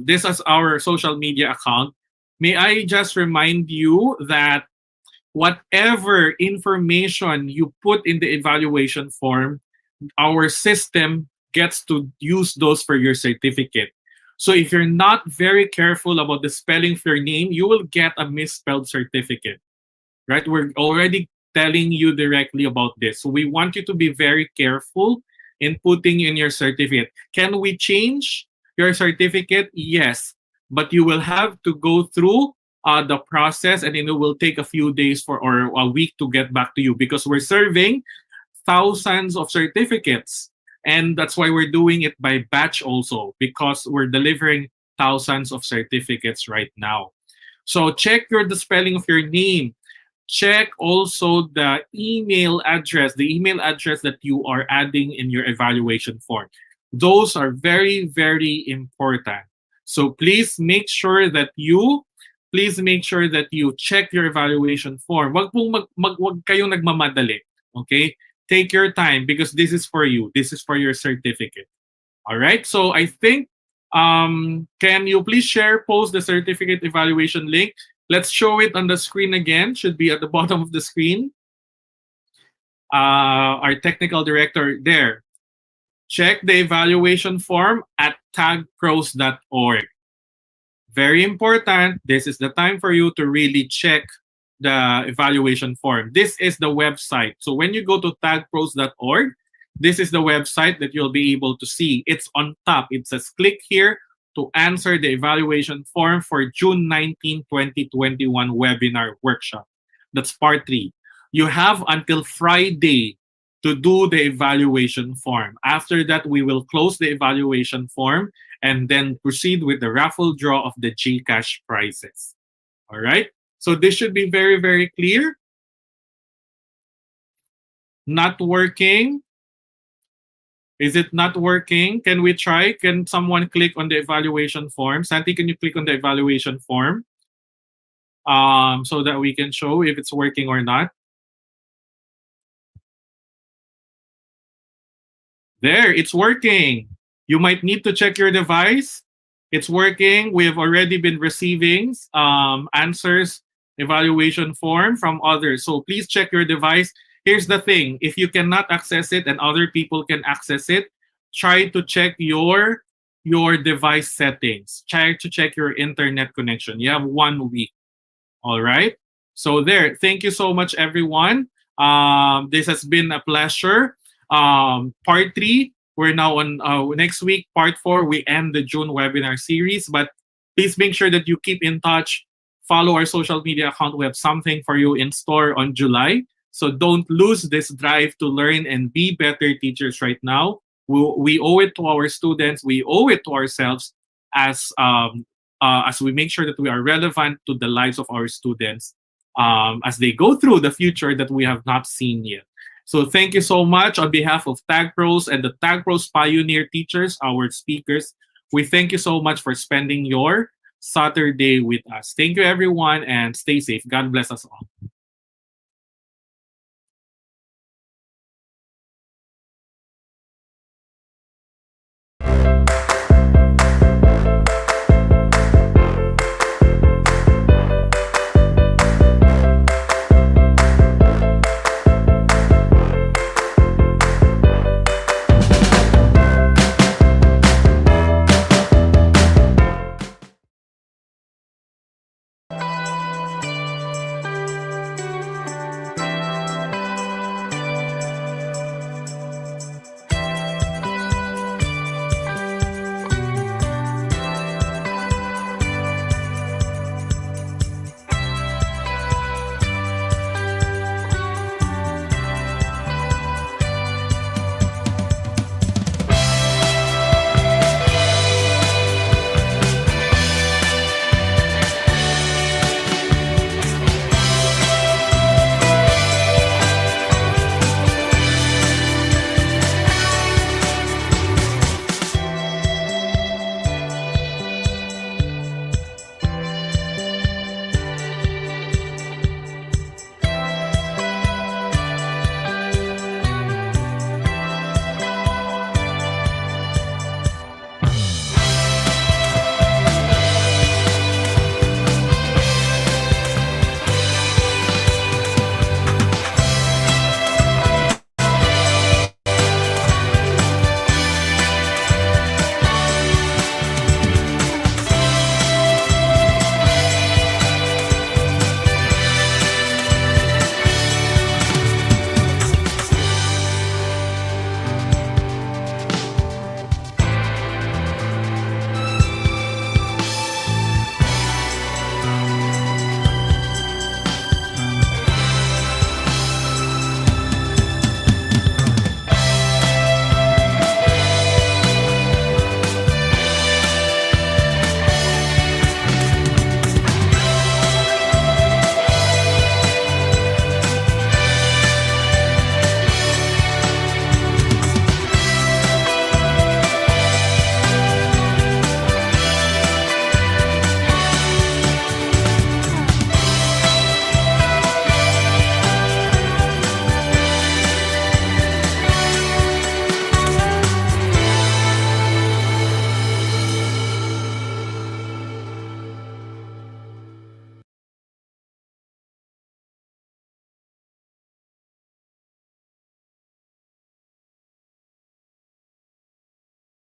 A: this is our social media account. May I just remind you that whatever information you put in the evaluation form, our system gets to use those for your certificate. So if you're not very careful about the spelling of your name, you will get a misspelled certificate, right? We're already telling you directly about this. So we want you to be very careful in putting in your certificate. Can we change your certificate? Yes, but you will have to go through the process, and it will take a few days or a week to get back to you, because we're serving thousands of certificates. And that's why we're doing it by batch also, because we're delivering thousands of certificates right now. So check the spelling of your name. Check also the email address that you are adding in your evaluation form. Those are very, very important. So please make sure that you check your evaluation form. Wag kayong nagmamadali. Okay? Take your time, because this is for you. This is for your certificate. All right? So I think, can you please post the certificate evaluation link? Let's show it on the screen again. Should be at the bottom of the screen. Our technical director there. Check the evaluation form at tagpros.org. Very important. This is the time for you to really check the evaluation form. This is the website. So when you go to tagpros.org, this is the website that you'll be able to see. It's on top. It says click here to answer the evaluation form for June 19, 2021 webinar workshop. That's part 3. You have until Friday to do the evaluation form. After that, we will close the evaluation form and then proceed with the raffle draw of the GCash prizes. All right? So this should be very, very clear. Not working. Is it not working? Can we try? Can someone click on the evaluation form? Santi, can you click on the evaluation form? So that we can show if it's working or not. There, it's working. You might need to check your device. It's working. We have already been receiving answers, evaluation form from others. So please check your device. Here's the thing. If you cannot access it and other people can access it, try to check your device settings. Try to check your internet connection. You have 1 week. All right? So there. Thank you so much, everyone. This has been a pleasure. Part 3, we're now on next week. Part 4, we end the June webinar series. But please make sure that you keep in touch. Follow our social media account. We have something for you in store on July. So don't lose this drive to learn and be better teachers right now. We owe it to our students. We owe it to ourselves as we make sure that we are relevant to the lives of our students as they go through the future that we have not seen yet. So thank you so much on behalf of Tagpros and the Tagpros Pioneer teachers, our speakers. We thank you so much for spending your Saturday with us. Thank you, everyone, and stay safe. God bless us all.